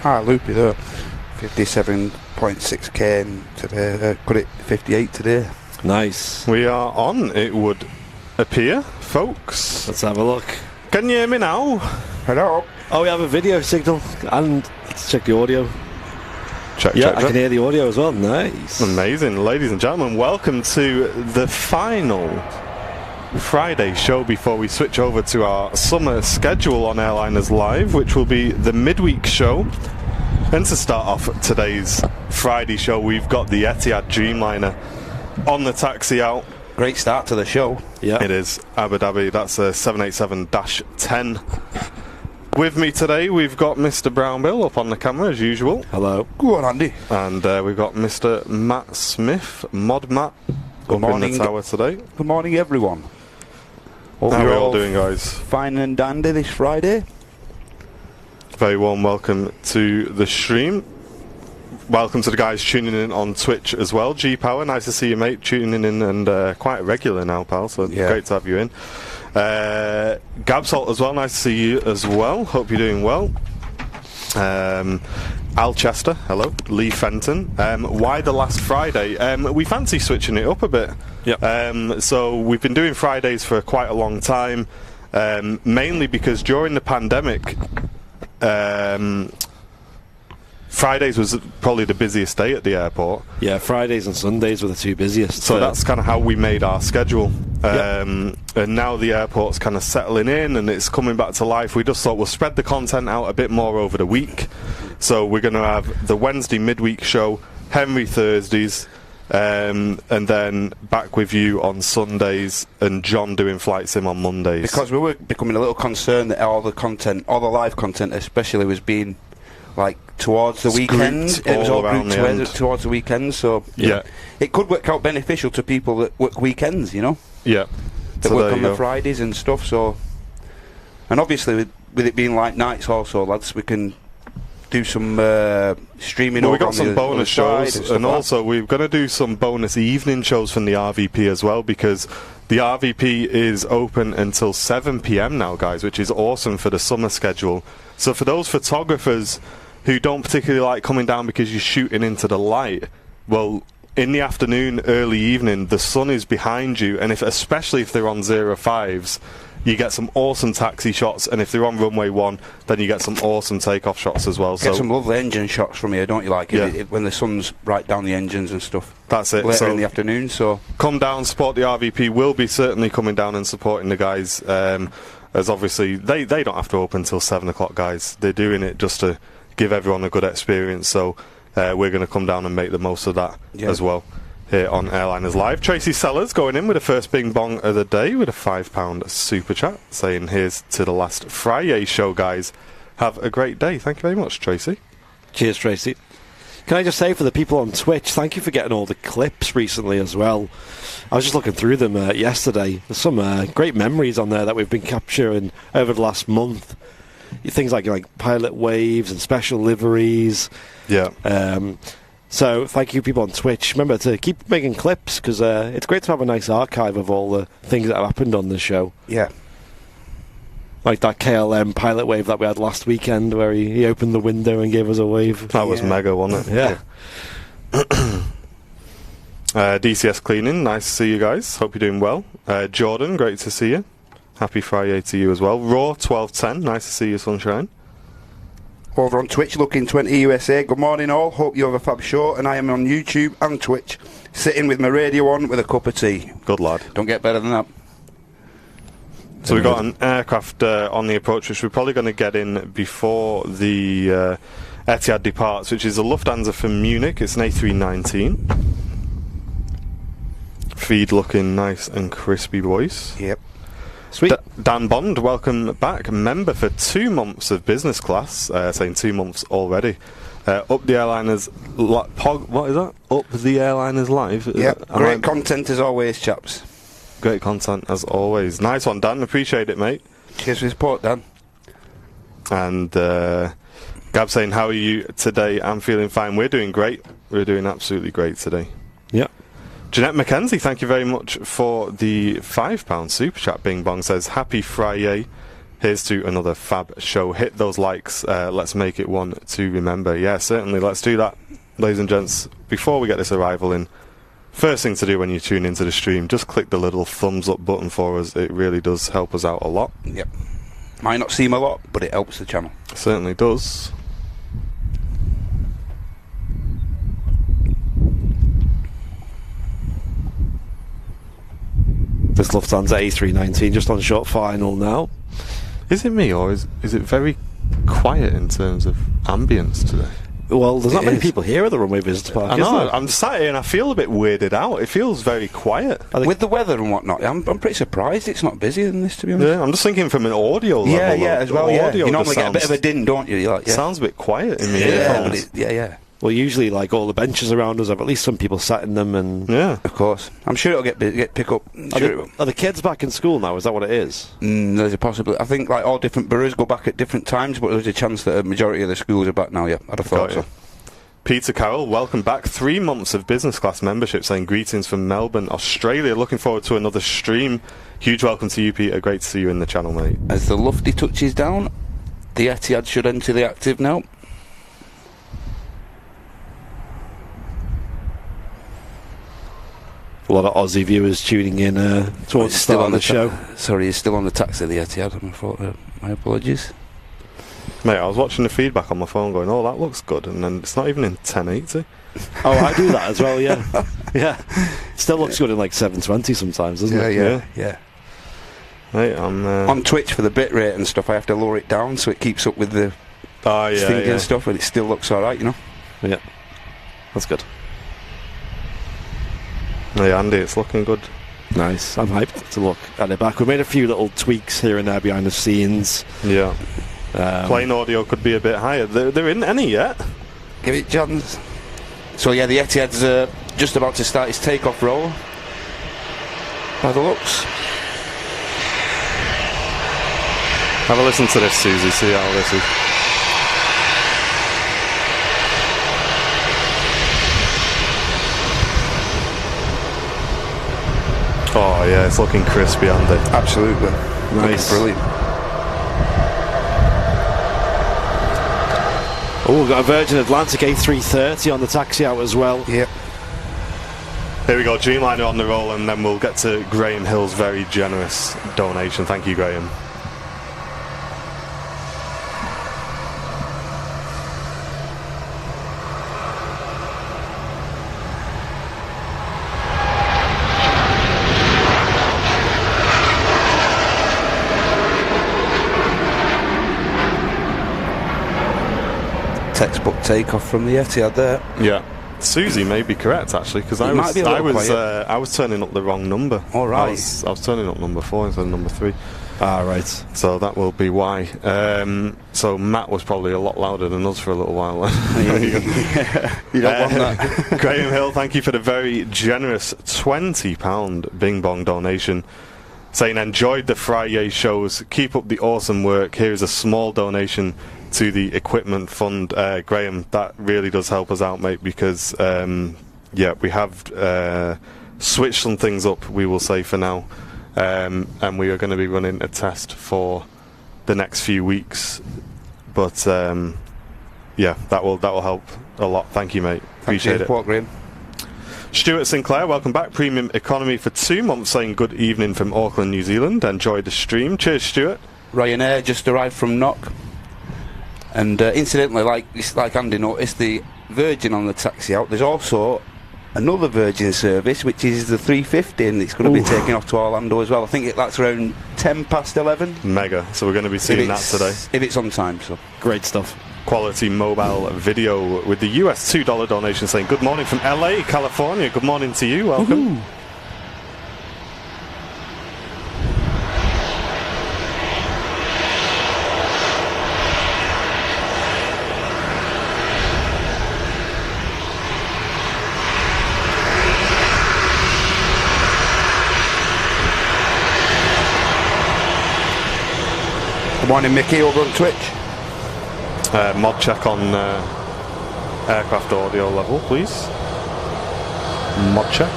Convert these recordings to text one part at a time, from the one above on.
high loopy though. 57.6k and today, got it 58 today. Nice. We are on, it would appear, folks. Let's have a look. Can you hear me now? Hello. Oh, we have a video signal, and let's check the audio. Check, Yeah, check, I check. can hear the audio as well. Nice. Amazing. Ladies and gentlemen, welcome to the final Friday show before we switch over to our summer schedule on Airliners Live, which will be the midweek show. And to start off today's Friday show, we've got the Etihad Dreamliner on the taxi out. Great start to the show. Yeah. It is Abu Dhabi. That's a 787-10. With me today, we've got Mr. Brownbill up on the camera as usual. Hello. Go on, Andy. And we've got Mr. Matt Smith, Mod Matt, Good up morning. in the tower today. Good morning, everyone. Hope How are you're we all doing, guys? fine and dandy this Friday. Very warm welcome to the stream. Welcome to the guys tuning in on Twitch as well. G-Power, nice to see you, mate, tuning in, and quite regular now, pal, so Yeah. great to have you in. Gabsalt as well, nice to see you as well. Hope you're doing well. Alchester, hello. Lee Fenton. Why the last Friday? We fancy switching it up a bit. Yep. So we've been doing Fridays for quite a long time, mainly because during the pandemic, Fridays was probably the busiest day at the airport. Yeah, Fridays and Sundays were the two busiest. So that's kind of how we made our schedule. Yep. And now the airport's kind of settling in and it's coming back to life. We just thought we'll spread the content out a bit more over the week. So we're going to have the Wednesday midweek show, Henry Thursdays, and then back with you on Sundays, and John doing Flight Sim on Mondays. Because we were becoming a little concerned that all the content, all the live content especially, was being like towards the weekend. Grouped It was all around grouped towards the weekend, so Yeah. it could work out beneficial to people that work weekends, you know, Yeah. that So work there on you the go. Fridays and stuff. So, and obviously with it being like nights also, lads, we can do some streaming. Well, over we got on some the bonus other side shows, stuff and like also we're going to do some bonus evening shows from the RVP as well, because the RVP is open until 7 p.m. now, guys, which is awesome for the summer schedule. So for those photographers who don't particularly like coming down because you're shooting into the light, well, in the afternoon, early evening, the sun is behind you, and especially if they're on 05s, you get some awesome taxi shots, and if they're on runway 1, then you get some awesome takeoff shots as well. Get some lovely engine shots from here, don't you? Like Yeah. when the sun's right down the engines and stuff. That's it. Later So in the afternoon. So come down, support the RVP. We'll be certainly coming down and supporting the guys, as obviously they don't have to open until 7 o'clock, guys. They're doing it just to give everyone a good experience, so we're going to come down and make the most of that as well here on Airliners Live. Tracy Sellers going in with the first bing bong of the day with a £5 super chat, saying here's to the last FriYAY show, guys. Have a great day. Thank you very much, Tracy. Cheers, Tracy. Can I just say for the people on Twitch, thank you for getting all the clips recently as well. I was just looking through them yesterday. There's some great memories on there that we've been capturing over the last month. Things like pilot waves and special liveries. Yeah. So thank you people on Twitch. Remember to keep making clips, because it's great to have a nice archive of all the things that have happened on the show. yeah, Like that KLM pilot wave that we had last weekend, where he opened the window and gave us a wave. That was Yeah. mega, wasn't it? Yeah. DCS Cleaning, nice to see you guys. Hope you're doing well. Jordan, great to see you. Happy Friday to you as well. Raw 1210, nice to see you, sunshine. over on Twitch, Looking 20 USA. Good morning, all. Hope you have a fab show. And I am on YouTube and Twitch, sitting with my radio on with a cup of tea. Good lad. Don't get better than that. So we've got an aircraft on the approach, which we're probably going to get in before the Etihad departs, which is a Lufthansa from Munich. It's an A319. Feed looking nice and crispy, boys. Yep. Sweet. Dan Bond, welcome back. Member for 2 months of business class, saying 2 months already. Up the airliners, what is that? Up the airliners live. Yep. Great content as always, chaps. Great content as always. Nice one, Dan. Appreciate it, mate. Cheers for your support, Dan. And Gab saying, how are you today? I'm feeling fine. We're doing great. We're doing absolutely great today. Yeah. Jeanette McKenzie, thank you very much for the £5 super chat. Bing Bong says, happy FriYAY. Here's to another fab show. Hit those likes. Let's make it one to remember. Yeah, certainly. Let's do that, ladies and gents. Before we get this arrival in, first thing to do when you tune into the stream, just click the little thumbs up button for us. It really does help us out a lot. Yep. Might not seem a lot, but it helps the channel. Certainly does. This Lufthansa A319 just on short final now. Is it me, or is it very quiet in terms of ambience today? Well, there's not many people here at the Runway Visitor Park, I is know, there? I'm sat here and I feel a bit weirded out. It feels very quiet. With the weather and whatnot, I'm pretty surprised it's not busier than this, to be honest. Yeah, I'm just thinking from an audio level. As well, yeah. Audio You normally get a bit sounds- of a din, don't you? You're like, yeah. Sounds a bit quiet in the Yeah, but earphones. yeah. Well, usually, like, all the benches around us have at least some people sat in them, and... Yeah. Of course. I'm sure it'll get pick up. Are the kids back in school now? Is that what it is? There's a possibility. I think like all different boroughs go back at different times, but there's a chance that a majority of the schools are back now, yeah. I'd have thought so. Peter Carroll, welcome back. 3 months of business class membership, saying greetings from Melbourne, Australia. Looking forward to another stream. Huge welcome to you, Peter. Great to see you in the channel, mate. As the Lufty touches down, the Etihad should enter the active now. A lot of Aussie viewers tuning in towards the start of the show. Sorry, he's still on the taxi of the Etihad. My apologies. Mate, I was watching the feedback on my phone going, oh, that looks good, and then it's not even in 1080. Oh, I do that as well, yeah. Yeah. Still looks good in like 720 sometimes, doesn't it? Yeah. Mate, I'm... On Twitch for the bitrate and stuff, I have to lower it down so it keeps up with the thing and stuff, and it still looks alright, you know? Yeah. That's good. Hey, Andy, it's looking good. Nice. I'm hyped to look at it back. We made a few little tweaks here and there behind the scenes. Yeah. Plain audio could be a bit higher. There isn't any yet. Give it chance. So yeah, the Etihad's just about to start its takeoff roll. By the looks. Have a listen to this, Susie. See how this is. Oh yeah, it's looking crispy, Andy. Absolutely. Nice. Brilliant. Oh, we've got a Virgin Atlantic A330 on the taxi out as well. Yep. Here we go, Dreamliner on the roll, and then we'll get to Graham Hill's very generous donation. Thank you, Graham. Textbook takeoff from the Etihad there. Yeah. Susie may be correct actually, because I was turning up the wrong number. All right. I was turning up number 4 instead of number 3. Ah, right. So that will be why. So Matt was probably a lot louder than us for a little while. You don't want that. Graham Hill, thank you for the very generous £20 Bing Bong donation. Saying enjoyed the FriYAY shows, keep up the awesome work. Here is a small donation to the equipment fund. Graham, that really does help us out, mate, because we have switched some things up, we will say, for now, and we are going to be running a test for the next few weeks, but that will help a lot. Thank you, mate. Appreciate it. Graham. Stuart Sinclair, welcome back. Premium Economy for 2 months, saying good evening from Auckland, New Zealand. Enjoyed the stream. Cheers, Stuart. Ryanair just arrived from Knock. And incidentally, like Andy noticed, the Virgin on the taxi out, there's also another Virgin service, which is the 350, and it's going to be taking off to Orlando as well. I think that's around 10 past 11. Mega. So we're going to be seeing that today. If it's on time, so. Great stuff. Quality mobile video with the US $2 donation, saying good morning from LA, California. Good morning to you. Welcome. Woohoo. Good morning, Mickey, over on Twitch. Mod check on aircraft audio level, please. Mod check.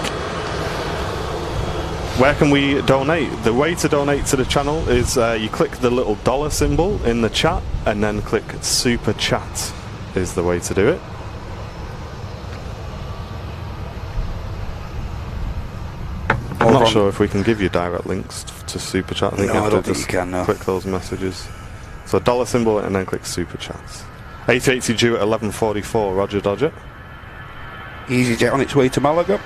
Where can we donate? The way to donate to the channel is you click the little dollar symbol in the chat and then click Super Chat is the way to do it. I'm not sure if we can give you direct links to Super Chat. I think you have to just click those messages. So dollar symbol and then click Super Chats. A380 due at 11:44. Roger, Dodger. EasyJet on its way to Malaga.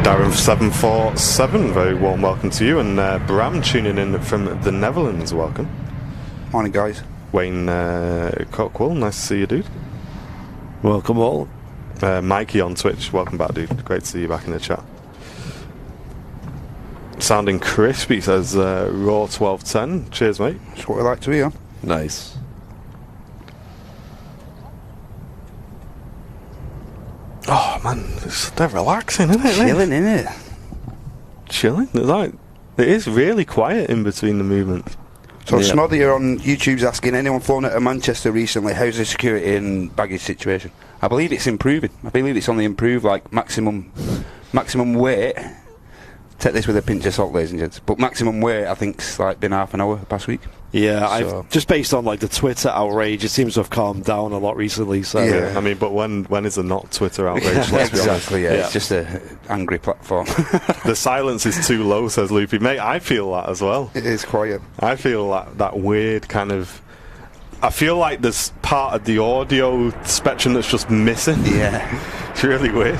Darren 747, very warm welcome to you, and Bram tuning in from the Netherlands, welcome. Morning, guys. Wayne Cockwell, nice to see you, dude. Welcome all. Mikey on Twitch, welcome back, dude. Great to see you back in the chat. Sounding crispy, says Raw 1210. Cheers, mate. That's what we like to hear. Nice. Oh man, they're relaxing, isn't it? Chilling, isn't it? Chilling. It is really quiet in between the movements. So Snoddy here on YouTube's asking, anyone flown out of Manchester recently? How's the security and baggage situation? I believe it's improving. I believe it's only improved, like maximum weight. Take this with a pinch of salt, ladies and gents. But maximum weight, I think's like been half an hour past week. Yeah, So- I've just based on like the Twitter outrage, it seems to have calmed down a lot recently. So Yeah. I mean, but when is it not Twitter outrage? Let's be honest. Exactly, yeah. It's just a angry platform. The silence is too low, says Loopy. Mate, I feel that as well. It is quiet. I feel that weird kind of... I feel like there's part of the audio spectrum that's just missing. Yeah. It's really weird.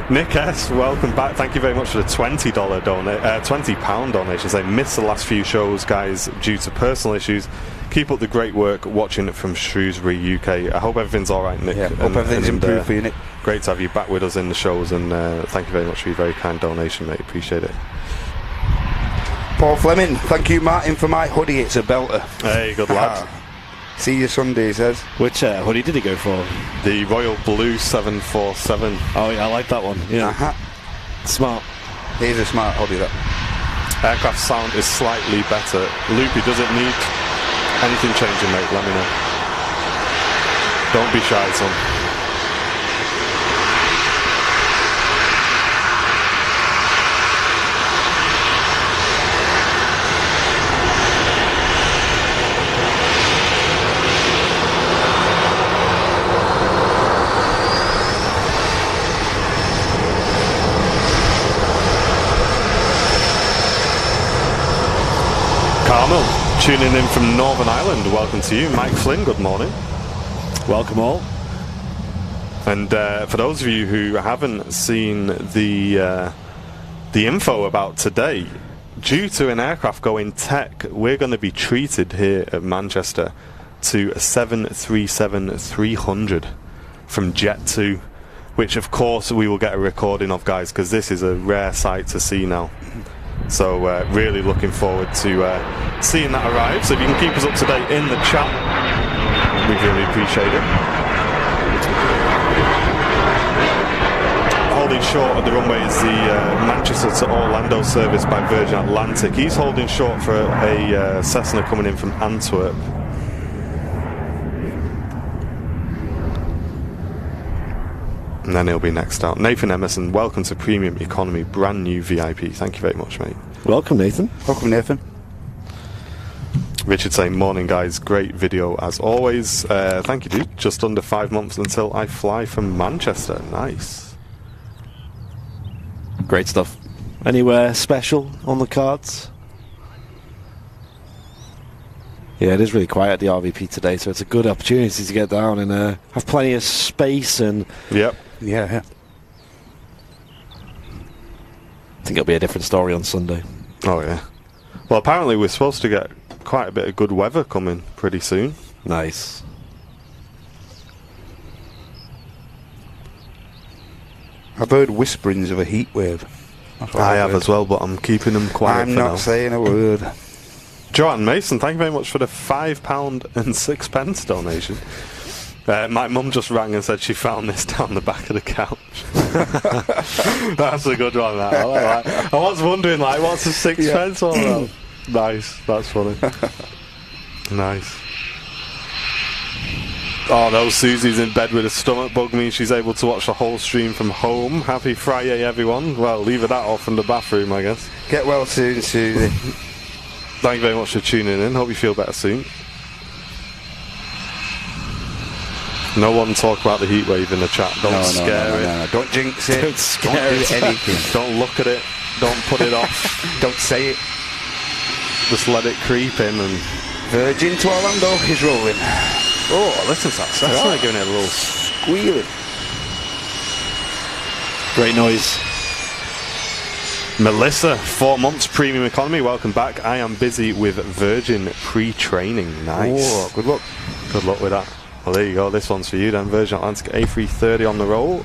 Nick S, welcome back. Thank you very much for the £20 £20 donation. Say, missed the last few shows, guys, due to personal issues. Keep up the great work watching it from Shrewsbury, UK. I hope everything's all right, Nick. Yeah, hope everything's improved for you, Nick. Great to have you back with us in the shows, and thank you very much for your very kind donation, mate. Appreciate it. Paul Fleming, thank you, Martin, for my hoodie. It's a belter. Hey, good lad. See you Sunday, he says. Which hoodie did he go for? The Royal Blue 747. Oh yeah, I like that one. Yeah, smart. It is a smart hoodie, that. Aircraft sound is slightly better. Loopy, does it need anything changing, mate? Let me know. Don't be shy, son. Carmel, tuning in from Northern Ireland, welcome to you. Mike Flynn, good morning. Welcome all. And for those of you who haven't seen the info about today, due to an aircraft going tech, we're going to be treated here at Manchester to a 737-300 from Jet2, which of course we will get a recording of, guys, because this is a rare sight to see now. So really looking forward to seeing that arrive. So if you can keep us up to date in the chat, we'd really appreciate it. Holding short of the runway is the Manchester to Orlando service by Virgin Atlantic. He's holding short for a Cessna coming in from Antwerp. And then he'll be next out. Nathan Emerson, welcome to Premium Economy, brand new VIP. Thank you very much, mate. Welcome, Nathan. Welcome, Nathan. Richard saying, morning guys, great video as always. Thank you, dude. Just under 5 months until I fly from Manchester. Nice. Great stuff. Anywhere special on the cards? Yeah, it is really quiet at the RVP today, so it's a good opportunity to get down and have plenty of space. And Yep. Yeah. I think it'll be a different story on Sunday. Oh, yeah. Well, apparently we're supposed to get quite a bit of good weather coming pretty soon. Nice. I've heard whisperings of a heat wave. I have as well, but I'm keeping them quiet I'm for not now. saying a word. Joanne Mason, thank you very much for the £5.06 donation. My mum just rang and said she found this down the back of the couch. That's a good one. That. I like that. I was wondering, like, what's the sixpence all about? Nice. That's funny. Nice. Oh no, Susie's in bed with a stomach bug means she's able to watch the whole stream from home. Happy FriYAY, everyone. Well, leave that off in the bathroom, I guess. Get well soon, Susie. Thank you very much for tuning in. Hope you feel better soon. No one talk about the heat wave in the chat. Don't scare it. No. Don't jinx it. Don't scare it. Don't do anything. Don't look at it. Don't put it off. Don't say it. Just let it creep in. And Virgin to Orlando is rolling. oh, listen to that. That's not giving it a little Squealing. Great noise. Melissa, 4 months premium economy. Welcome back. I am busy with Virgin pre-training. Nice. Oh, good luck. Good luck with that. Well, there you go. This one's for you then. Virgin Atlantic A330 on the roll.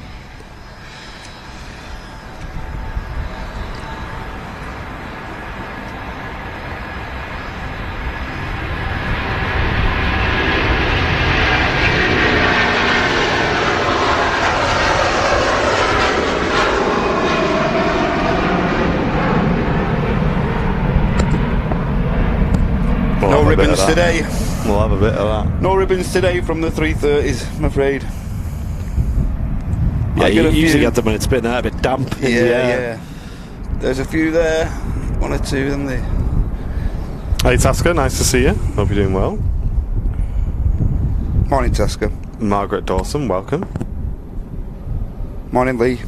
No ribbons today. We'll have a bit of that. No ribbons today from the 330s, I'm afraid. Yeah, you usually few. get them when it's been a bit damp. In the air. Yeah. There's a few there. One or two, then they. Hey Tasker, nice to see you. Hope you're doing well. Morning, Tasker. Margaret Dawson, welcome. Morning, Lee.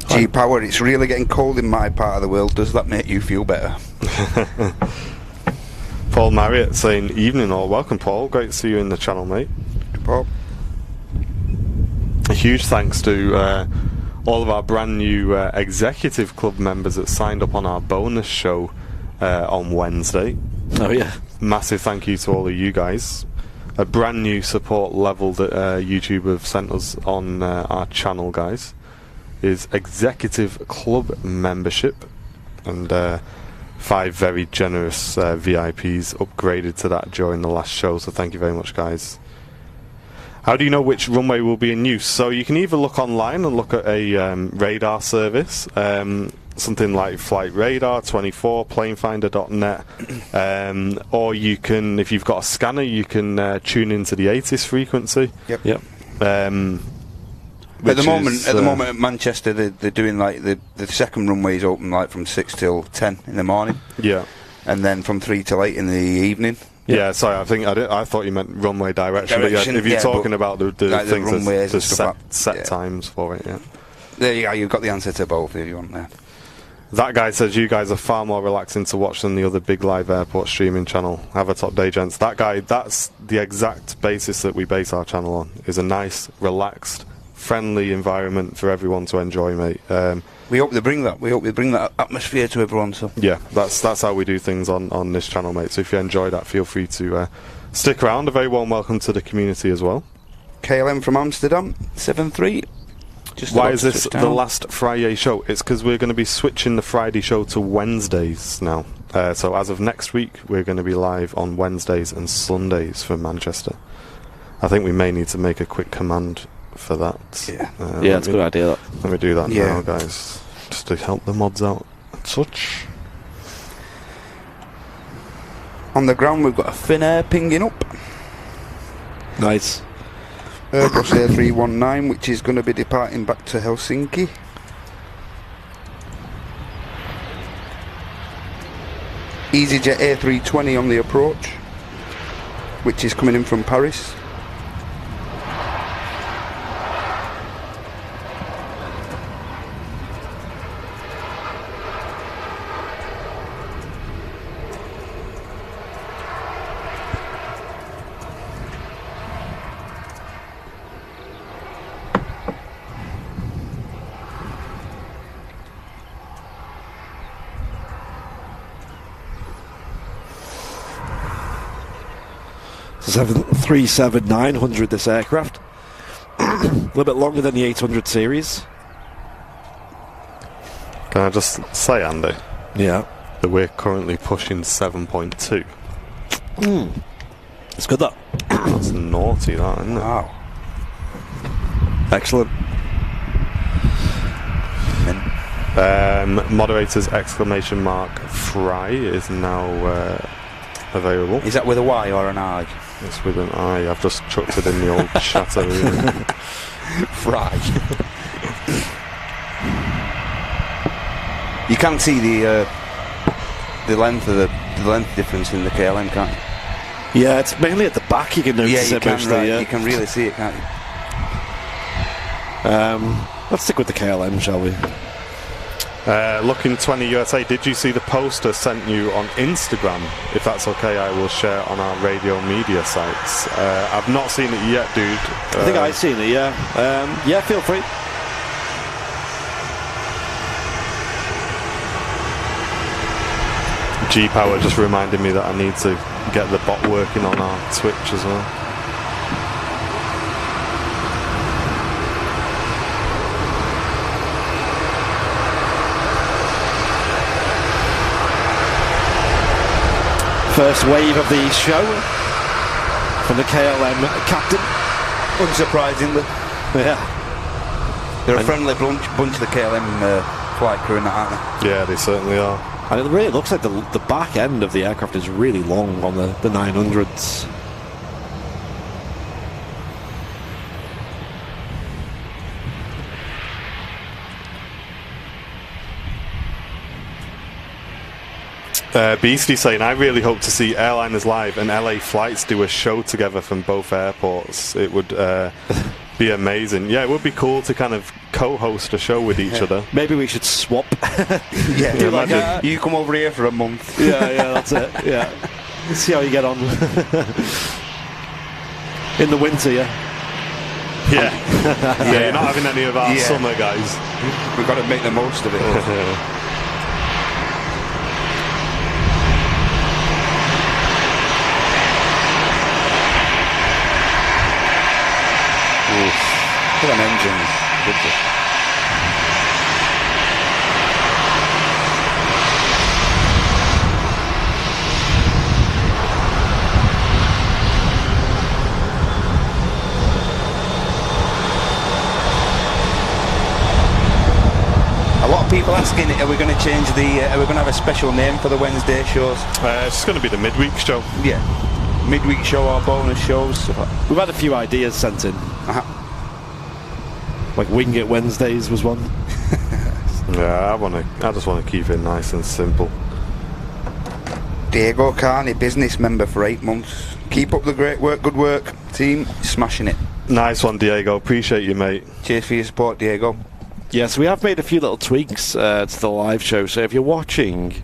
G-Power, it's really getting cold in my part of the world. Does that make you feel better? Paul Marriott saying evening all. Welcome, Paul. Great to see you in the channel, mate. Paul. A huge thanks to all of our brand new executive club members that signed up on our bonus show on Wednesday. Oh yeah. Massive thank you to all of you guys. A brand new support level that YouTube have sent us on our channel, guys, is executive club membership, and 5 very generous VIPs upgraded to that during the last show, so thank you very much, guys. How do you know which runway will be in use? So you can either look online and look at a radar service, something like Flight Radar 24, planefinder.net, or you can, if you've got a scanner, you can tune into the ATIS frequency. Yep. At the moment at Manchester, they're doing like the second runway is open like from 6 till 10 in the morning. Yeah. And then from 3 till 8 in the evening. Yeah, sorry, I thought you meant runway direction. But yeah, if you're talking about the like things, the runways there's and set times for it, yeah. There you go, you've got the answer to both if you want there. That guy says you guys are far more relaxing to watch than the other big live airport streaming channel. Have a top day, gents. That guy, that's the exact basis that we base our channel on, is a nice, relaxed, friendly environment for everyone to enjoy, mate. We hope they bring that. We hope they bring that atmosphere to everyone. So yeah, that's how we do things on this channel, mate. So if you enjoy that, feel free to stick around. A very warm welcome to the community as well. KLM from Amsterdam, 7-3. Why is this the last FriYAY show? It's because we're going to be switching the Friday show to Wednesdays now. So as of next week, we're going to be live on Wednesdays and Sundays from Manchester. I think we may need to make a quick command for that. Yeah, it's a good idea. That. Let me do that now, guys, just to help the mods out and such. On the ground, we've got a Finnair pinging up. Nice. Airbus A319, which is going to be departing back to Helsinki. EasyJet A320 on the approach, which is coming in from Paris. It's a 737-900, this aircraft. A little bit longer than the 800 series. Can I just say, Andy? Yeah. that we're currently pushing 7.2. It's good, that. That's naughty, that, isn't it? Wow. Excellent. Moderator's exclamation mark FriYAY is now available. Is that with a Y or an I? It's with an I. I've just chucked it in the old chat area. FriYAY. You can see the length of the length difference in the KLM, can't you? Yeah, it's mainly at the back you can notice you it can, mostly, right. yeah. You can really see it, can't you? Let's stick with the KLM, shall we? Looking 20 USA, did you see the poster sent you on Instagram? If that's okay, I will share on our radio media sites. I've not seen it yet, dude. I think I've seen it, yeah. Yeah, feel free. G-Power just reminded me that I need to get the bot working on our Twitch as well. First wave of the show from the KLM captain. Unsurprisingly. Yeah. They're a friendly bunch of the KLM flight crew and that, aren't they? Yeah, they certainly are. And it really looks like the back end of the aircraft is really long on the 900s. Beastie saying, I really hope to see Airliners Live and LA Flights do a show together from both airports. It would be amazing. Yeah, it would be cool to kind of co-host a show with each other. Maybe we should swap. Yeah, Do like you come over here for a month. Yeah, that's it. Yeah. Let's see how you get on. In the winter, yeah. Yeah. Yeah, you're not having any of our summer, guys. We've got to make the most of it. Look at them engines. A lot of people asking, are we going to change are we going to have a special name for the Wednesday shows? It's just going to be the midweek show. Yeah. Midweek show or bonus shows. We've had a few ideas sent in. Like Wing It Wednesdays was one. Yeah, I just want to keep it nice and simple. Diego Carney, business member for 8 months. Keep up the great work, good work, team. Smashing it. Nice one, Diego. Appreciate you, mate. Cheers for your support, Diego. Yes, we have made a few little tweaks to the live show. So if you're watching,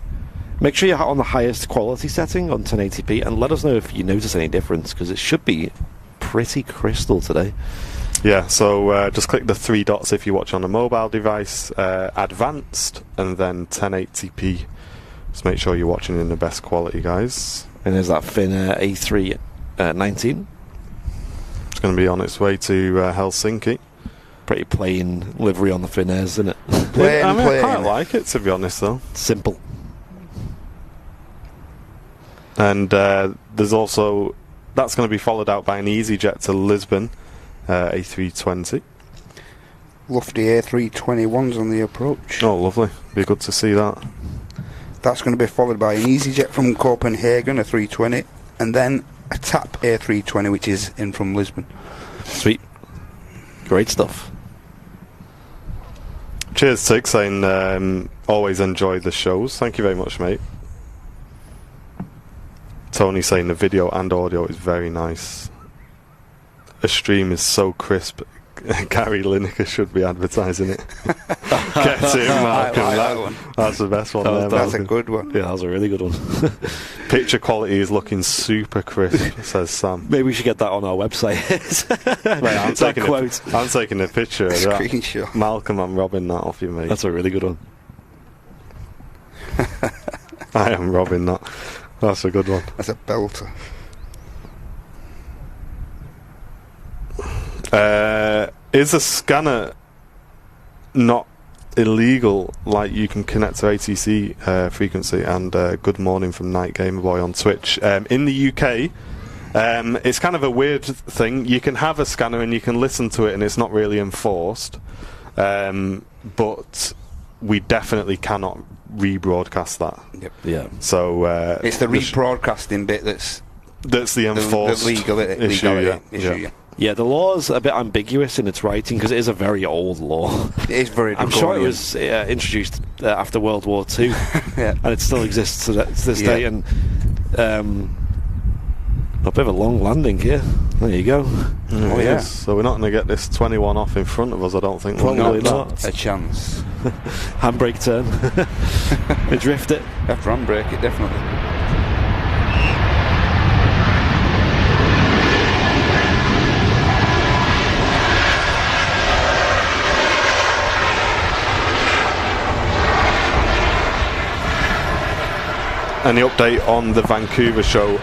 make sure you're on the highest quality setting on 1080p, and let us know if you notice any difference, because it should be pretty crystal today. Yeah, so just click the 3 dots if you watch on a mobile device, advanced, and then 1080p. Just make sure you're watching in the best quality, guys. And there's that Finnair A319. It's going to be on its way to Helsinki. Pretty plain livery on the Finnairs, isn't it? Plain. I quite like it, to be honest, though. Simple. And there's also... That's going to be followed out by an EasyJet to Lisbon. A320. Lofty A321s on the approach. Oh, lovely. Be good to see that. That's going to be followed by an EasyJet from Copenhagen, a 320, and then a TAP A320, which is in from Lisbon. Sweet. Great stuff. Cheers, Tig, saying always enjoy the shows. Thank you very much, mate. Tony saying the video and audio is very nice. A stream is so crisp. Gary Lineker should be advertising it. Get it, Malcolm. that one. That's the best one there. That's Malcolm. a good one. Yeah, that was a really good one. Picture quality is looking super crisp, says Sam. Maybe we should get that on our website. I'm taking a picture of that. Screenshot. Malcolm, I'm robbing that off you, mate. That's a really good one. I am robbing that. That's a good one. That's a belter. Is a scanner not illegal, like you can connect to ATC frequency and good morning from Night Gamer Boy on Twitch. In the UK, it's kind of a weird thing. You can have a scanner and you can listen to it, and it's not really enforced. But we definitely cannot rebroadcast that. Yep. Yeah. So it's the rebroadcasting bit that's the enforced the legal issue. Yeah. Yeah, the law's a bit ambiguous in its writing because it is a very old law. It is very I'm sure it was introduced after World War II, yeah. and it still exists to this day. And a bit of a long landing here. There you go. Oh yeah. So we're not going to get this 21 off in front of us, I don't think. Probably not. A chance. Handbrake turn. Drift it. You have to handbrake it, definitely. Any update on the Vancouver show?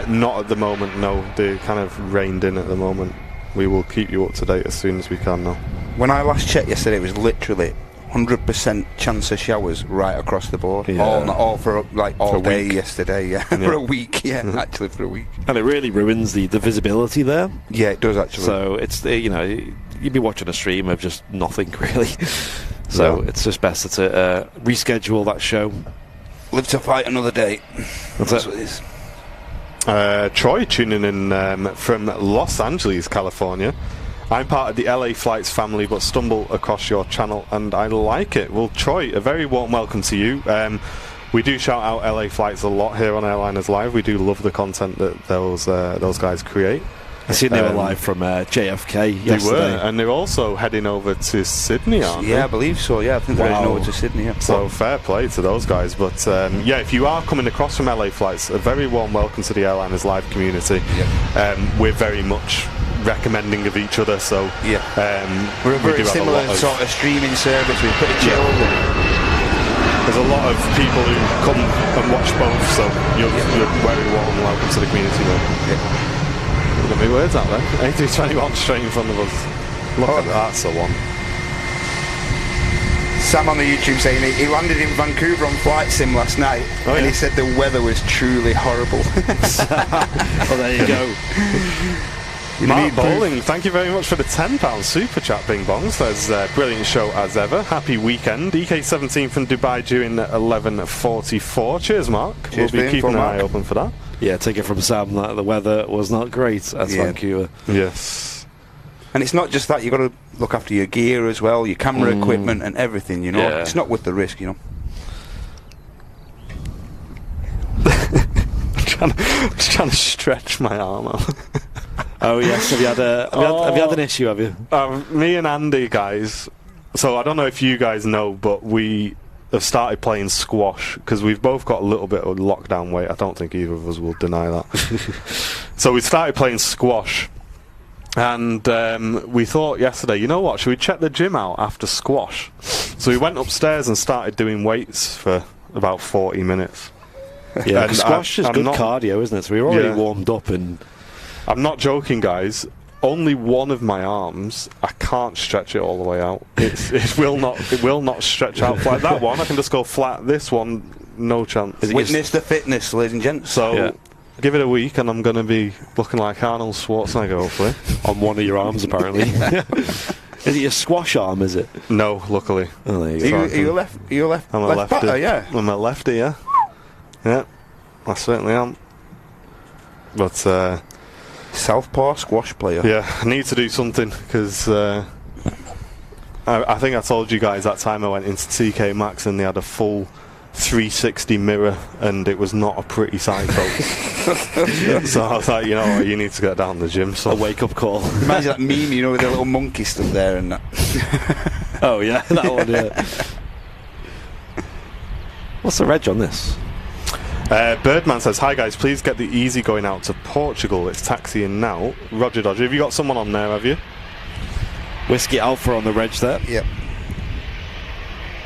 Not at the moment, no. They're kind of reined in at the moment. We will keep you up to date as soon as we can now. When I last checked yesterday, it was literally 100% chance of showers right across the board. Yeah. All for like all day week. yesterday, yeah. For a week, yeah, actually for a week. And it really ruins the visibility there. Yeah, it does actually. So it's you'd be watching a stream of just nothing really. So it's just best to reschedule that show. Live to fight another day. That's what it is. Troy tuning in from Los Angeles, California. I'm part of the LA Flights family, but stumble across your channel and I like it. Well, Troy, a very warm welcome to you. We do shout out LA Flights a lot here on Airliners Live. We do love the content that those guys create. I seen they were live from JFK yesterday. They were, and they're also heading over to Sydney, aren't they? Yeah, I believe so, yeah. I think they're heading over to Sydney, yeah. So fair play to those guys. But yeah, if you are coming across from LA Flights, a very warm welcome to the Airliners Live community. Yeah. We're very much recommending of each other, so yeah. We're a we very similar sort of streaming service. We're pretty chilled. There's a lot of people who come and watch both, so you're very warm welcome to the community there. Yeah. Look at me words out there. A321 straight in front of us. Look at that, that's the one. Sam on the YouTube saying he landed in Vancouver on Flight Sim last night, and he said the weather was truly horrible. Well, there you go. Mark Bowling, thank you very much for the £10 super chat, Bing Bongs. There's a brilliant show as ever. Happy weekend. EK17 from Dubai during 11:44. Cheers, Mark. Cheers, we'll be keeping an Mark. eye open for that. Yeah, take it from Sam that the weather was not great at Vancouver. Yes. And it's not just that, you've got to look after your gear as well, your camera equipment and everything, you know. Yeah. It's not worth the risk, you know. I'm trying to stretch my arm out. Oh yes, have you had an issue, have you? Me and Andy, guys, so I don't know if you guys know, but we have started playing squash because we've both got a little bit of lockdown weight. I don't think either of us will deny that. So we started playing squash, and we thought yesterday, you know what, should we check the gym out after squash? So we went upstairs and started doing weights for about 40 minutes. Yeah, And squash is I'm good not- cardio, isn't it? So we were already Yeah. warmed up, and I'm not joking, guys. Only one of my arms, I can't stretch it all the way out. It will not stretch out like that one. I can just go flat. This one, no chance. Witness the fitness, ladies and gents. So give it a week, and I'm going to be looking like Arnold Schwarzenegger, hopefully. on one of your arms apparently. Is it your squash arm? Is it? No, luckily. Oh, there you go. Are you a left I'm a left lefty. batter, yeah. I'm a lefty, yeah. Yeah, I certainly am. But Southpaw squash player. yeah, I need to do something because I think I told you guys that time I went into TK Maxx and they had a full 360 mirror and it was not a pretty sight, folks. So I was like, you know what, you need to get down to the gym. So A wake-up call. Imagine that meme, you know, with the little monkey stood there and that. Oh yeah, that one. Yeah. What's the reg on this? Birdman says, hi guys, please get the Easy going out to Portugal. It's taxiing now. Roger Dodger, have you got someone on there, have you? Whiskey Alpha on the reg there. Yep.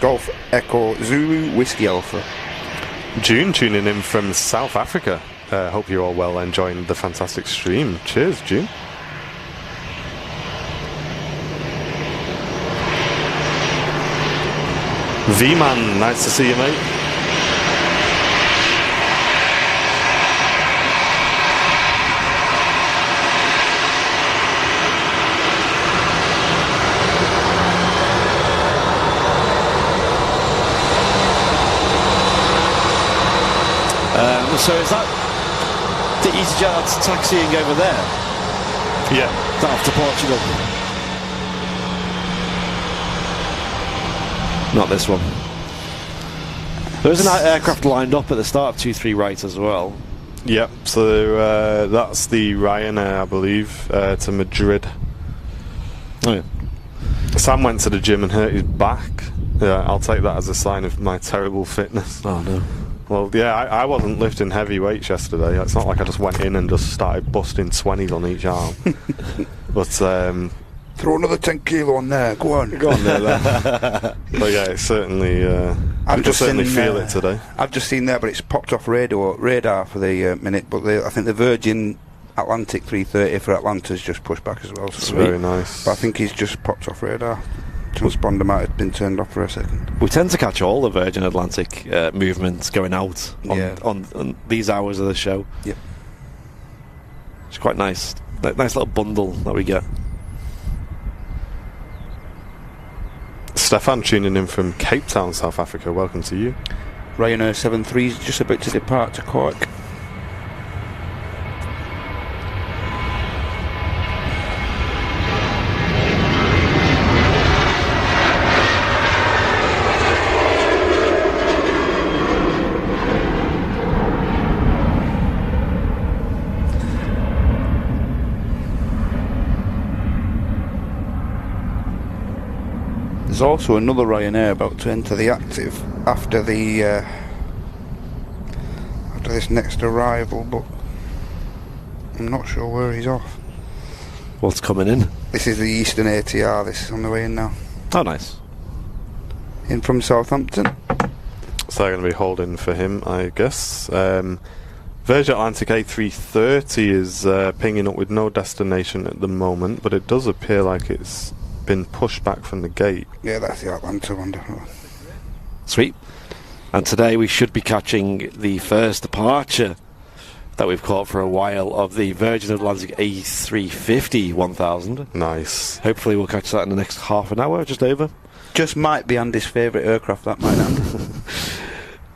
Golf Echo Zulu Whiskey Alpha. June tuning in from South Africa. Hope you're all well, enjoying the fantastic stream. Cheers, June. V-Man, nice to see you, mate. So is that the EasyJet that's taxiing over there? Yeah. Is that off to Portugal? Not this one. There is an aircraft lined up at the start of 23 right as well. Yep, so that's the Ryanair, I believe, to Madrid. Oh yeah. Sam went to the gym and hurt his back. Yeah, I'll take that as a sign of my terrible fitness. Oh no. Well, yeah, I wasn't lifting heavy weights yesterday. It's not like I just went in and just started busting 20s on each arm. But throw another 10 kilo on there. Go on. Go on there, then. But yeah, it's certainly. I can certainly feel it today. I've just seen there, but it's popped off radar for the minute. But I think the Virgin Atlantic 330 for Atlanta's just pushed back as well. So very nice. But I think he's just popped off radar. Transponder might have been turned off for a second. We tend to catch all the Virgin Atlantic movements going out on these hours of the show. Yep. It's quite nice. Nice little bundle that we get. Stefan tuning in from Cape Town, South Africa. Welcome to you. Ryanair 73 is just about to depart to Cork. There's also another Ryanair about to enter the active after this next arrival, but I'm not sure where he's off. What's coming in? This is the Eastern ATR. This is on the way in now. Oh, nice. In from Southampton. So they're going to be holding for him, I guess. Virgin Atlantic A330 is pinging up with no destination at the moment, but it does appear like it's been pushed back from the gate. Yeah, that's the Atlanta one, definitely. Sweet. And today we should be catching the first departure that we've caught for a while of the Virgin Atlantic A350 1000. Nice. Hopefully we'll catch that in the next half an hour, just over. Just might be Andy's favourite aircraft, that might happen.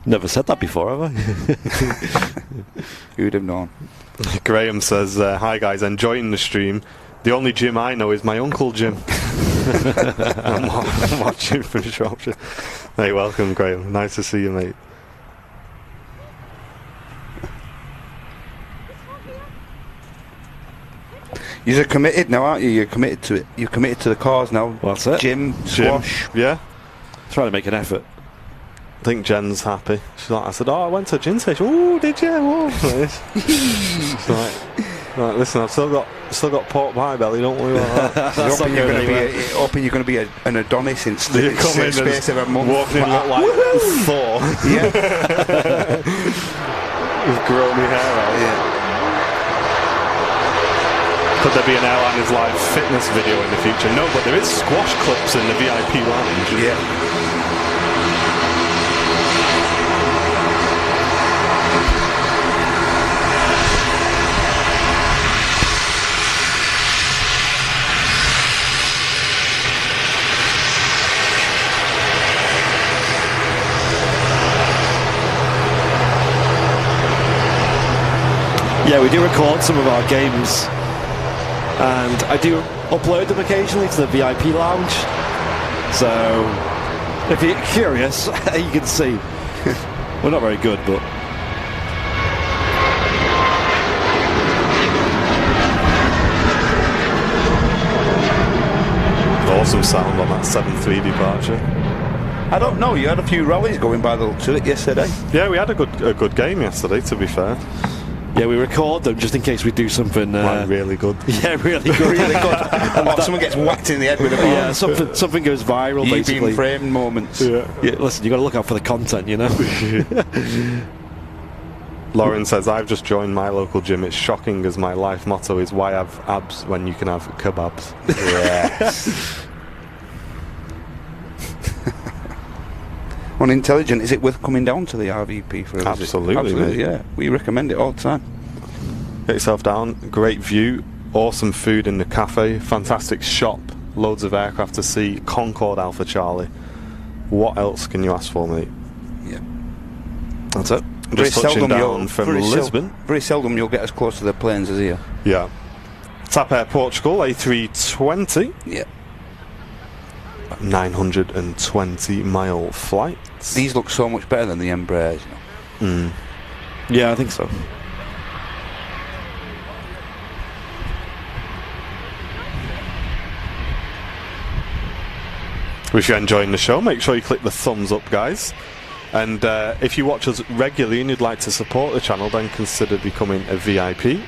Never said that before, have I? Who'd have known? Graham says, hi guys, enjoying the stream. The only gym I know is my Uncle Jim. I'm watching from Shropshire. Hey, welcome, Graham. Nice to see you, mate. You're committed now, aren't you? You're committed to it. You're committed to the cause now. Well, that's it. Gym, squash. Yeah. Trying to make an effort. I think Jen's happy. She's like, I said, I went to a gym station. Oh, did you? Whoa. She's like, listen, I've still got pork pie belly. Don't worry about that. Hoping you're going to be an Adonis in the space of a month. Walking in like Thor. Yeah. With growny hair out. Yeah. Could there be an Airliners Live fitness video in the future? No, but there is squash clips in the VIP lounge. Yeah. Yeah, we do record some of our games, and I do upload them occasionally to the VIP lounge. So, if you're curious, you can see. We're not very good, but awesome sound on that 7-3 departure. I don't know. You had a few rallies going by the looks of it yesterday. Yeah, we had a good game yesterday, to be fair. yeah, we record them just in case we do something like really good. Yeah, really good. Really good. Or someone gets whacked in the head with a ball. Yeah, something goes viral. You've basically. been framed moments. Yeah, listen, you got to look out for the content, you know. Lauren says, I've just joined my local gym. It's shocking as my life motto is why have abs when you can have kebabs. Yes. unintelligent, is it worth coming down to the RVP for a visit? Absolutely, mate. Yeah. We recommend it all the time. Get yourself down. Great view. Awesome food in the cafe. Fantastic shop. Loads of aircraft to see. Concorde Alpha Charlie. What else can you ask for, mate? Yeah. That's it. Just touching down from Lisbon. Very seldom you'll get as close to the planes as here. Yeah. TAP Air Portugal A320. Yeah. 920-mile flights. These look so much better than the Embraers. You know? Yeah, I think so. If you're enjoying the show, make sure you click the thumbs up, guys. And if you watch us regularly and you'd like to support the channel, then consider becoming a VIP.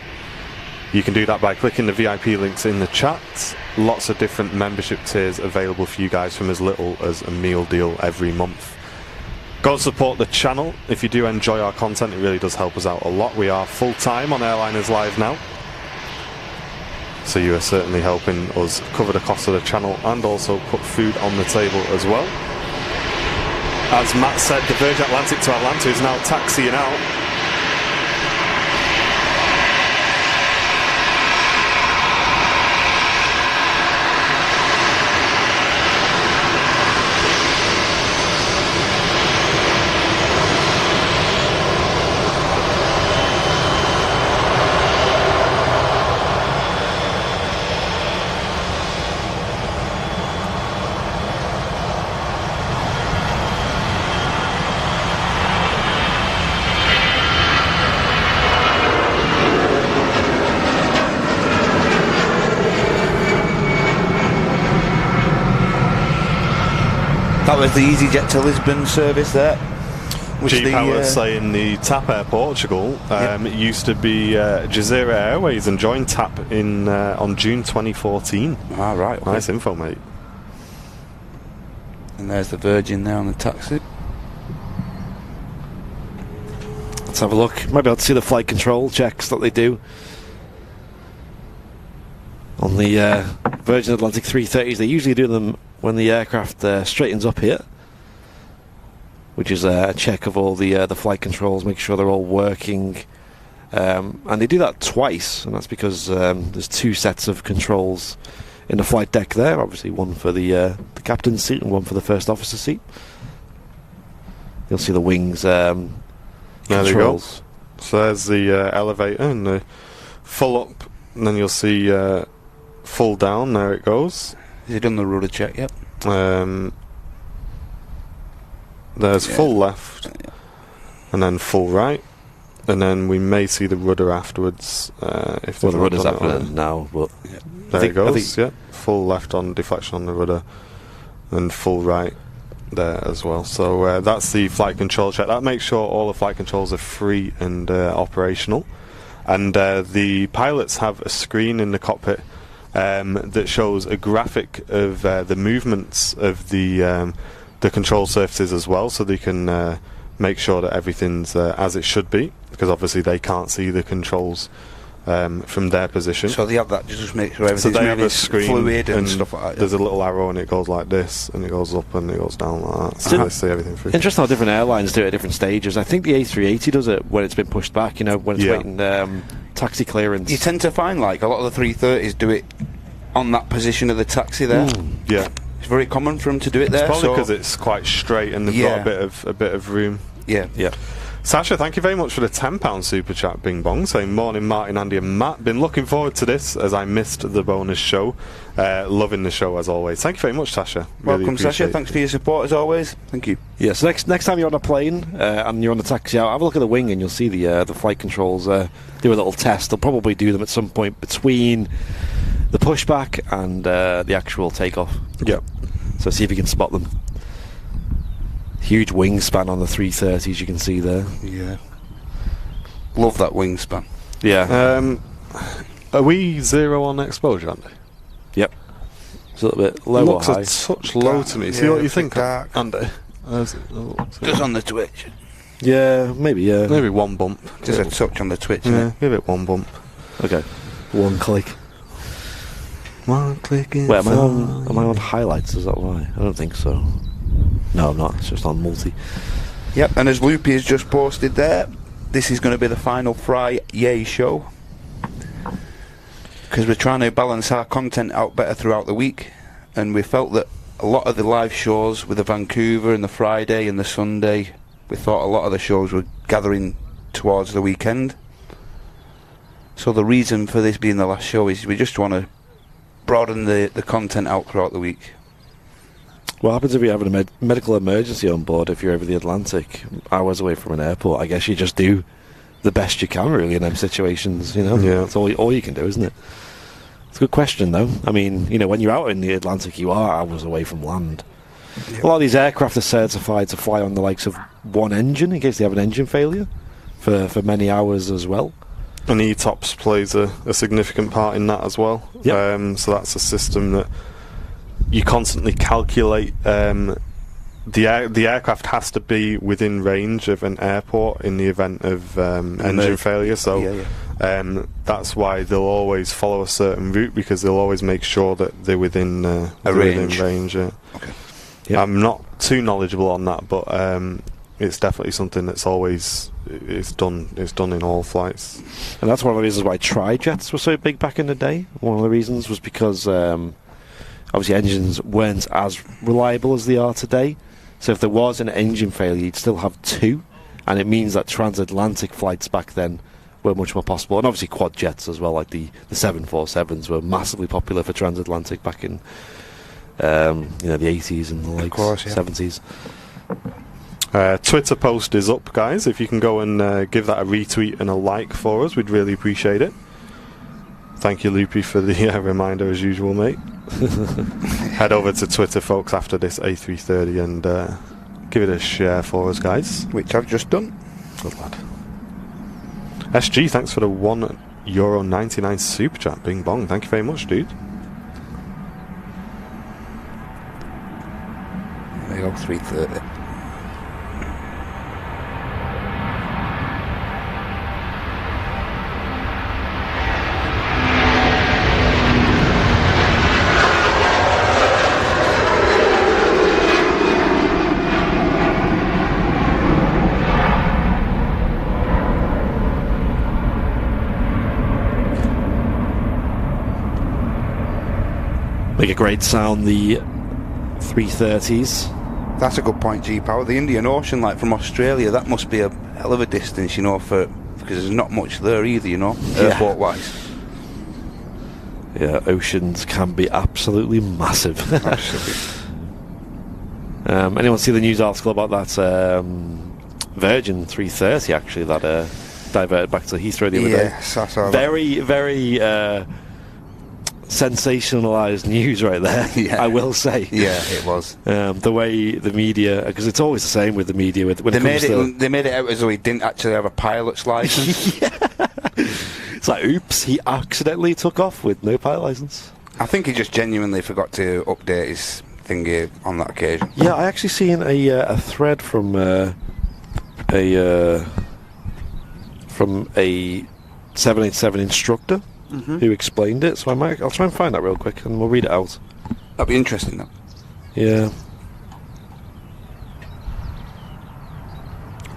You can do that by clicking the VIP links in the chat. Lots of different membership tiers available for you guys from as little as a meal deal every month. Go and support the channel. If you do enjoy our content, it really does help us out a lot. We are full-time on Airliners Live now, so you are certainly helping us cover the cost of the channel and also put food on the table as well. As Matt said, the Virgin Atlantic to Atlanta is now taxiing out. That was the EasyJet to Lisbon service there. G-Power was saying the TAP Air Portugal it used to be Jazeera Airways and joined TAP in on June 2014. Ah, right. Okay. Nice info, mate. And there's the Virgin there on the taxi. Let's have a look. Maybe I'll see the flight control checks that they do on the Virgin Atlantic 330s. They usually do them when the aircraft straightens up here, which is a check of all the flight controls, make sure they're all working. And they do that twice, and that's because there's two sets of controls in the flight deck there. Obviously, one for the captain's seat and one for the first officer's seat. You'll see the wings controls. There they go. So there's the elevator and the full up, and then you'll see full down. There it goes. Has he done the rudder check yet? There's full left, and then full right, and then we may see the rudder afterwards. If the rudder's after now, but there it goes. Yeah, full left on deflection on the rudder, and full right there as well. So that's the flight control check. That makes sure all the flight controls are free and operational, and the pilots have a screen in the cockpit that shows a graphic of the movements of the control surfaces as well, so they can make sure that everything's as it should be, because obviously they can't see the controls from their position. So they have that to just make sure everything's moving, screen fluid and stuff like that. There's a little arrow and it goes like this, and it goes up and it goes down like that. So they see everything through. Interesting how different airlines do it at different stages. I think the A380 does it when it's been pushed back, you know, when it's waiting taxi clearance. You tend to find like a lot of the 330s do it on that position of the taxi there. Yeah. It's very common for them to do it there. It's probably because it's quite straight and they've got a bit of room. Yeah. Sasha, thank you very much for the £10 super chat, Bing Bong, saying morning Martin, Andy and Matt. Been looking forward to this as I missed the bonus show. Loving the show as always. Thank you very much, Sasha. Welcome, Sasha. Thanks for your support as always. Thank you. Yeah, so next time you're on a plane and you're on the taxi out, have a look at the wing and you'll see the flight controls do a little test. They'll probably do them at some point between the pushback and the actual takeoff. Yeah. So see if you can spot them. Huge wingspan on the 330s, you can see there. Yeah. Love that wingspan. Yeah. Are we zero on exposure, Andy? Yep. It's a little bit low Looks or high. a touch low to me. See what you think, Andy? Just on the twitch. Yeah, maybe, yeah. Maybe one bump. Just a touch on the twitch. Yeah, give it one bump. Okay. One click. One click. Wait, am I on highlights? Is that why? I don't think so. No, I'm not. It's just on multi. Yep, and as Loopy has just posted there, this is going to be the final FriYAY show, because we're trying to balance our content out better throughout the week, and we felt that a lot of the live shows with the Vancouver and the Friday and the Sunday, we thought a lot of the shows were gathering towards the weekend. So the reason for this being the last show is we just want to broaden the content out throughout the week. What happens if you have a medical emergency on board if you're over the Atlantic, hours away from an airport? I guess you just do the best you can, really, in them situations, you know? Yeah. That's all you can do, isn't it? It's a good question, though. I mean, you know, when you're out in the Atlantic, you are hours away from land. Yep. A lot of these aircraft are certified to fly on the likes of one engine, in case they have an engine failure, for many hours as well. And ETOPS plays a significant part in that as well. Yep. So that's a system that you constantly calculate. The aircraft has to be within range of an airport in the event of engine failure. So that's why they'll always follow a certain route, because they'll always make sure that they're within range. Okay. Yep. I'm not too knowledgeable on that, but it's definitely something that's always it's done in all flights. And that's one of the reasons why tri-jets were so big back in the day. One of the reasons was because obviously engines weren't as reliable as they are today. So if there was an engine failure, you'd still have two, and it means that transatlantic flights back then were much more possible. And obviously quad jets as well, like the 747s were massively popular for transatlantic back in the 80s and the late 70s. Twitter post is up, guys. If you can go and give that a retweet and a like for us, we'd really appreciate it. Thank you, Loopy, for the reminder as usual, mate. Head over to Twitter, folks, after this A330 and give it a share for us, guys. Which I've just done. Good lad. SG, thanks for the €1.99 super chat. Bing bong. Thank you very much, dude. There you go, 330. Make a great sound, the 330s. That's a good point, G-Power. The Indian Ocean, like from Australia, that must be a hell of a distance, you know, because there's not much there either, you know, airport-wise. Yeah, oceans can be absolutely massive. Absolutely. Anyone see the news article about that Virgin 330, actually, that diverted back to Heathrow the other day? Yes, I saw that. Very, very sensationalised news right there, Yeah. I will say. Yeah, it was. The way the media, because it's always the same with the media. When they made it out as though he didn't actually have a pilot's licence. Yeah. It's like, oops, he accidentally took off with no pilot licence. I think he just genuinely forgot to update his thingy on that occasion. Yeah, I actually seen a thread from a 787 instructor who explained it, so I'll try and find that real quick and we'll read it out. That'd be interesting, though. Yeah.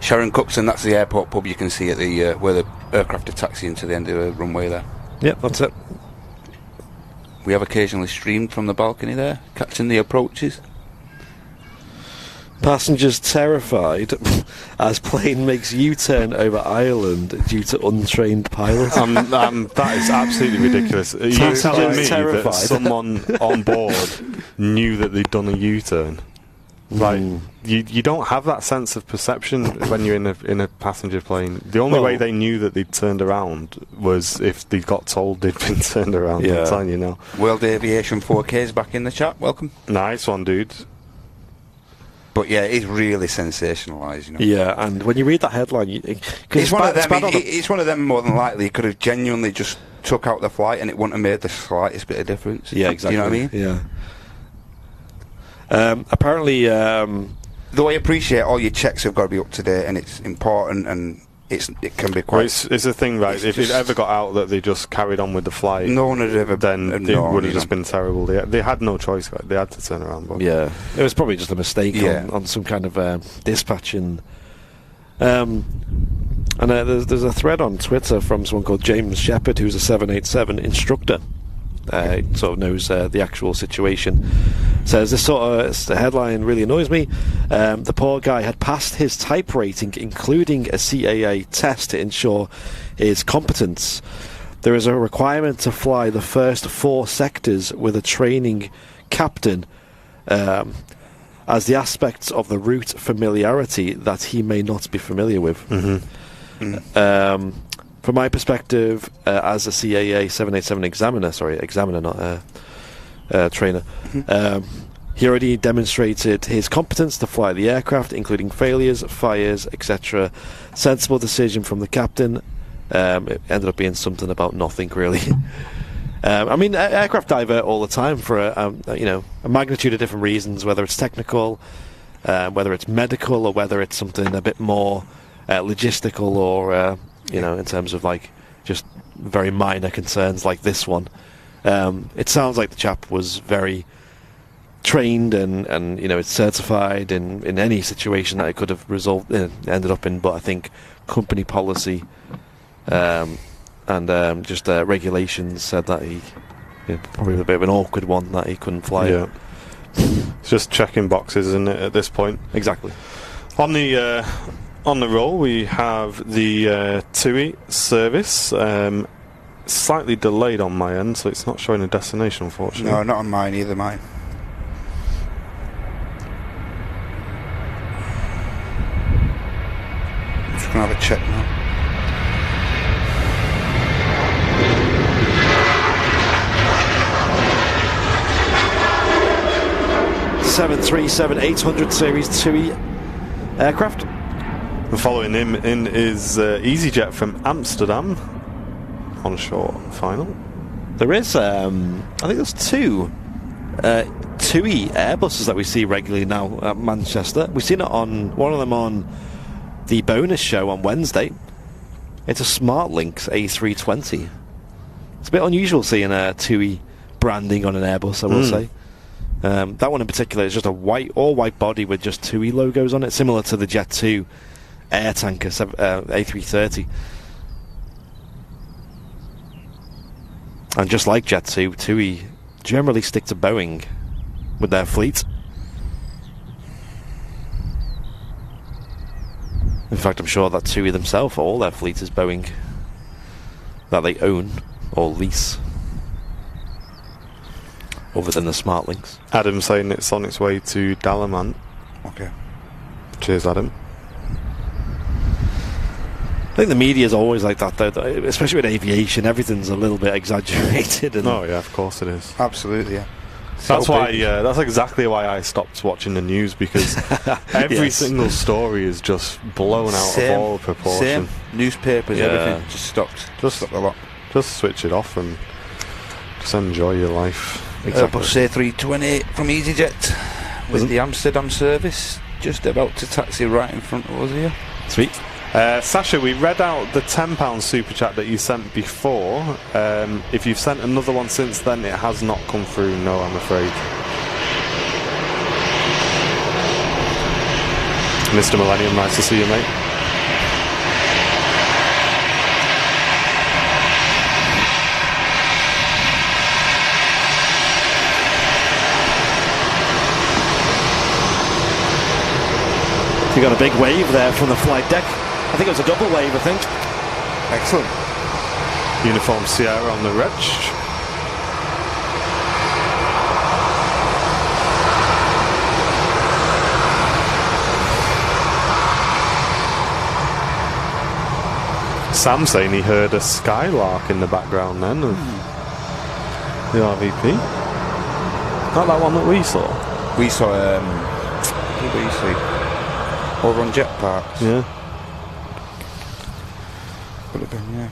Sharon Cookson, that's the airport pub you can see at the where the aircraft are taxiing to the end of the runway there. Yep, that's it. We have occasionally streamed from the balcony there, catching the approaches. Passengers terrified as plane makes U-turn over Ireland due to untrained pilot. That is absolutely ridiculous. Are you telling me that someone on board knew that they'd done a U-turn? Like, you don't have that sense of perception when you're in a passenger plane. The only way they knew that they'd turned around was if they got told they'd been turned around. Yeah. I'm telling you now. World Aviation 4K is back in the chat. Welcome. Nice one, dude. But yeah, it's really sensationalised, you know. Yeah, and when you read that headline, it's one of them. More than likely, he could have genuinely just took out the flight, and it wouldn't have made the slightest bit of difference. Yeah, exactly. You know what I mean? Yeah. Apparently, though I appreciate all your checks have got to be up to date, and it's important, and it can be Well, quite. it's a thing, right? If it just- ever got out that they just carried on with the flight, No one had ever then known, it would have you just know. been terrible. They had no choice. Right? They had to turn around. But Yeah, it was probably just a mistake Yeah. on some kind of dispatching. And there's a thread on Twitter from someone called James Shepherd, who's a 787 instructor. Sort of knows the actual situation. Says the headline really annoys me. The poor guy had passed his type rating, including a CAA test, to ensure his competence. There is a requirement to fly the first 4 sectors with a training captain, as the aspects of the route familiarity that he may not be familiar with. From my perspective, as a CAA 787 examiner, not trainer, he already demonstrated his competence to fly the aircraft, including failures, fires, etc. Sensible decision from the captain. It ended up being something about nothing, really. I mean, aircraft divert all the time for a magnitude of different reasons, whether it's technical, whether it's medical, or whether it's something a bit more logistical, or in terms of like just very minor concerns like this one. It sounds like the chap was very trained and it's certified in any situation that it could have ended up in. But I think company policy and just regulations said that he probably a bit of an awkward one that he couldn't fly. yeah, it's just checking boxes, isn't it? At this point, Exactly. On the roll, we have the TUI service. Slightly delayed on my end, so it's not showing a destination, unfortunately. No, not on mine either. Mine. I'm just gonna have a check now. Seven 800 series TUI aircraft. And following him in is EasyJet from Amsterdam. Onshore final. There is, I think there's 2 TUI Airbuses that we see regularly now at Manchester. We've seen it on one of them on the bonus show on Wednesday. It's a SmartLynx A320. It's a bit unusual seeing a TUI branding on an Airbus, I will say. That one in particular is just a all white body with just TUI logos on it, similar to the Jet2 air tanker A330. And just like Jet2, TUI generally stick to Boeing with their fleet. In fact, I'm sure that TUI themselves, all their fleet is Boeing that they own or lease, other than the SmartLynx. Adam saying it's on its way to Dalaman. Okay. Cheers, Adam. I think the media is always like that, though, especially with aviation. Everything's a little bit exaggerated. And Oh yeah, of course it is. Absolutely, yeah. That's So why. big. That's exactly why I stopped watching the news, because every Yes. single story is just blown out Same, of all proportion. Same. Newspapers, Yeah. everything just stopped. Just- Stopped a lot. Just switch it off and just enjoy your life. Airbus A320 from EasyJet with Isn't- the Amsterdam service just about to taxi right in front of us here. Sweet. Sasha, we read out the £10 super chat that you sent before. If you've sent another one since then, it has not come through. No, I'm afraid. Mr. Millennium, nice to see you, mate. You got a big wave there from the flight deck. I think it was a double wave, I think. Excellent. Uniform Sierra on the reg. Sam saying he heard a skylark in the background then of the RVP. Not that one that we saw. We saw, what did we see? Over on Jet Parks. Yeah. Could have been, yeah.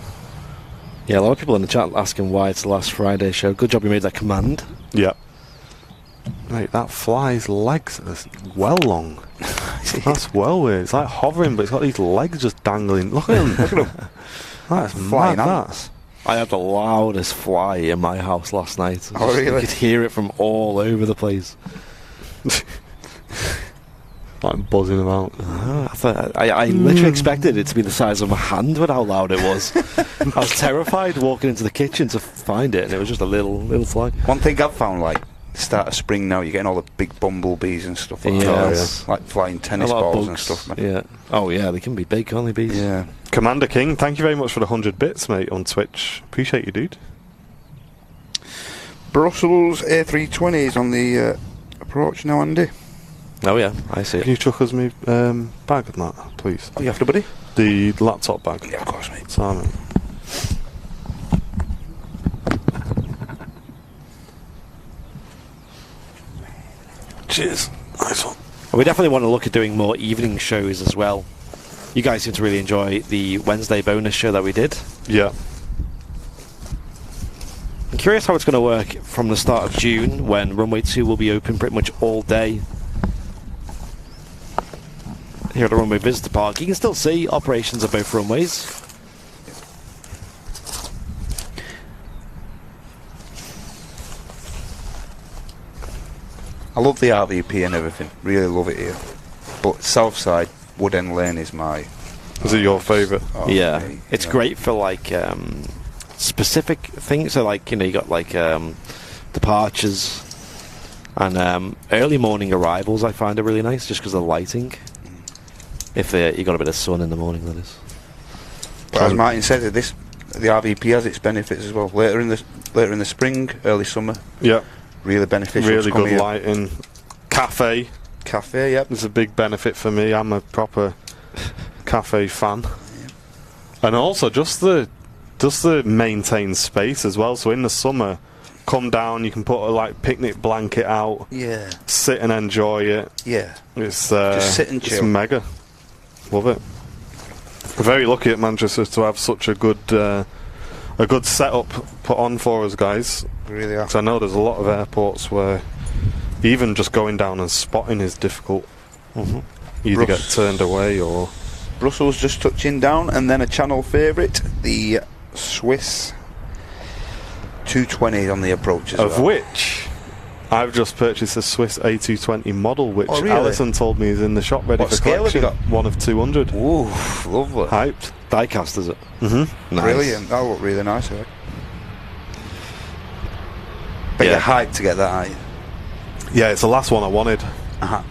Yeah, a lot of people in the chat asking why it's the last Friday show. Good job you made that command. Yeah. Mate, that fly's legs are well long. That's well weird. It's like hovering, but it's got these legs just dangling. Look at him. Look at him. That's Flying mad, ants. I had the loudest fly in my house last night. Oh, really? You could hear it from all over the place. Like buzzing about. I literally expected it to be the size of my hand with how loud it was. I was terrified walking into the kitchen to find it, and it was just a little fly. One thing I've found, like, start of spring now, you're getting all the big bumblebees and stuff like that. Yes. Like flying tennis A lot of balls and bugs. stuff, man. Yeah. Oh yeah, they can be big, can't they, bees? Yeah. Commander King, thank you very much for the 100 bits, mate, on Twitch. Appreciate you, dude. Brussels A320 is on the approach now, Andy. Oh yeah, I see Can it. you chuck us me bag of that, please? Oh, you after, buddy? The laptop bag. Yeah, of course, mate. Simon. Cheers. Nice one. And we definitely want to look at doing more evening shows as well. You guys seem to really enjoy the Wednesday bonus show that we did. Yeah. I'm curious how it's going to work from the start of June, when Runway 2 will be open pretty much all day here at the Runway Visitor Park. You can still see operations of both runways. I love the RVP and everything. Really love it here. But Southside, Wood End Lane is my... Is it your favourite? Oh, Yeah, mate, it's yeah. great for like specific things. So like, you know, you got like departures and early morning arrivals. I find are really nice just because of the lighting. If you got a bit of sun in the morning, that is. But as Martin said, the RVP has its benefits as well. Later in the spring, early summer, Yeah. really beneficial. Really to come good here. lighting. Cafe. Cafe, yep. There's a big benefit for me. I'm a proper cafe fan. And also just the maintained space as well. So in the summer, come down, you can put a like picnic blanket out, Yeah, sit and enjoy it. yeah. It's Just sit and it's chill. mega. Love it. Very lucky at Manchester to have such a good setup put on for us guys. Really are. Because I know there's a lot of airports where even just going down and spotting is difficult. Mm-hmm. You either get turned away or... Brussels just touching down, and then a channel favourite, the Swiss 220 on the approach as Of well. which I've just purchased a Swiss A220 model, which Oh, really? Alison told me is in the shop ready What for scale have you collection. One of 200. Ooh, lovely. Hyped. Diecast, is it? Mm-hmm. Nice. Brilliant. That'll look really nice, I think. But Yeah. you're hyped to get that, aren't you? Yeah, it's the last one I wanted. Uh-huh.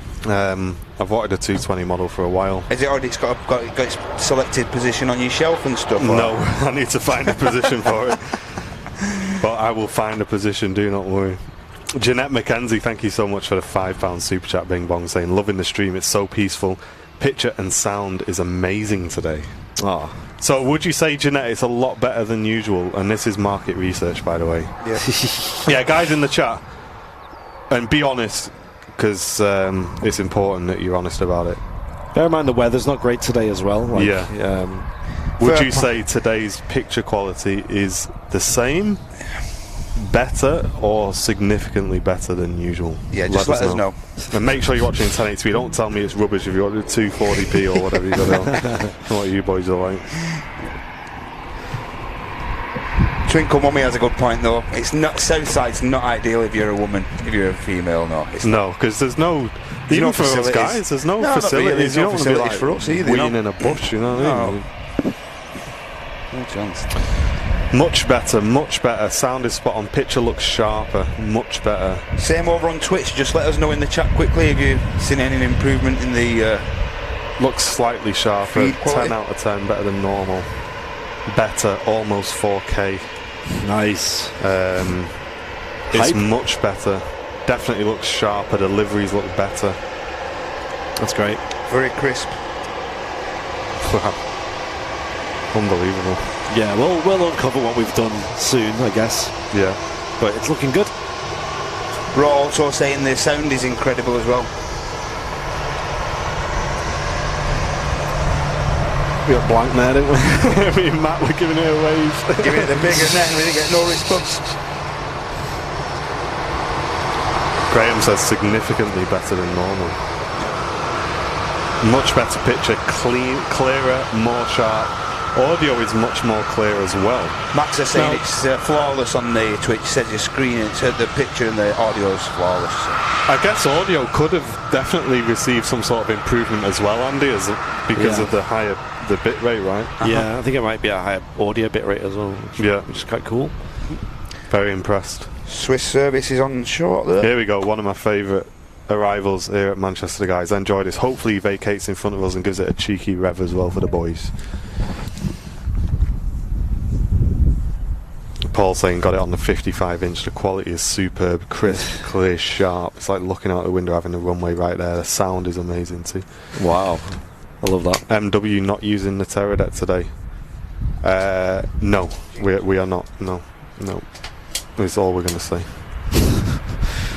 I've wanted a 220 model for a while. Has it already got its selected position on your shelf and stuff? or- No, I need to find a position for it. But I will find a position, do not worry. Jeanette McKenzie, thank you so much for the £5 super chat, Bing Bong, saying, loving the stream, it's so peaceful. Picture and sound is amazing today. Oh. So would you say, Jeanette, it's a lot better than usual? And this is market research, by the way. Yeah. Yeah, guys in the chat, and be honest, because it's important that you're honest about it. Bear in mind the weather's not great today as well. Like, Yeah. Would Fair you po- say today's picture quality is the same, better, or significantly better than usual? Yeah, just let us know. And make sure you're watching 1080p. Don't tell me it's rubbish if you're watching 240p or whatever you got on. What you boys are like. Twinkle Mummy has a good point though. It's not Southside's not ideal if you're a woman, if you're a female. No, it's No, because there's no. There's Even no for us facilities. guys, there's no No, not really. facilities. There's You no don't want to be facilities like for us either, you know? weeing in a bush, you know what I mean? No chance. Much better. Sound is spot on. Picture looks sharper. Much better. Same over on Twitch. Just let us know in the chat quickly if you've seen any improvement in the. Looks slightly sharper. Feed quality. 10 out of 10. Better than normal. Better. Almost 4K. Nice. It's Hype. much better. Definitely looks sharper. Deliveries look better. That's great. Very crisp. Wow. Unbelievable. Yeah, we'll uncover what we've done soon, I guess. Yeah. But it's looking good. We're also saying the sound is incredible as well. We got blank there, didn't we? Me and Matt were giving it a wave. Giving it the biggest net and we didn't get no response. Graham says significantly better than normal. Much better picture, clearer, more sharp. Audio is much more clear as well. Max is saying it's flawless on the Twitch. Says your screen, the picture and the audio is flawless. I guess audio could have definitely received some sort of improvement as well, Andy, because of the higher the bit rate, right? Yeah, I think it might be a higher audio bit rate as well. Which is quite cool. Very impressed. Swiss service is on short there. Here we go, one of my favourite arrivals here at Manchester, guys. I enjoy this. Hopefully he vacates in front of us and gives it a cheeky rev as well for the boys. Paul saying got it on the 55-inch. The quality is superb, crisp, clear, sharp. It's like looking out the window having the runway right there. The sound is amazing too. Wow, I love that. MW not using the Terradeck today. No, we are not. No. That's all we're going to say.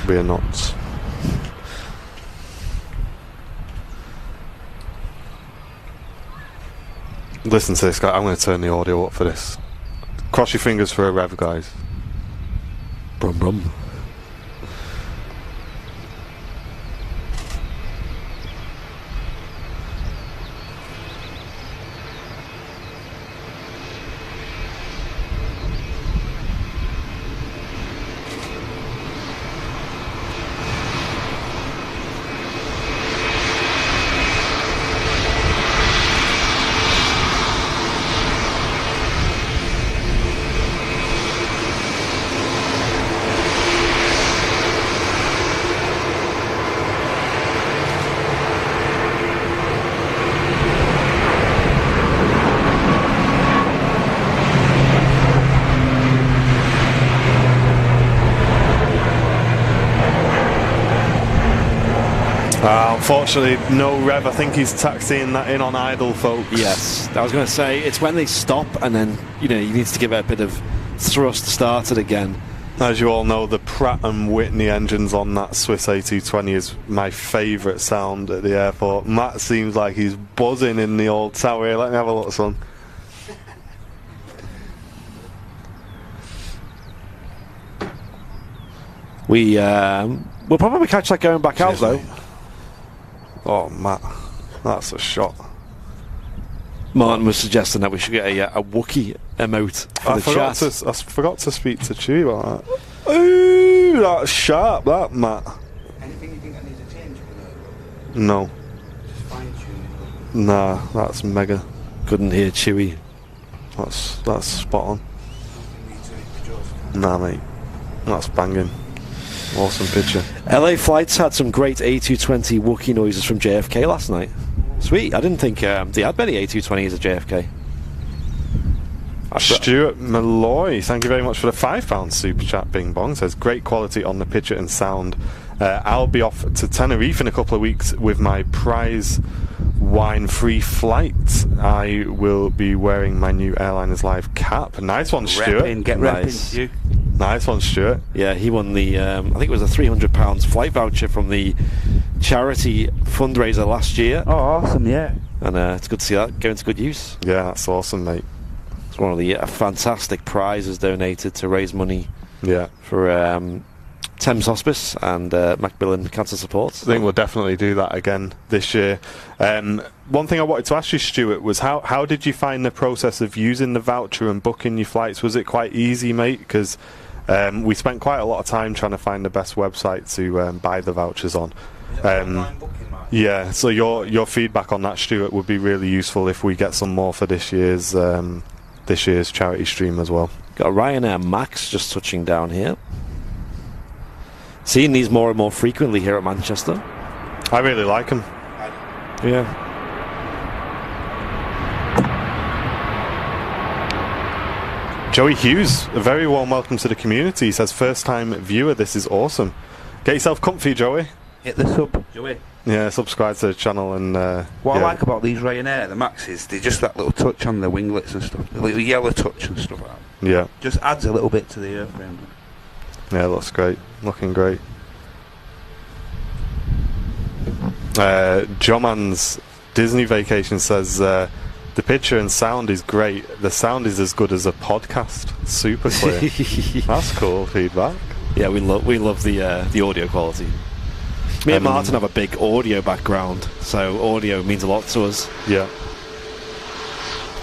We are not. Listen to this guy. I'm going to turn the audio up for this. Cross your fingers for a rev, guys. Brum brum. Unfortunately, no rev. I think he's taxiing that in on idle, folks. Yes, I was going to say, it's when they stop and then, you need to give it a bit of thrust to start it again. As you all know, the Pratt & Whitney engines on that Swiss A220 is my favourite sound at the airport. Matt seems like he's buzzing in the old tower here. Let me have a look, son. We'll probably catch that going back out, though. Oh, Matt, that's a shot. Martin was suggesting that we should get a Wookiee emote for the chat. I forgot to speak to Chewie about that. Ooh, that's sharp, that, Matt. Anything you think that needs a change with it? No. Just fine-tuning. Nah, that's mega. Couldn't hear Chewie. That's spot on. Nah, mate. That's banging. Awesome picture. LA Flights had some great A220 Wookiee noises from JFK last night. Sweet. I didn't think they had many A220s at JFK. Stuart Malloy, thank you very much for the £5 super chat. Bing Bong says great quality on the picture and sound. I'll be off to Tenerife in a couple of weeks with my prize wine-free flight. I will be wearing my new Airliners Live cap. Nice one, Stuart. Get nice. You. Nice one, Stuart. Yeah, he won the I think it was a £300 flight voucher from the charity fundraiser last year. Oh, awesome! Yeah, and it's good to see that going to good use. Yeah, that's awesome, mate. It's one of the fantastic prizes donated to raise money. Yeah, for Thames Hospice and Macmillan Cancer Support. I think we'll definitely do that again this year. One thing I wanted to ask you, Stuart, was how did you find the process of using the voucher and booking your flights? Was it quite easy, mate? Because we spent quite a lot of time trying to find the best website to buy the vouchers on. Yeah, so your feedback on that, Stuart, would be really useful if we get some more for this year's charity stream as well. Got a Ryanair Max just touching down here. Seeing these more and more frequently here at Manchester. I really like them. Yeah. Joey Hughes, a very warm welcome to the community. He says, first time viewer, this is awesome. Get yourself comfy, Joey. Hit the sub, Joey. Yeah, subscribe to the channel. And what I like about these Ryanair, the Maxes, they're just that little touch on the winglets and stuff. The little yellow touch and stuff like that. Yeah. Just adds a little bit to the airframe. Yeah, looks great. Looking great. Joman's Disney Vacation says the picture and sound is great. The sound is as good as a podcast. Super clear. That's cool feedback. Yeah, we love the audio quality. Me and Martin have a big audio background, so audio means a lot to us. Yeah.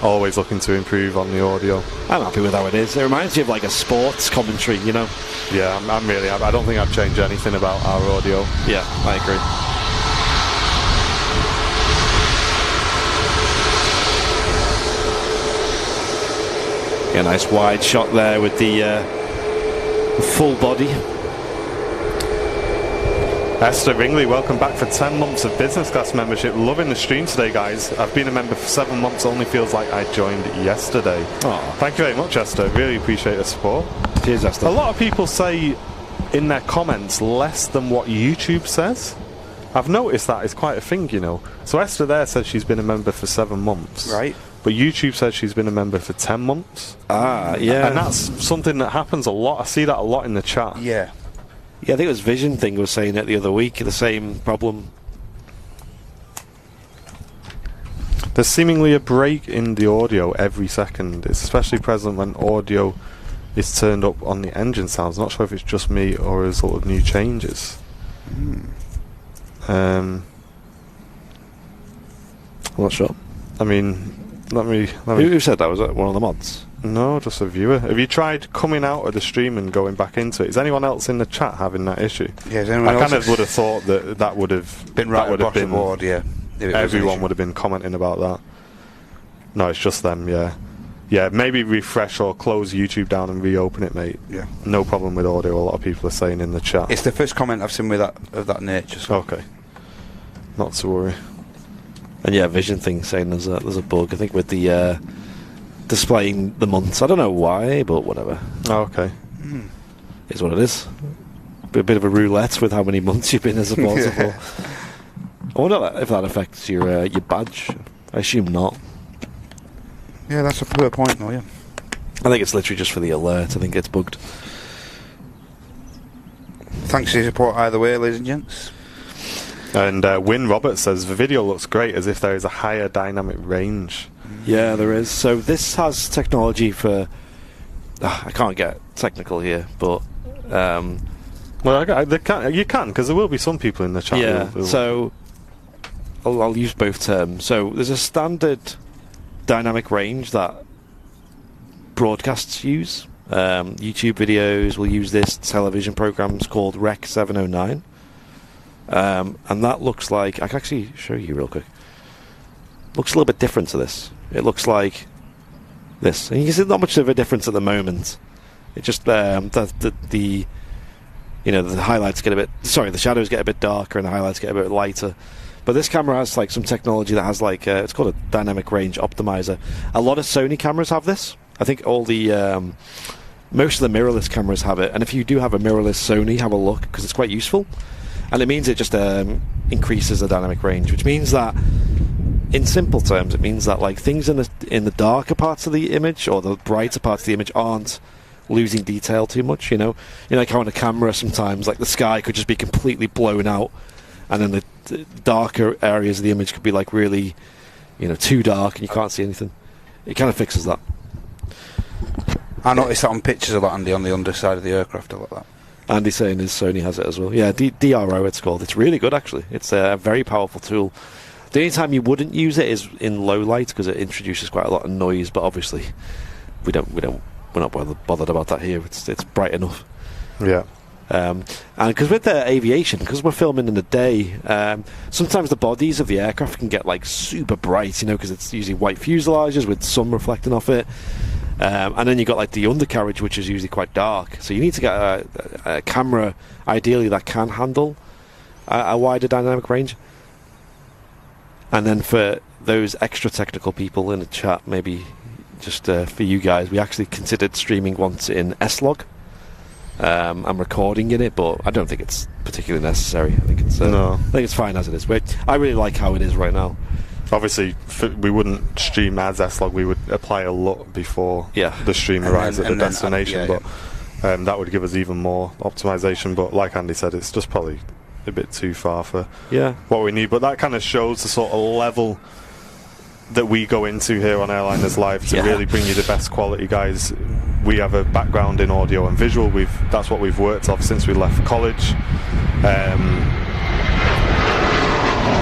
Always looking to improve on the audio. I'm happy with how it is. It reminds me of like a sports commentary, you know? Yeah, I'm really. I don't think I'd change anything about our audio. Yeah, I agree. Yeah, nice wide shot there with the full body. Esther Ringley, welcome back for 10 months of business class membership. Loving the stream today, guys. I've been a member for 7 months. Only feels like I joined yesterday. Oh. Thank you very much, Esther. Really appreciate the support. Cheers, Esther. A lot of people say in their comments less than what YouTube says. I've noticed that is quite a thing, you know. So Esther there says she's been a member for 7 months. Right. But YouTube says she's been a member for 10 months. Ah, yeah. And that's something that happens a lot. I see that a lot in the chat. Yeah. Yeah, I think it was Vision Thing was saying it the other week, the same problem. There's seemingly a break in the audio every second. It's especially present when audio is turned up on the engine sounds. Not sure if it's just me or a result of new changes. I'm not sure. I mean, let me Who said that? Was that one of the mods? No, just a viewer. Have you tried coming out of the stream and going back into it? Is anyone else in the chat having that issue? Yeah, I kind of would have thought that would have been right across the board, yeah. Everyone would have been commenting about that. No, it's just them, yeah. Yeah, maybe refresh or close YouTube down and reopen it, mate. Yeah. No problem with audio, a lot of people are saying in the chat. It's the first comment I've seen with that of that nature. So. Okay. Not to worry. And yeah, Vision Thing saying there's a bug, I think, with the displaying the months. I don't know why, but whatever. Oh, okay. Is what it is. A bit of a roulette with how many months you've been as a supporter for. I wonder if that affects your badge. I assume not. Yeah, that's a fair point, though, yeah. I think it's literally just for the alert. I think it's bugged. Thanks for your support either way, ladies and gents. And Win Roberts says, the video looks great as if there is a higher dynamic range. Yeah, there is. So this has technology for... I can't get technical here, but... Well, you can, because there will be some people in the chat. Yeah, who'll so... I'll use both terms. So there's a standard dynamic range that broadcasts use. YouTube videos will use this. Television programs called Rec 709. And that looks like... I can actually show you real quick. Looks a little bit different to this. It looks like this. And you can see not much of a difference at the moment. It just... the highlights get a bit... Sorry, the shadows get a bit darker and the highlights get a bit lighter. But this camera has like some technology that has like... it's called a dynamic range optimizer. A lot of Sony cameras have this. I think all the... most of the mirrorless cameras have it. And if you do have a mirrorless Sony, have a look, because it's quite useful. And it means it just increases the dynamic range, which means that, in simple terms, it means that like things in the darker parts of the image or the brighter parts of the image aren't losing detail too much. You know, like how on a camera sometimes, like the sky could just be completely blown out, and then the darker areas of the image could be like really, too dark and you can't see anything. It kind of fixes that. I noticed that on pictures of that, Andy, on the underside of the aircraft, I like that. Andy's saying his Sony has it as well. Yeah, DRO it's called. It's really good, actually. It's a very powerful tool. The only time you wouldn't use it is in low light, because it introduces quite a lot of noise. But obviously, we're not bothered about that here. It's bright enough. Yeah. And because with the aviation, because we're filming in the day, sometimes the bodies of the aircraft can get like super bright, because it's usually white fuselages with sun reflecting off it. And then you've got like the undercarriage, which is usually quite dark. So you need to get a camera, ideally, that can handle a wider dynamic range. And then for those extra technical people in the chat, maybe just for you guys, we actually considered streaming once in S-Log. I'm recording in it, but I don't think it's particularly necessary. I think it's fine as it is. I really like how it is right now. Obviously, we wouldn't stream as S-Log. We would apply a LUT before the stream arrives at the destination. But that would give us even more optimization. But like Andy said, it's just probably a bit too far for what we need. But that kind of shows the sort of level that we go into here on Airliners Live to really bring you the best quality, guys. We have a background in audio and visual. That's what we've worked off since we left college.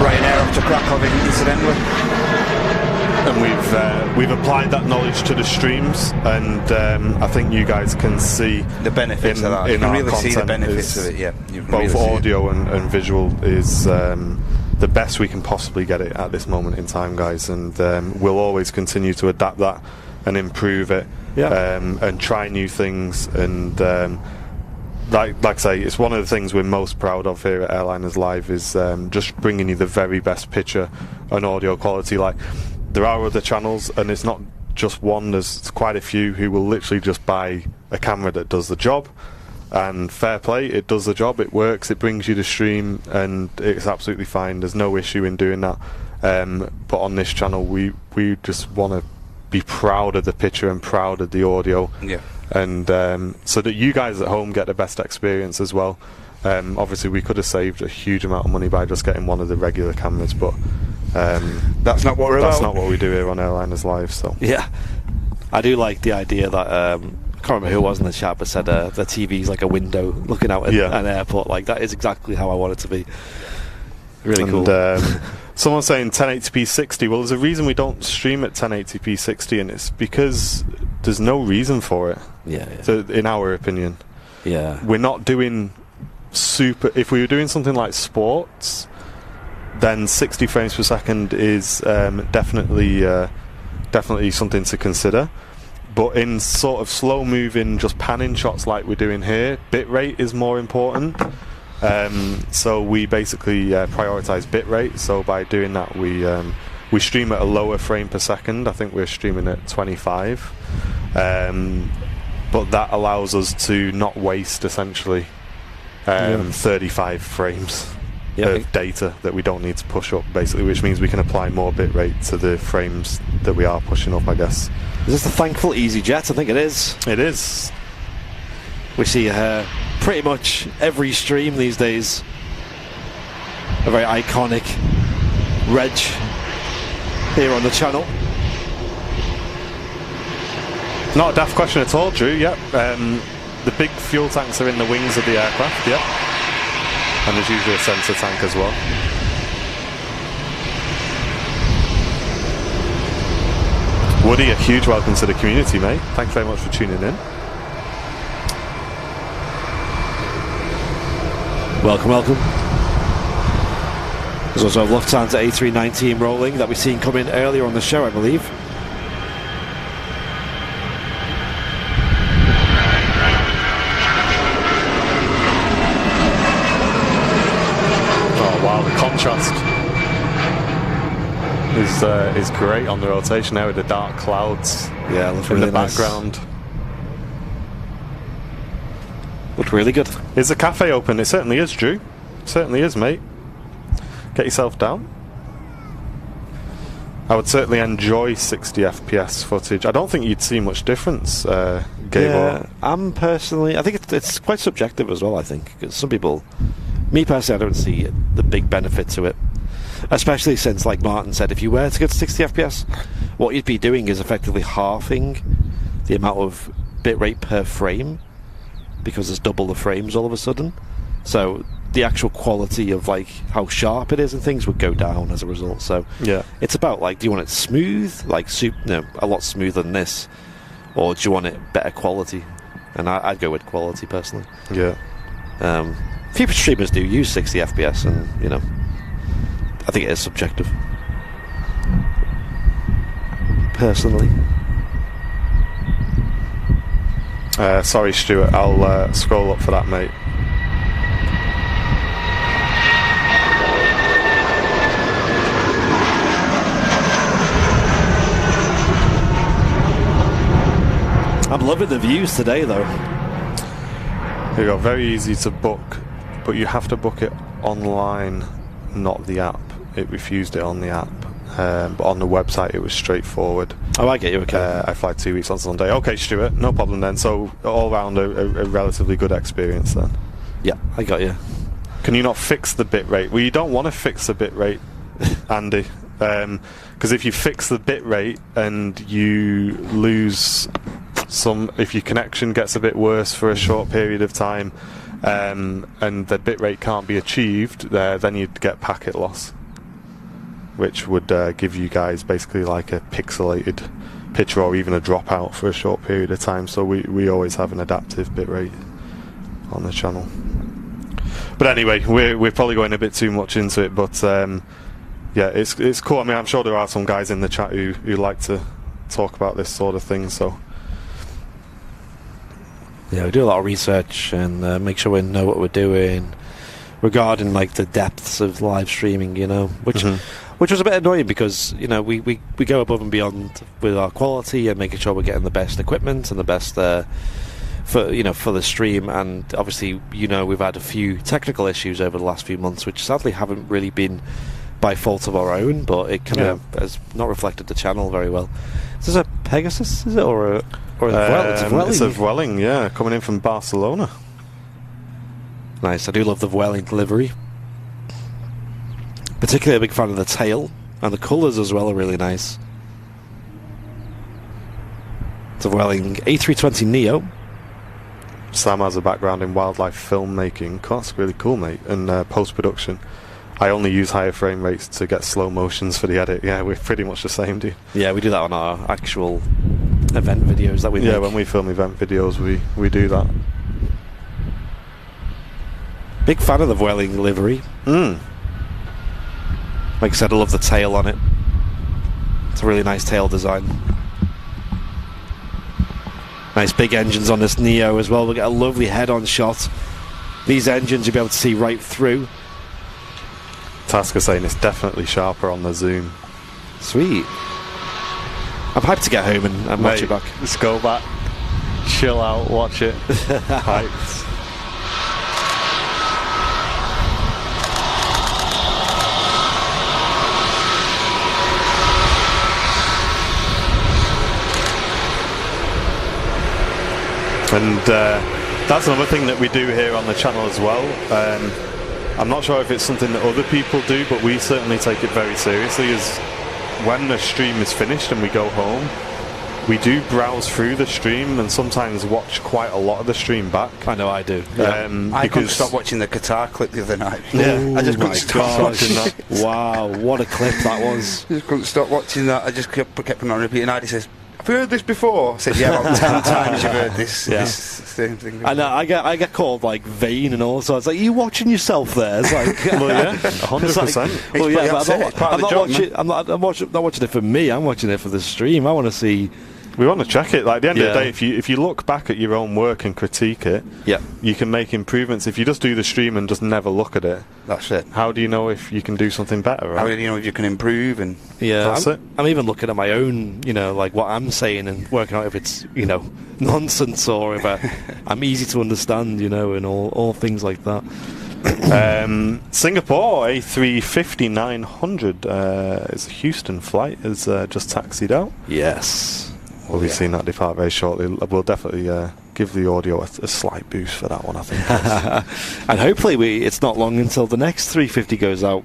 Ryanair off to Krakow, incidentally. And we've applied that knowledge to the streams, and I think you guys can see the benefits of that. You can really see the benefits of it. Yeah, both audio and visual is the best we can possibly get it at this moment in time, guys. And we'll always continue to adapt that and improve it, and try new things. And like I say, it's one of the things we're most proud of here at Airliners Live is just bringing you the very best picture and audio quality. Like, there are other channels, and it's not just one, there's quite a few who will literally just buy a camera that does the job, and fair play, it does the job, it works, it brings you the stream, and it's absolutely fine, there's no issue in doing that. But on this channel, we just want to be proud of the picture and proud of the audio, and so that you guys at home get the best experience as well. Obviously we could have saved a huge amount of money by just getting one of the regular cameras, but that's not what we're about. That's not what we do here on Airliners Live. So yeah, I do like the idea that I can't remember who it was in the chat, but said the TV's like a window looking out at an airport. Like, that is exactly how I want it to be. Really cool. Someone's saying 1080p 60. Well, there's a reason we don't stream at 1080p 60, and it's because there's no reason for it. So, in our opinion, we're not doing super. If we were doing something like sports, then 60 frames per second is definitely something to consider. But in sort of slow moving, just panning shots like we're doing here, bitrate is more important. So we basically prioritise bitrate. So by doing that, we stream at a lower frame per second. I think we're streaming at 25, but that allows us to not waste essentially 35 frames of data that we don't need to push up, basically, which means we can apply more bitrate to the frames that we are pushing up, I guess. Is this the thankful EasyJets? I think it is. It is. We see pretty much every stream these days. A very iconic reg here on the channel. Not a daft question at all, Drew. Yep. The big fuel tanks are in the wings of the aircraft. Yep. And there's usually a sensor tank as well. Woody, a huge welcome to the community, mate. Thanks very much for tuning in. Welcome, welcome. There's also a Lufthansa A319 rolling that we've seen come in earlier on the show, I believe. Oh wow, the contrast is great on the rotation there with the dark clouds in the background. Looked really good. Is the cafe open? It certainly is, Drew. It certainly is, mate. Get yourself down. I would certainly enjoy 60 FPS footage. I don't think you'd see much difference, Gabe. I'm personally, I think it's quite subjective as well, I think. Because some people, me personally, I don't see the big benefit to it. Especially since, like Martin said, if you were to get 60 FPS, what you'd be doing is effectively halving the amount of bitrate per frame, because there's double the frames all of a sudden. So the actual quality of like how sharp it is and things would go down as a result. So it's about like, do you want it smooth, like a lot smoother than this, or do you want it better quality? And I'd go with quality personally. Few streamers do use 60 FPS, and I think it is subjective personally. Sorry, Stuart, I'll scroll up for that, mate. I'm loving the views today, though. Here you go, very easy to book, but you have to book it online, not the app. It refused it on the app, but on the website it was straightforward. Oh, I get you, okay. I fly 2 weeks on Sunday. Okay, Stuart, no problem then. So all round a relatively good experience then. Yeah, I got you. Can you not fix the bit rate? Well, you don't want to fix the bit rate, Andy, because if you fix the bit rate and you lose if your connection gets a bit worse for a short period of time, and the bit rate can't be achieved, then you'd get packet loss. which would give you guys basically like a pixelated picture or even a dropout for a short period of time. So we always have an adaptive bitrate on the channel. But anyway, we're probably going a bit too much into it, but yeah, it's cool. I mean, I'm sure there are some guys in the chat who like to talk about this sort of thing, so yeah, we do a lot of research and make sure we know what we're doing regarding like the depths of live streaming, you know, which was a bit annoying because, you know, we go above and beyond with our quality and making sure we're getting the best equipment and the best for the stream. And obviously, you know, we've had a few technical issues over the last few months, which sadly haven't really been by fault of our own, but it kind of has not reflected the channel very well. Is this a Pegasus, is it, or a Vueling? It's a Vueling, yeah, coming in from Barcelona. Nice. I do love the Vueling livery. Particularly a big fan of the tail, and the colours as well are really nice. It's a Vueling A320 Neo. Sam has a background in wildlife filmmaking. That's really cool, mate. And post-production. I only use higher frame rates to get slow motions for the edit. Yeah, we're pretty much the same, dude. Yeah, we do that on our actual event videos that we make. Yeah, when we film event videos, we do that. Big fan of the Vueling livery. Like I said, I love the tail on it. It's a really nice tail design. Nice big engines on this Neo as well. We'll get a lovely head-on shot. These engines you'll be able to see right through. Tasker saying it's definitely sharper on the zoom. Sweet. I'm hyped to get home and watch it back. Let's go back, chill out, watch it. Hyped. And that's another thing that we do here on the channel as well. I'm not sure if it's something that other people do, but we certainly take it very seriously. Is when the stream is finished and we go home, we do browse through the stream and sometimes watch quite a lot of the stream back. I know I do. I couldn't stop watching the Qatar clip the other night. Yeah. I just couldn't stop watching that. Wow, what a clip that was. Just couldn't stop watching that. I just kept on repeating. Heidi says, "Have you heard this before?" I said, "Yeah, about 10 times you've heard this same thing before." I know, I get called like vain and all, so it's like, "Are you watching yourself there?" It's like, well, yeah, 100%. Well, yeah, but I'm not watching it for me. I'm watching it for the stream. I want to see. We want to check it. Like at the end of the day, if you look back at your own work and critique it, you can make improvements. If you just do the stream and just never look at it, that's it. How do you know if you can do something better? Right? How do you know if you can improve? And that's it. I'm even looking at my own, you know, like what I'm saying and working out if it's, you know, nonsense or if I'm easy to understand, you know, and all things like that. Singapore A350-900 is a Houston flight, has just taxied out. Yes. We'll be seeing that depart very shortly. We'll definitely give the audio a slight boost for that one, I think. And hopefully it's not long until the next 350 goes out.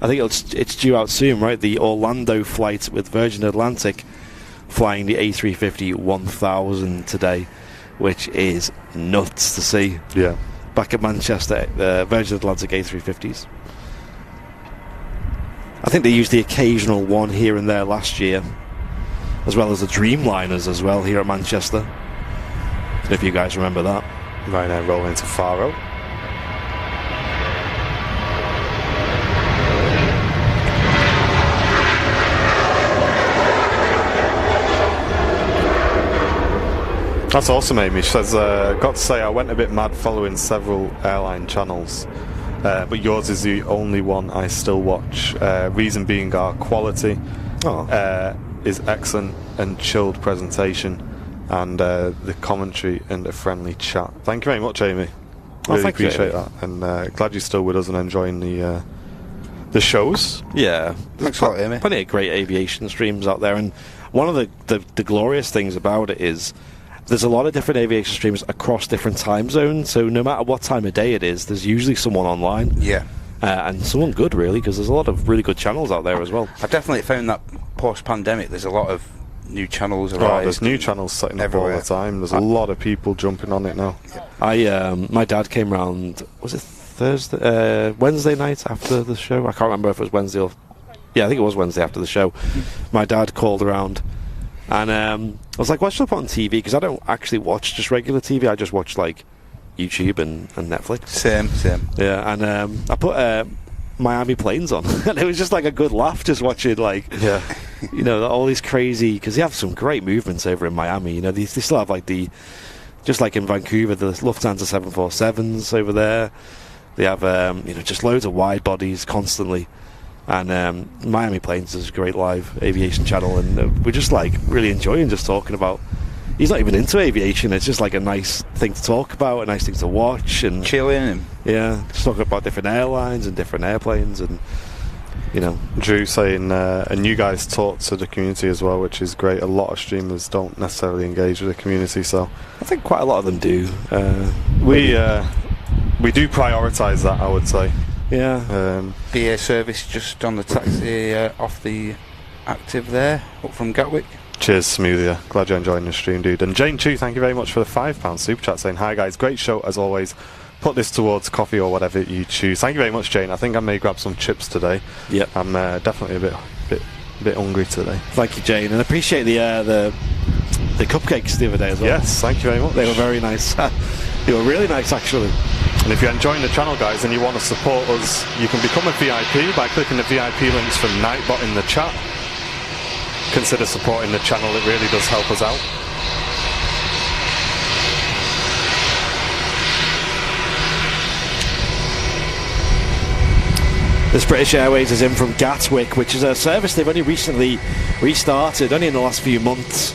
I think it's due out soon, right? The Orlando flight with Virgin Atlantic flying the A350-1000 today, which is nuts to see. Yeah. Back at Manchester, the Virgin Atlantic A350s. I think they used the occasional one here and there last year, as well as the Dreamliners as well here at Manchester. I don't know if you guys remember that. Ryanair rolling to Faro. That's awesome, Amy. She says, got to say, I went a bit mad following several airline channels, but yours is the only one I still watch. Reason being our quality is excellent and chilled presentation, and the commentary and a friendly chat. Thank you very much, Amy. Really appreciate that, and glad you're still with us and enjoying the shows. Yeah, thanks a lot, Amy. Plenty of great aviation streams out there, and one of the glorious things about it is there's a lot of different aviation streams across different time zones, so no matter what time of day it is, there's usually someone online. Yeah. And someone good, really, because there's a lot of really good channels out there as well. I've definitely found that post-pandemic there's a lot of new channels arising. There's new channels setting up all the time. There's a lot of people jumping on it now. My dad came round, was it Wednesday night after the show? I can't remember if it was Wednesday or Yeah, I think it was Wednesday after the show. My dad called around, and I was like, what should I put on TV? Because I don't actually watch just regular TV. I just watch like YouTube and Netflix. Same. Yeah, and I put Miami Planes on, and it was just like a good laugh just watching, like, you know, all these crazy, because they have some great movements over in Miami. You know, they still have like just like in Vancouver, the Lufthansa 747s over there. They have you know, just loads of wide bodies constantly. And Miami Planes is a great live aviation channel, and we're just like really enjoying just talking about. He's not even into aviation. It's just like a nice thing to talk about, a nice thing to watch, and Chilling. yeah, just talking about different airlines and different airplanes, and you know. Drew saying, and you guys talk to the community as well, which is great. A lot of streamers don't necessarily engage with the community, so I think quite a lot of them do. we do prioritise that, I would say. Yeah. BA service just on the taxi off the active there, up from Gatwick. Cheers, Smoothia. Glad you're enjoying the stream, dude. And Jane Chu, thank you very much for the £5 super chat, saying, hi guys, great show as always. Put this towards coffee or whatever you choose. Thank you very much, Jane. I think I may grab some chips today. Yep. I'm definitely a bit hungry today. Thank you, Jane, and I appreciate the cupcakes the other day as well. Yes, thank you very much. They were very nice. They were really nice, actually. And if you're enjoying the channel, guys, and you want to support us, you can become a VIP by clicking the VIP links from Nightbot in the chat. Consider supporting the channel, it really does help us out. This British Airways is in from Gatwick, which is a service they've only recently restarted, only in the last few months.